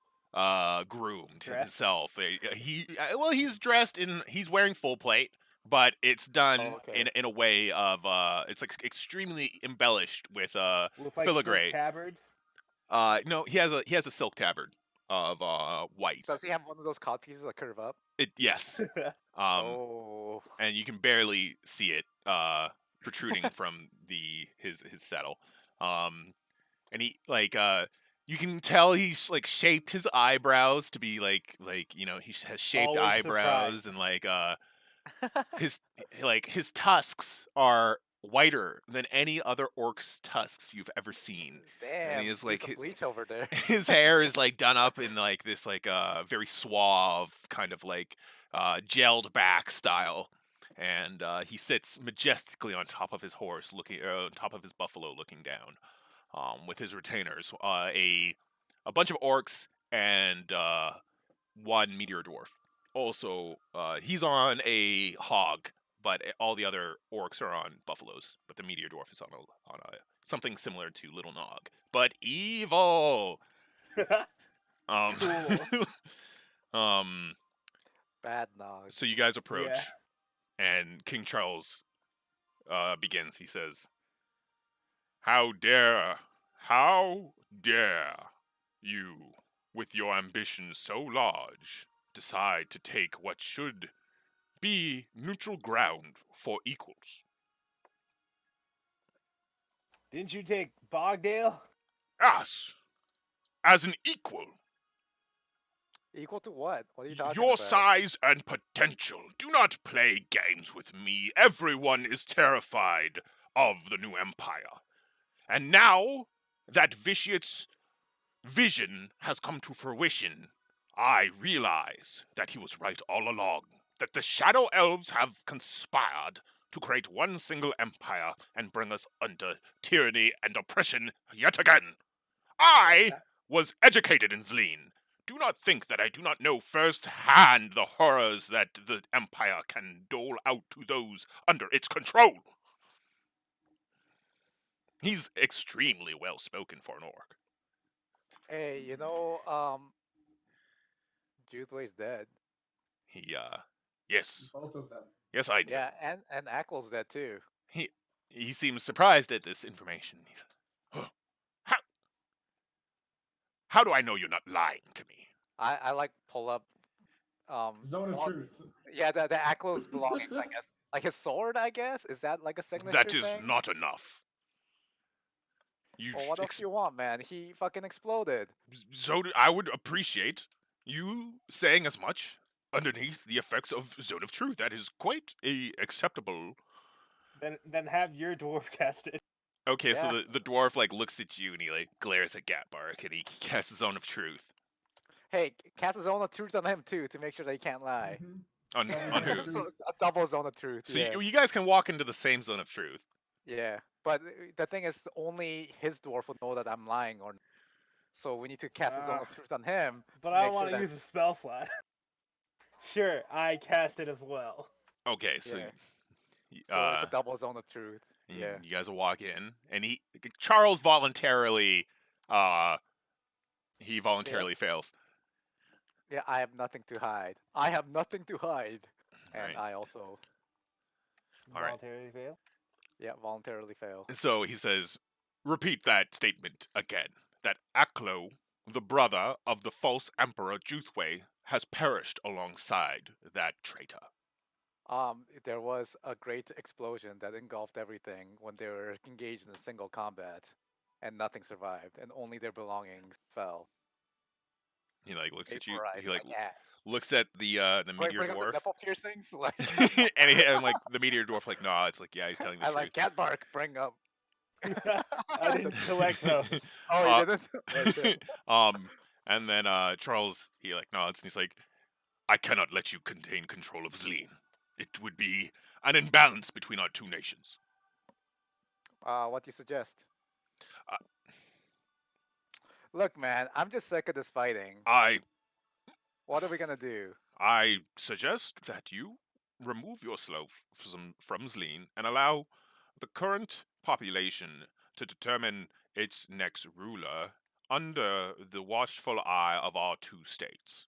B: groomed
C: Dressed?
B: himself. He's dressed he's wearing full plate, but it's done
E: Oh, okay.
B: in a way of it's like extremely embellished with
C: With like
B: filigree.
C: silk tabards.
B: No, he has a silk tabard of white.
E: Does he have one of those cod pieces that curve up?
B: Yes.
E: Oh.
B: And you can barely see it protruding from his saddle. And he like you can tell he's like shaped his eyebrows to be like he has shaped
C: Always
B: eyebrows
C: surprised.
B: and like his tusks are whiter than any other orc's tusks you've ever seen.
E: Damn.
B: he is, like,
E: some
B: his-
E: bleach over there.
B: His hair is like done up in like this like very suave kind of like gelled back style, and he sits majestically on top of his horse, on top of his buffalo, looking down, with his retainers, a bunch of orcs and one meteor dwarf. Also, he's on a hog, but all the other orcs are on buffaloes. But the meteor dwarf is on a something similar to Little Nog, but evil.
C: Cool.
E: Bad nog.
B: So you guys approach, and King Charles begins. He says, how dare you, with your ambitions so large, decide to take what should be neutral ground for equals?
C: Didn't you take Bogdale?
B: Us, as an equal.
E: Equal to what? What are you talking
B: Your
E: about?
B: size and potential. Do not play games with me. Everyone is terrified of the new empire. And now that Vitiate's vision has come to fruition, I realize that he was right all along. That the Shadow Elves have conspired to create one single empire and bring us under tyranny and oppression yet again. I was educated in Zleen. Do not think that I do not know firsthand the horrors that the Empire can dole out to those under its control. He's extremely well spoken for an orc.
E: Hey, Juthway's dead.
B: Yes.
A: Both of them.
B: Yes, I do.
E: Yeah, and Ackle's dead too.
B: He seems surprised at this information. He says, how do I know you're not lying to me?
E: I like pull up
A: Zone of truth.
E: Yeah, the Ackle's belongings, I guess. Like his sword, I guess? Is that like a signature
B: That is
E: thing?
B: not enough.
E: Well, what else do you want, man? He fucking exploded.
B: I would appreciate you saying as much underneath the effects of Zone of Truth. That is quite acceptable.
C: Then have your dwarf cast it.
B: Okay,
E: Yeah.
B: so the dwarf glares at you and he glares at Gatbark and he casts Zone of Truth.
E: Hey, cast a zone of truth on him too to make sure that he can't lie.
B: On who?
E: So, a double zone of truth.
B: So
E: yeah.
B: you guys can walk into the same Zone of Truth.
E: Yeah, but the thing is, only his dwarf would know that I'm lying or not. So we need to cast a zone of truth on him.
C: But
E: to
C: I
E: make
C: don't want
E: sure
C: to
E: that-
C: use a spell slot. Sure, I cast it as well.
B: Okay, so
E: Yeah. So it's a double zone of truth. Yeah.
B: you guys will walk in, and Charles voluntarily fails.
E: Yeah, I have nothing to hide. I have nothing to hide. And
B: Right.
E: I also,
B: All right.
C: Voluntarily fail.
E: yeah, voluntarily fail.
B: So he says, repeat that statement again. That Aklo, the brother of the false emperor Juthway, has perished alongside that traitor.
E: There was a great explosion that engulfed everything when they were engaged in a single combat, and nothing survived, and only their belongings fell.
B: He looks at you.
E: Vaporized
B: He
E: like ash.
B: looks at the meteor
E: Bring up the
B: dwarf,
E: nipple piercings. Like,
B: and the meteor dwarf nah. It's yeah, he's telling the
E: I
B: truth.
E: like cat bark. Bring up.
C: I didn't collect those.
E: Oh, you didn't? Oh, shit.
B: And then Charles he nods and he's like, I cannot let you contain control of Zleen. It would be an imbalance between our two nations.
E: What do you suggest? Look, man, I'm just sick of this fighting. What are we gonna do?
B: I suggest that you remove yourself from Zleen and allow the current population to determine its next ruler under the watchful eye of our two states.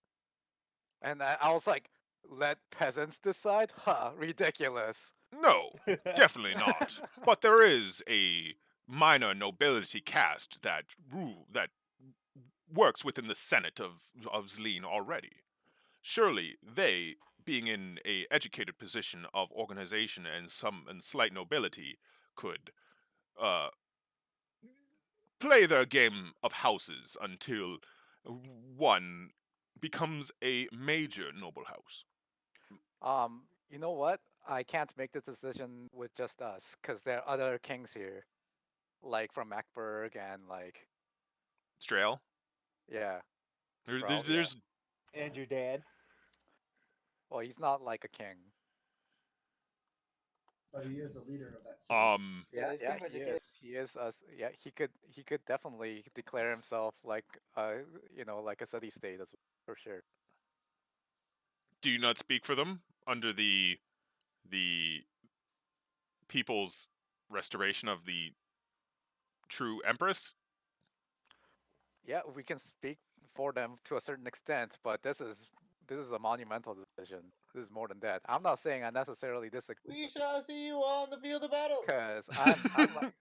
E: And I was like, let peasants decide? Huh, ridiculous.
B: No, definitely not. But there is a minor nobility caste that works within the Senate of Zleen already. Surely they, being in a educated position of organization and slight nobility, could play their game of houses until one becomes a major noble house.
E: You know what? I can't make this decision with just us, because there are other kings here, like from Macberg and like,
B: Strail?
E: yeah.
B: There's
C: And your dad.
E: Well, he's not like a king.
A: But he is the leader of that city.
E: Yeah,
D: let's
E: yeah,
D: give it
E: he
D: a
E: is. He is us. Yeah, he could definitely declare himself like you know, like a city state as for sure.
B: Do you not speak for them under the people's restoration of the true empress?
E: Yeah, we can speak for them to a certain extent, but this is a monumental decision. This is more than that. I'm not saying I necessarily disagree
D: We shall see you on the field of battle.
E: because I'm like,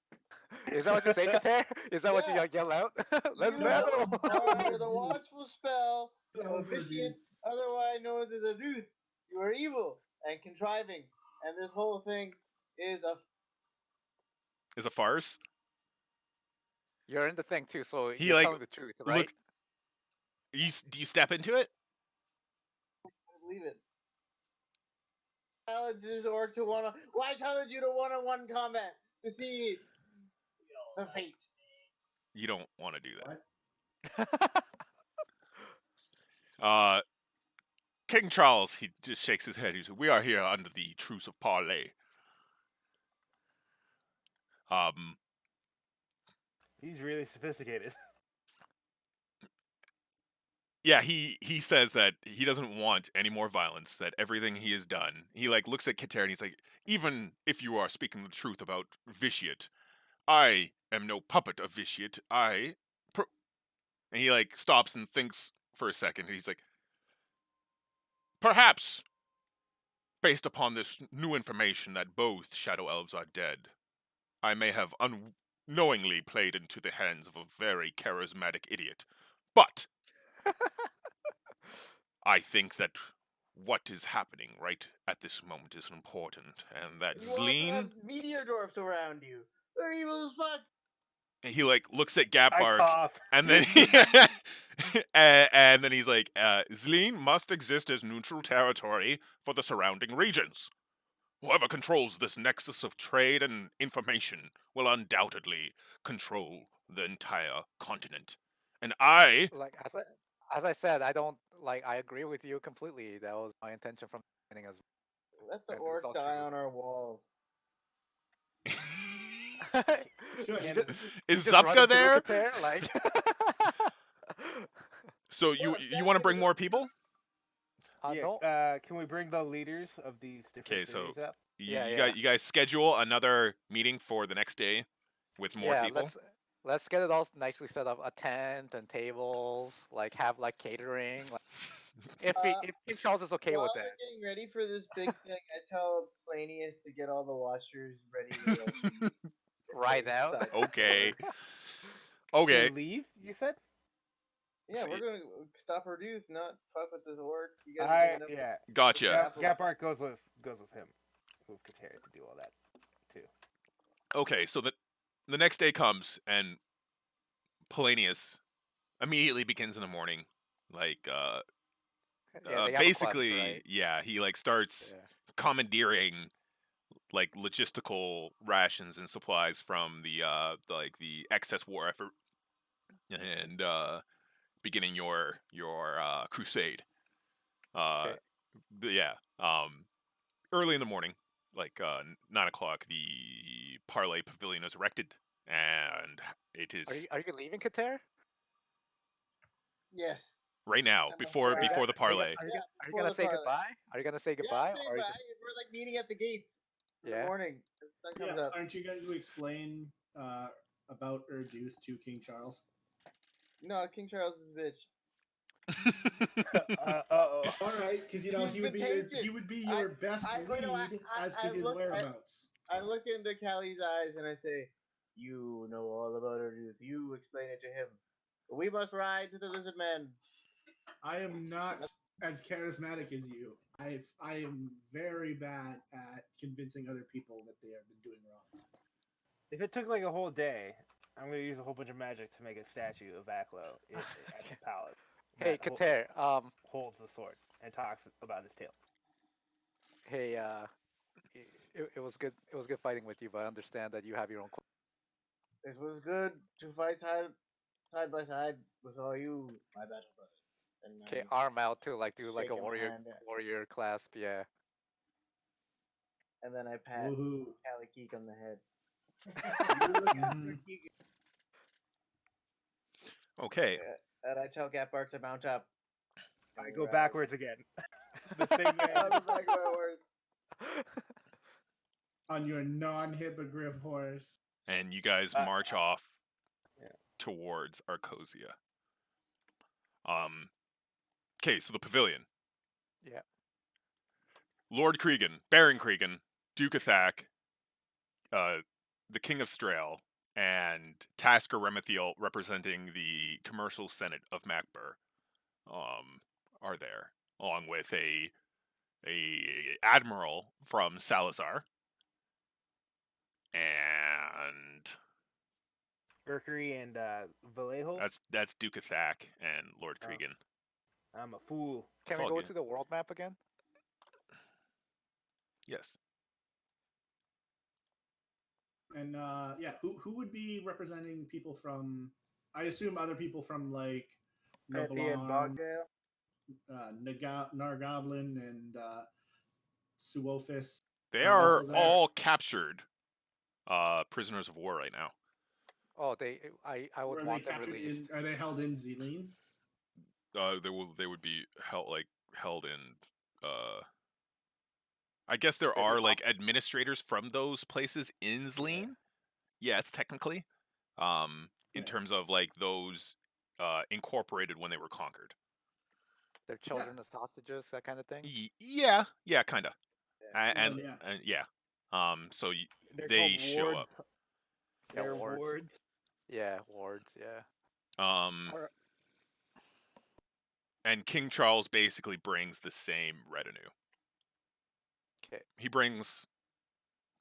E: is that what you say, Kater? Is that what you
D: Yeah.
E: yell out? Let's
D: You
E: battle.
D: are under the watchful spell
A: That
D: of
A: was our
D: officiant, otherwise known as a youth. You are evil and contriving, and this whole thing is a
B: Is a farce.
E: You're in the thing too, so
B: He
E: you're
B: like
E: telling the truth, right?
B: look. Do you step into it?
D: believe it. Challenge this orc to one. Why challenge you to one-on-one combat to see the fate?
B: You don't want to do that.
A: What?
B: King Charles, he just shakes his head. He says, "We are here under the truce of parley."
C: He's really sophisticated.
B: Yeah, he says that he doesn't want any more violence, that everything he has done. He like looks at Kater and he's like, "Even if you are speaking the truth about Vitiate, I am no puppet of Vitiate. And he like stops and thinks for a second and he's like, "Perhaps based upon this new information that both shadow elves are dead, I may have unknowingly played into the hands of a very charismatic idiot. But I think that what is happening right at this moment is important, and that
D: You also
B: Zleen."
D: have meteor dwarfs around you. They're evil as fuck.
B: And he like looks at
C: I
B: Gapbark,
C: cough.
B: and then and then he's like, "Zleen must exist as neutral territory for the surrounding regions. Whoever controls this nexus of trade and information will undoubtedly control the entire continent. And I..."
E: Like as I said, I don't like. I agree with you completely. That was my intention from the beginning as
D: Let the
E: well. This is
D: orc
E: all
D: die
E: true.
D: on our walls.
A: Shush.
E: You just-
B: Is
E: you just run
B: Zupka
E: into
B: there?
E: Kater, like.
B: So you want to bring more people?
C: Yeah.
E: No.
C: Can we bring the leaders of these different
B: Okay, so
C: cities up?
B: you guys schedule another meeting for the next day with more people.
E: Let's get it all nicely set up. A tent and tables, like have like catering. Like, if King Charles is okay
D: While
E: with
D: we're
E: that.
D: getting ready for this big thing, I tell Planius to get all the watchers ready to like,
E: Ride out.
D: inside.
B: Okay.
C: To
B: Okay.
C: leave, you said?
D: Yeah, we're gonna stop our youth, not fuck with this orc. You guys are
C: I
D: bringing up
C: yeah.
B: Gotcha.
C: Gapart goes with him, with Kater to do all that too.
B: Okay, so the next day comes and Polanius immediately begins in the morning, like
E: They have a quest,
B: basically,
E: right?
B: yeah, he like starts commandeering like logistical rations and supplies from the excess war effort, and beginning your crusade.
E: Okay.
B: But yeah, early in the morning, like 9 o'clock, the Parlay Pavilion is erected, and it is
E: Are you leaving Kater?
D: Yes.
B: right now before the Parlay.
E: Are you
D: before
E: gonna
D: the
E: say
D: parlay.
E: goodbye? Are you gonna say
D: Yeah,
E: goodbye?
D: say
E: Or
D: bye.
E: are you just...
D: We're like meeting at the gates in the
E: Yeah.
D: morning. The sun comes
A: Yeah,
D: up.
A: aren't you going to explain about Urduth to King Charles?
D: No, King Charles is a bitch.
C: Uh-oh.
A: All right, because you know
D: He's
A: he would be
D: been
A: your,
D: tainted.
A: he would be your best
D: wait, no,
A: lead as to his
D: look,
A: whereabouts.
D: I look into Callie's eyes and I say, "You know all about Urduth. You explain it to him. We must ride to the Lizard Man."
A: I am not as charismatic as you. I am very bad at convincing other people that they have been doing wrong.
C: If it took like a whole day, I'm gonna use a whole bunch of magic to make a statue of Aklo at the palace.
E: Hey,
C: that
E: Kater.
C: holds the sword and talks about his tail.
E: Hey, it was good. It was good fighting with you, but I understand that you have your own.
D: It was good to fight side by side with all you, my battle brothers. And
E: Okay, arm out to like do like a
D: shake him
E: warrior
D: hand.
E: warrior clasp. Yeah.
D: and then I pat
A: Woohoo.
D: Callie Keek on the head.
A: Mhm.
B: Okay.
D: And I tell Gatbark to mount up.
C: I
D: And
C: go
D: we ride.
C: backwards again. The thing
D: On the back of my horse.
A: On your non-hippogriff horse.
B: And you guys march off towards Arcosia. Okay, so the pavilion.
E: Yeah.
B: Lord Cregan, Baron Cregan, Duke Athak, the King of Strail, and Tasker Remethiel, representing the commercial senate of Macbur, are there, along with a admiral from Salazar, and
C: Mercury and Vallejo.
B: that's Duke Athak and Lord Cregan.
C: I'm a fool.
E: Can
B: It's
E: we
B: all
E: go
B: good.
E: to the world map again?
B: Yes.
A: And who would be representing people from? I assume other people from like
C: Peppy and
A: Nobalarm,
C: Bogdale.
A: Nargoblin, and Suophis.
B: They
A: Are
B: are
A: also there.
B: all captured prisoners of war right now.
E: Oh, I
A: Or
E: would
A: are they
E: want them
A: captured
E: released.
A: Are they held in Zealine?
B: They would be held in I guess there
E: They'd be
B: are like
E: hostage.
B: administrators from those places in Zleen. Yes, technically. In
A: Yes.
B: terms of like those incorporated when they were conquered.
E: Their children as hostages, that kind of thing.
B: Yeah, kind of.
D: Yeah.
B: And
A: Yeah.
B: so
C: They're
B: they
C: called
B: show
C: wards.
B: up.
E: Yeah,
C: They're
E: wards.
C: wards.
E: Yeah, wards. Yeah.
C: Or-
B: And King Charles basically brings the same retinue.
E: Okay.
B: He brings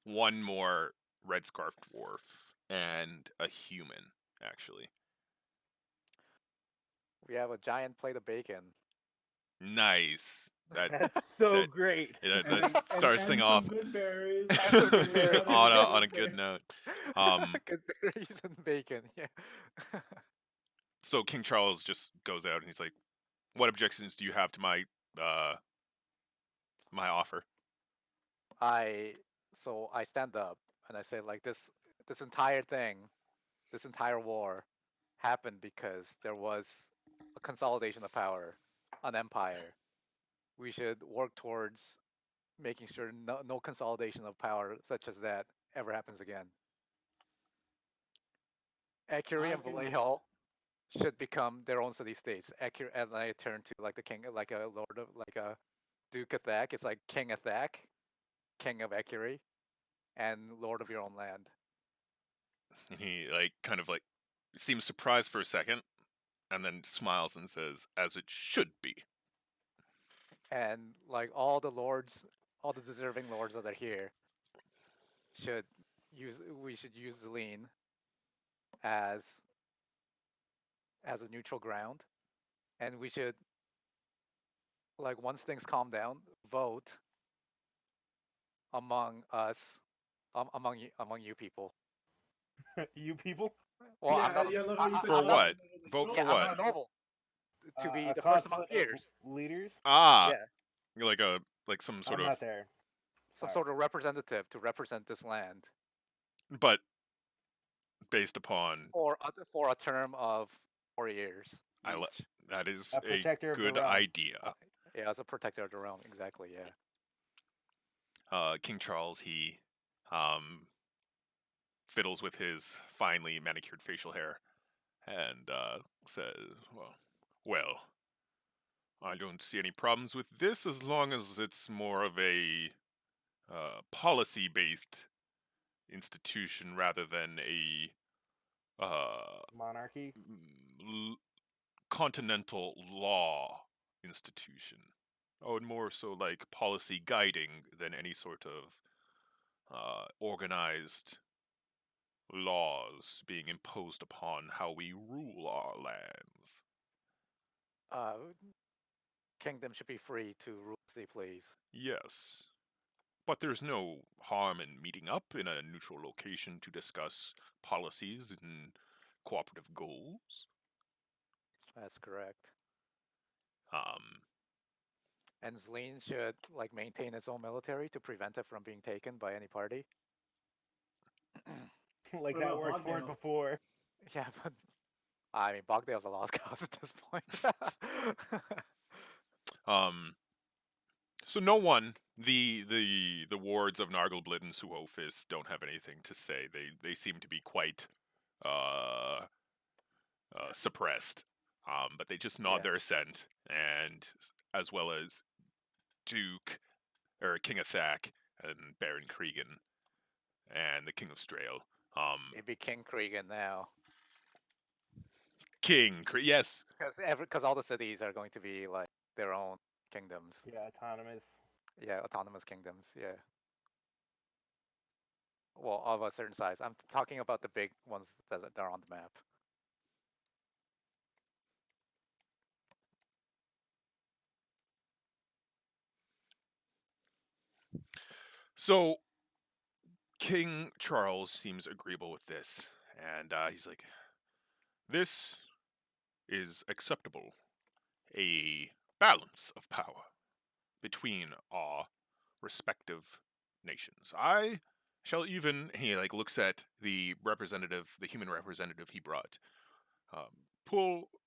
B: one more red scarf dwarf and a human, actually.
E: We have a giant plate of bacon.
B: Nice.
C: That's so
B: that-
C: great.
B: That starts thing off
A: Some good berries.
E: Some good berries.
B: on a good note.
E: Good berries and bacon. Yeah.
B: So King Charles just goes out and he's like, "What objections do you have to my my offer?"
E: I stand up and I say like this entire thing, this entire war happened because there was a consolidation of power, an empire. We should work towards making sure no consolidation of power such as that ever happens again. Ekiri and Vallejo should become their own city states. Ekiri, and I turn to like the king, like a lord of, like a Duke Athak. It's like King Athak, King of Ekiri, and Lord of your own land.
B: And he like kind of like seems surprised for a second, and then smiles and says, "As it should be."
E: And like all the lords, all the deserving lords that are here, we should use Zleen as a neutral ground, and we should, like, once things calm down, vote among us, among you people.
C: You people?
E: Well, I'm not.
A: look how you said
B: For
A: vote.
B: what? Vote for
E: Yeah, I'm
B: what?
E: not a noble. To be
C: A
E: the first among
C: consulate of
E: peers.
C: leaders?
B: Ah,
E: Yeah,
B: like some sort
C: I'm
B: of,
C: not there.
E: some sort of representative to represent this land
B: but based upon
E: for a term of 4 years. Each.
B: that is
C: A
B: a
C: protector of the
B: good
C: realm.
B: idea.
E: Yeah, as a protector of the realm, exactly. Yeah.
B: King Charles, he fiddles with his finely manicured facial hair and says, well, I don't see any problems with this as long as it's more of a policy-based institution rather than a
C: Monarchy?
B: continental law institution. Oh, and more so like policy guiding than any sort of organized laws being imposed upon how we rule our lands.
E: Kingdom should be free to rule as they please.
B: Yes. But there's no harm in meeting up in a neutral location to discuss policies and cooperative goals.
E: That's correct. And Zleen should like maintain its own military to prevent it from being taken by any party.
C: Like
A: What
C: that
A: about
C: worked for it
A: Bogdale?
C: before.
E: Yeah, but I mean, Bogdale's a lost cause at this point.
B: So no one, the wards of Nargleblit and Suhofis don't have anything to say. They seem to be quite suppressed. But they just nod
E: Yeah.
B: their assent, and as well as Duke or King Athak and Baron Cregan and the King of Strail.
E: Maybe King Cregan now,
B: Yes.
E: because all the cities are going to be like their own kingdoms.
C: Yeah, autonomous.
E: Yeah, autonomous kingdoms. Yeah. Well, of a certain size. I'm talking about the big ones that are on the map.
B: So King Charles seems agreeable with this, and he's like, "This is acceptable. A balance of power between our respective nations. I shall even," he like looks at the representative, the human representative he brought,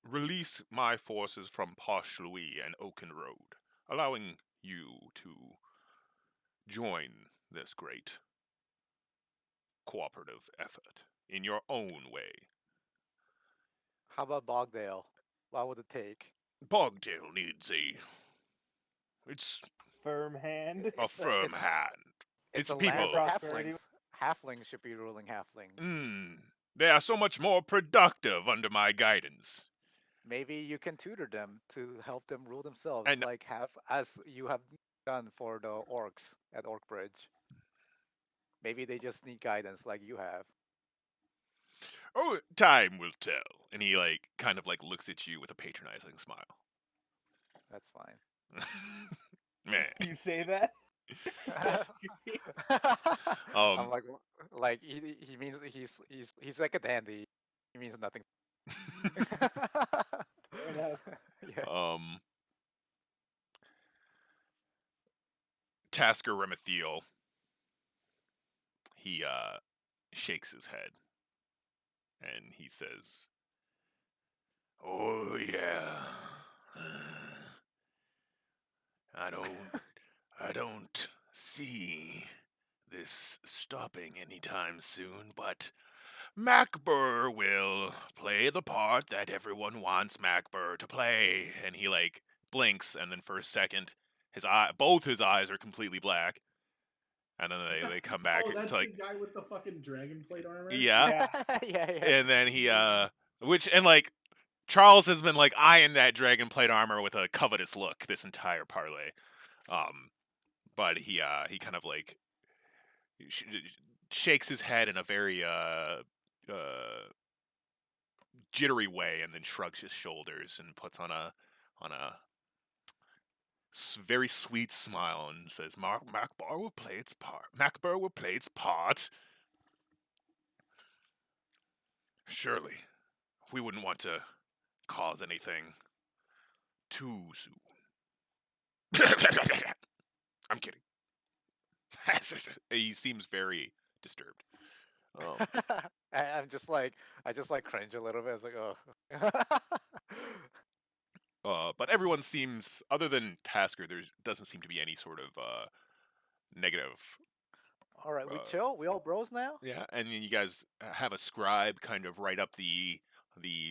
B: release my forces from Posh Louis and Oaken Road, allowing you to join this great cooperative effort in your own way.
E: How about Bogdale? What would it take?
B: Bogdale needs it's
C: Firm hand.
B: a firm hand.
E: It's
B: It's
E: a land
B: people.
E: of
C: Prosperity.
E: halflings. Halflings should be ruling halflings.
B: They are so much more productive under my guidance.
E: Maybe you can tutor them to help them rule themselves,
B: And
E: like have as you have done for the orcs at Orkbridge. Maybe they just need guidance like you have.
B: oh, time will tell. And he like kind of like looks at you with a patronizing smile.
E: That's fine.
B: Man.
C: You say that?
E: I'm like he means he's like a dandy. He means nothing.
C: Fair enough.
E: Yeah.
B: Tasker Remethiel, he shakes his head and he says, "Oh yeah. I don't see this stopping anytime soon, but Macbur will play the part that everyone wants Macbur to play." And he like blinks, and then for a second, both his eyes are completely black, and then they come back
A: Oh, that's
B: to like,
A: the guy with the fucking dragon plate armor.
B: yeah.
E: Yeah.
B: And then he like Charles has been like eyeing that dragon plate armor with a covetous look this entire parlay. But he kind of like shakes his head in a very jittery way, and then shrugs his shoulders and puts on a very sweet smile and says, "Macbur will play its part. Macbur will play its part. Surely, we wouldn't want to cause anything too soon." I'm kidding. He seems very disturbed.
E: I just like cringe a little bit. It's like, oh.
B: But everyone seems, other than Tasker, there doesn't seem to be any sort of negative.
E: All right, we chill. We all bros now.
B: Yeah, and then you guys have a scribe kind of write up the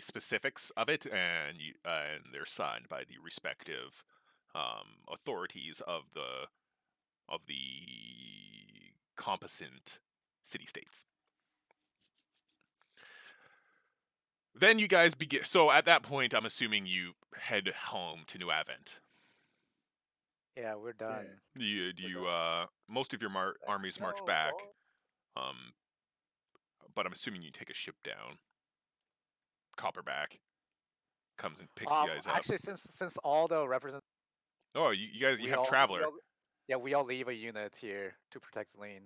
B: specifics of it, and they're signed by the respective authorities of the competent city-states. Then you guys begin. So at that point, I'm assuming you head home to New Advent.
E: Yeah, we're done.
B: Most of your armies march back. But I'm assuming you take a ship down. Copperback comes and picks you guys up.
E: Actually, since all the representatives.
B: Oh, you guys, you have Traveler.
E: We all leave a unit here to protect Zleen.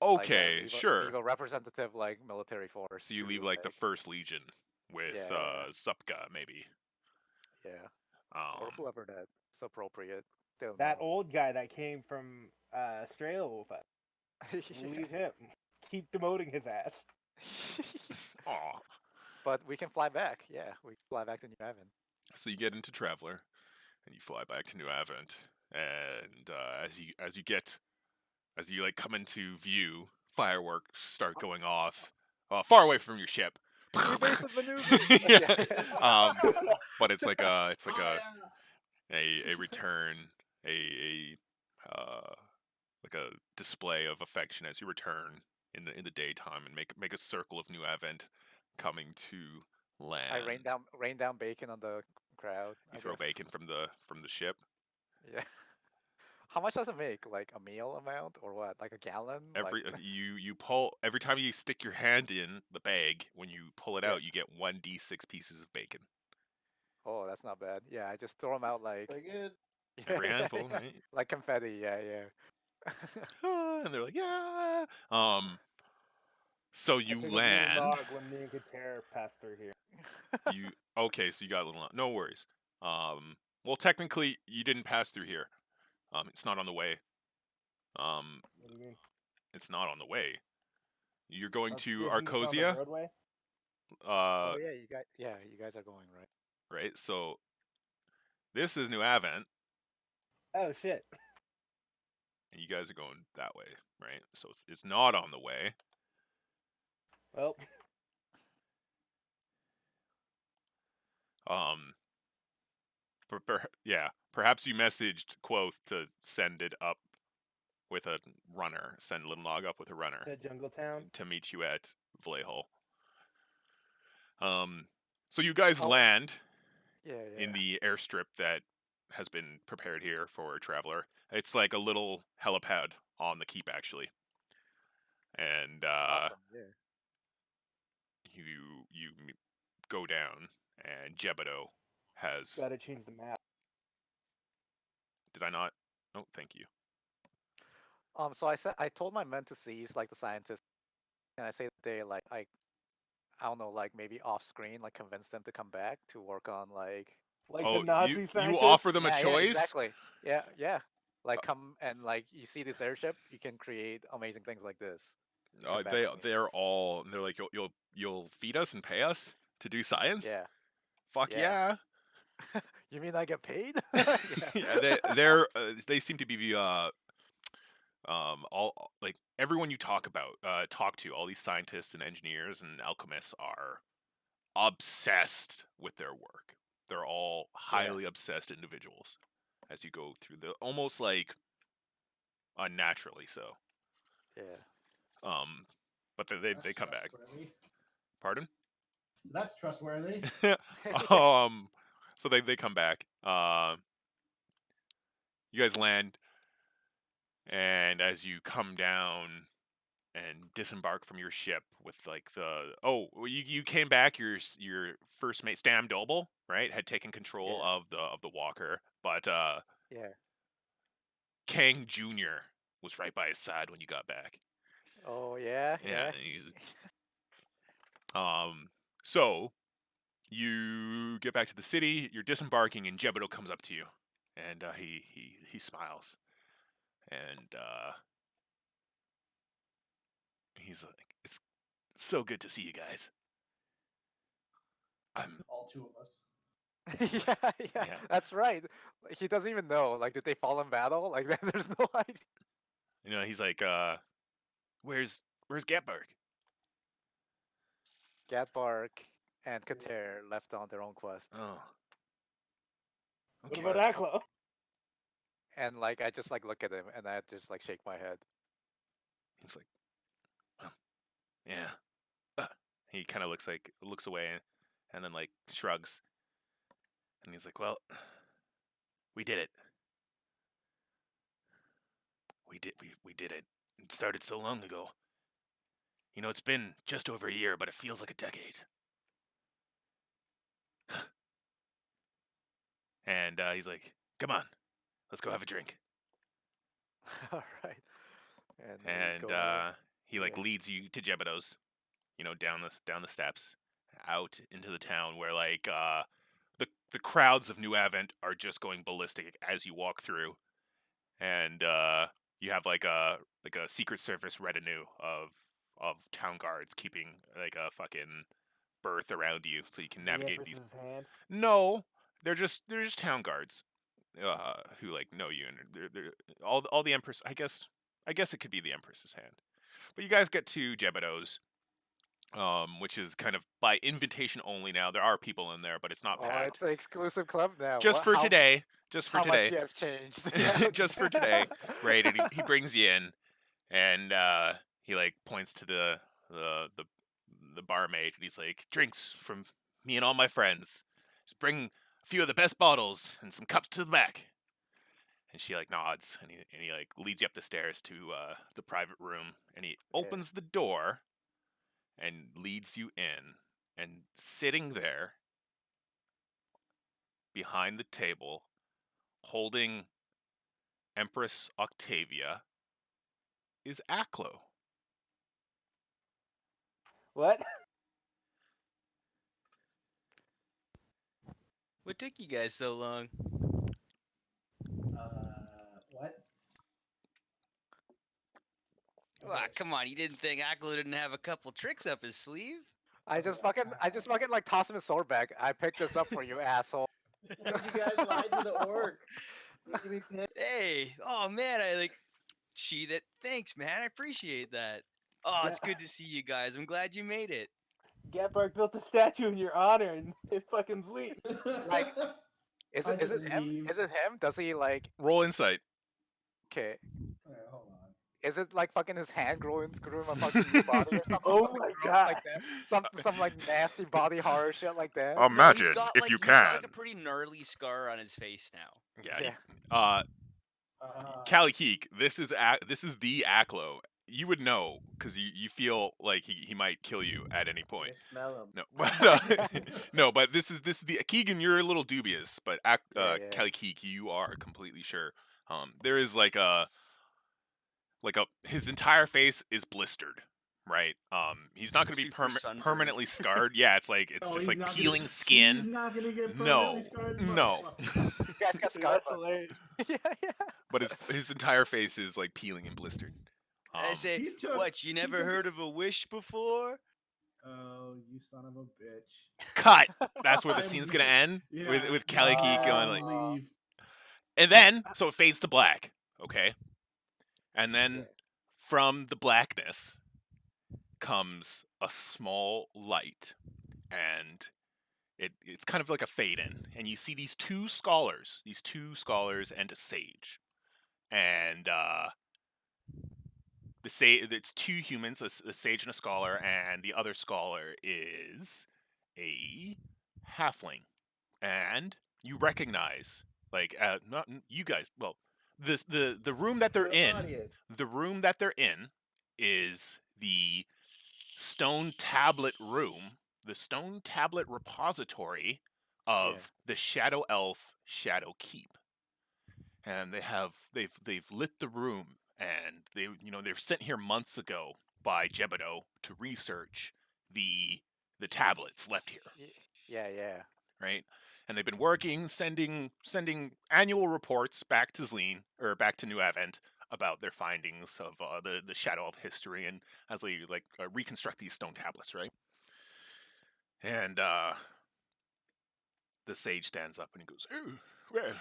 B: Okay,
E: like,
B: sure.
E: Leave a representative like military force.
B: So you leave like the First Legion with Zupka, maybe.
E: Yeah. whoever that's appropriate. They'll
C: That
E: know.
C: old guy that came from Australia with us. Leave him. Keep demoting his ass.
B: Aw.
E: But we can fly back. Yeah, we can fly back to New Haven.
B: So you get into Traveler, and you fly back to New Advent, and as you like come into view, fireworks start going off, far away from your ship.
E: Evasive maneuvers.
B: Yeah. But it's like a
A: Oh, yeah.
B: a return, a like a display of affection as you return in the daytime and make a circle of New Advent coming to land.
E: I rain down bacon on the crowd.
B: You
E: I
B: throw
E: guess.
B: bacon from the ship.
E: Yeah. How much does it make? Like a meal amount or what? Like a gallon?
B: Every
E: Like...
B: you pull every time you stick your hand in the bag, when you pull it
E: Yeah.
B: out, you get 1d6 pieces of bacon.
E: Oh, that's not bad. Yeah, I just throw them out like
D: Pretty good.
B: Every handful, right?
E: like confetti. Yeah, yeah.
B: And they're like, yeah. So you
C: I took a little
B: land.
C: nog when me and Kater passed through here.
B: Okay? So you got a little. No worries. Well, technically, you didn't pass through here. It's not on the way.
C: What do you mean?
B: It's not on the way. You're going
C: Oh,
B: to
C: isn't this on the
B: Arcosia.
C: roadway?
E: Oh yeah, you guys are going right.
B: Right. So this is New Advent,
C: Oh shit.
B: and you guys are going that way, right? So it's not on the way.
C: Well,
B: Perhaps you messaged Quoth to send it up with a runner. Send a little nog up with a runner
C: to Jungle Town.
B: to meet you at Vallejo. So you guys land in the airstrip that has been prepared here for a Traveler. It's like a little helipad on the keep, actually. And
E: Awesome. Yeah.
B: you go down, and Jebedo has.
C: Gotta change the map.
B: Did I not? Oh, thank you.
E: So I told my men to seize like the scientists, and I say that they like I don't know, like maybe off screen, like convince them to come back to work on like.
C: Like
B: Oh,
C: the Nazi
B: you
C: scientists?
B: offer them a
E: Yeah,
B: choice?
E: exactly. Yeah. Like come and like you see this airship, you can create amazing things like this. Come back with me.
B: They're like, you'll feed us and pay us to do science?
E: Yeah.
B: Fuck yeah.
E: You mean I get paid?
B: Yeah, they seem to be all like everyone you talk to, all these scientists and engineers and alchemists are obsessed with their work. They're all highly obsessed individuals as you go through almost like unnaturally so.
E: Yeah.
B: But they come back. Pardon?
A: That's trustworthy.
B: So they come back. You guys land, and as you come down and disembark from your ship with like you came back. Your first mate Stam Doble, right, had taken control of the walker, but Kang Jr. was right by his side when you got back.
E: Oh yeah.
B: So you get back to the city. You're disembarking, and Jebedo comes up to you, and he smiles, and he's like, "It's so good to see you guys."
A: All two of us.
E: yeah, that's right. He doesn't even know. Like, did they fall in battle? Like, there's no idea.
B: You know, he's like, "Where's Gatbark?"
E: Gatbark and Kater left on their own quest.
B: Oh.
C: Okay. What about Aklo?
E: And like, I just like look at him, and I just like shake my head.
B: He's like, "Oh, yeah." He kind of looks away, and then like shrugs, and he's like, "Well, we did it. We did it. It started so long ago. You know, it's been just over a year, but it feels like a decade." And he's like, "Come on, let's go have a drink."
E: All right.
B: And he like leads you to Jebedo's, you know, down the steps, out into the town where like the crowds of New Advent are just going ballistic as you walk through, and you have like a Secret Service retinue of town guards keeping like a fucking berth around you so you can navigate these.
C: Hand?
B: No, they're just town guards who like know you, and they're all the Empress. I guess it could be the Empress's hand, but you guys get to Jebedo's, which is kind of by invitation only now. There are people in there, but it's not
E: Oh,
B: packed.
E: it's an exclusive club now.
B: Just for
E: How
B: today.
E: much he has changed?
B: Just for today, right? And he brings you in, and he like points to the barmaid, and he's like, "Drinks from me and all my friends. Just bring a few of the best bottles and some cups to the back." And she like nods, and he like leads you up the stairs to the private room, and he opens the door and leads you in, and sitting there behind the table, holding Empress Octavia, is Aklo.
C: What?
G: What took you guys so long?
A: What?
G: Ah, come on, you didn't think Aklo didn't have a couple tricks up his sleeve?
E: I just fucking like toss him his sword back. I picked this up for you, asshole.
D: You guys lied to the orc. Making me pissed.
G: Hey, oh man, thanks, man, I appreciate that. Oh, it's good to see you guys. I'm glad you made it.
C: Gatbark built a statue in your honor, and it's fucking sweet.
E: Like, is it him? Is it him? Does he like?
B: Roll insight.
E: Okay.
A: Alright, hold on.
E: Is it like fucking his hand grew in my fucking new body or something?
C: Oh
E: Something
C: my
E: gross
C: God.
E: Like that? Some like nasty body horror shit like that.
G: No,
B: Imagine
G: he's got,
B: if
G: like,
B: you
G: he's got, like,
B: can.
G: a pretty gnarly scar on his face now.
B: Yeah. Kalikeek, this is the Aklo. You would know because you feel like he might kill you at any
D: I
B: point.
D: smell him.
B: No, but no, but this is the Keegan. You're a little dubious, but
E: Yeah.
B: Kalikeek, you are completely sure. There is his entire face is blistered, right? He's not going to be
G: Super sunburned.
B: permanently scarred. Yeah, it's
A: Oh,
B: just
A: he's
B: like
A: not
B: peeling
A: gonna,
B: skin.
A: He's not gonna get
B: No,
A: permanently scarred.
B: no.
E: You guys got scarred.
C: That's hilarious.
E: Yeah.
B: But his entire face is like peeling and blistered.
G: And I say,
A: he took-
G: what, you
A: he
G: never
A: took
G: heard
A: his-
G: of a wish before?
A: Oh, you son of a bitch!
B: Cut. That's where the
A: I'm
B: scene's gonna end
A: Yeah.
B: with Kalikeek going like,
A: Leave.
B: and then so it fades to black. Okay, and then from the blackness comes a small light, and it's kind of like a fade in, and you see these two scholars and a sage, and it's two humans, a sage and a scholar, and the other scholar is a halfling, and you recognize not you guys. Well, the room that they're in, is the stone tablet room, the stone tablet repository of the Shadow Elf Shadow Keep, and they've lit the room, and they're sent here months ago by Jebedo to research the tablets left here.
E: Yeah.
B: Right, and they've been working, sending annual reports back to Zleen or back to New Advent about their findings of the Shadow of history, and as they reconstruct these stone tablets, right? And the sage stands up and he goes, "Oh, well,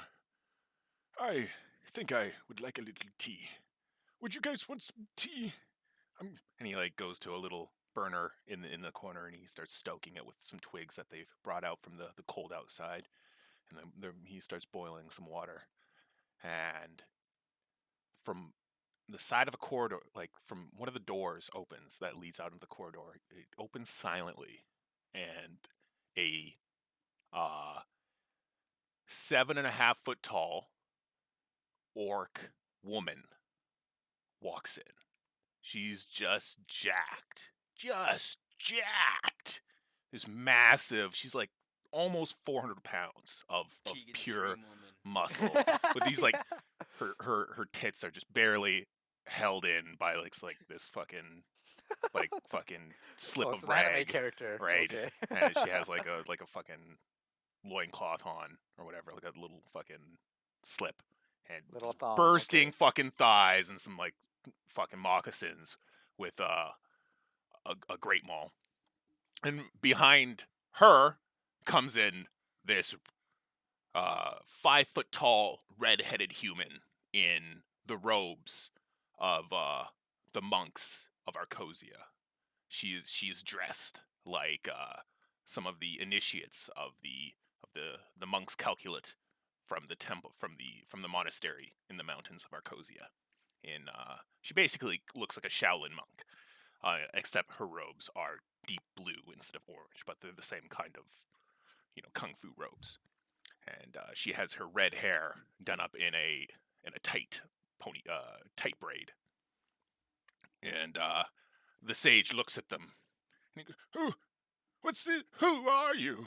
B: I think I would like a little tea. Would you guys want some tea?" And he goes to a little burner in the corner, and he starts stoking it with some twigs that they've brought out from the cold outside, and then he starts boiling some water, and from the side of a corridor, from one of the doors opens that leads out into the corridor. It opens silently, and a 7.5 foot tall orc woman walks in. She's just jacked. This massive. She's like almost 400 pounds of pure muscle. With these her tits are just barely held in by this fucking slip
E: It's
B: of
E: an anime
B: rag,
E: character,
B: right?
E: okay.
B: And she has like a fucking loincloth on or whatever, like a little fucking slip, and
E: Little thong.
B: bursting
E: Okay.
B: fucking thighs and some like fucking moccasins with a great maul. And behind her comes in this 5 foot tall red-headed human in the robes of the monks of Arcosia. She's dressed like some of the initiates of the monks calculate from the temple from the monastery in the mountains of Arcosia. She basically looks like a Shaolin monk, except her robes are deep blue instead of orange, but they're the same kind of kung fu robes. And she has her red hair done up in a tight tight braid. And the sage looks at them. And he goes, who are you?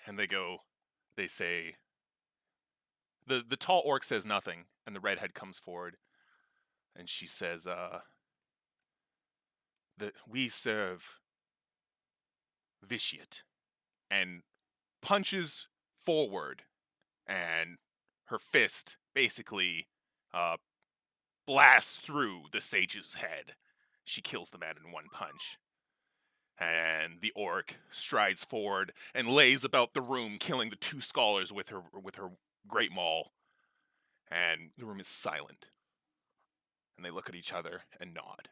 B: And they say, the tall orc says nothing, and the redhead comes forward, and she says, that we serve Vitiate, and punches forward, and her fist basically blasts through the sage's head. She kills the man in one punch. And the orc strides forward and lays about the room, killing the 2 scholars with her great maul. And the room is silent. And they look at each other and nod.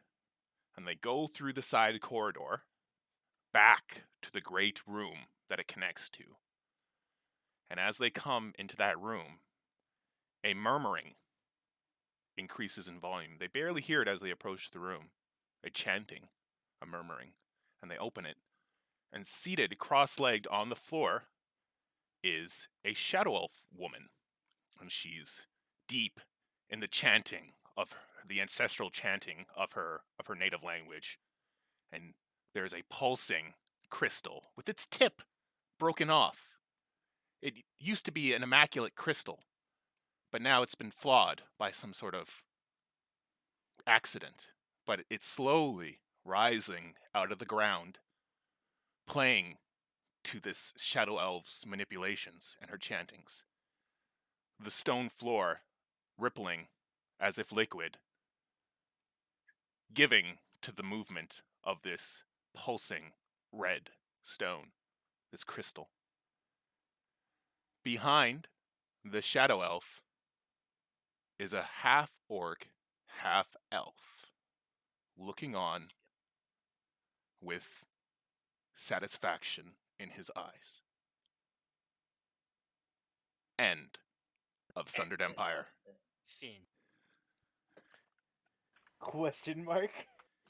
B: And they go through the side corridor back to the great room that it connects to. And as they come into that room, a murmuring increases in volume. They barely hear it as they approach the room. A chanting, a murmuring. And they open it. And seated cross-legged on the floor is a shadow elf woman. And she's deep in the chanting of the ancestral chanting of her native language. And there's a pulsing crystal with its tip broken off. It used to be an immaculate crystal, but now it's been flawed by some sort of accident. But it's slowly rising out of the ground, playing to this shadow elf's manipulations and her chantings. The stone floor rippling as if liquid, giving to the movement of this pulsing red stone, this crystal. Behind the shadow elf is a half orc, half elf, looking on with satisfaction in his eyes. End of Sundered Empire.
G: Finn.
C: Question mark?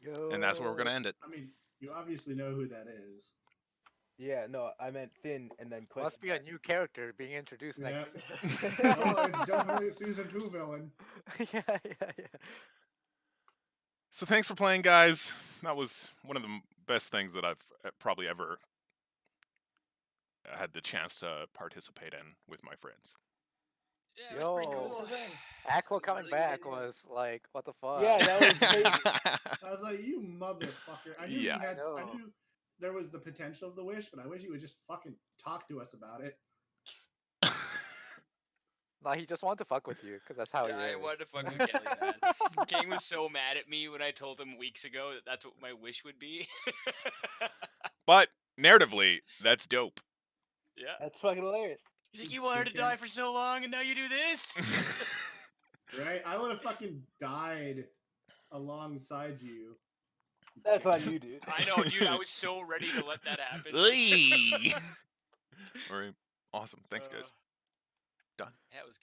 E: Yo.
B: And that's where we're going to end it.
A: I mean, you obviously know who that is.
C: Yeah, no, I meant Finn and then question
E: Must be a new character being introduced next.
A: Oh, it's definitely a season 2 villain.
E: yeah.
B: So thanks for playing, guys. That was one of the best things that I've probably ever had the chance to participate in with my friends.
G: Yeah, it was pretty cool.
E: Axel coming back was like, what the fuck?
C: Yeah, that was crazy.
A: I was like, you motherfucker. I knew
B: Yeah.
A: you had,
E: I
A: I
E: know.
A: knew there was the potential of the wish, but I wish you would just fucking talk to us about it.
E: No, he just wanted to fuck with you because that's how
G: Yeah,
E: he
G: I
E: is.
G: wanted to fuck with Kelly, man. King was so mad at me when I told him weeks ago that that's what my wish would be.
B: But narratively, that's dope.
G: Yeah.
C: That's fucking hilarious.
G: He's like, you wanted to die for so long, and now you do this?
A: Right? I would have fucking died alongside you.
C: That's on you, dude.
G: I know, dude. I was so ready to let that happen.
B: All right. Awesome. Thanks, guys. Done.
G: That was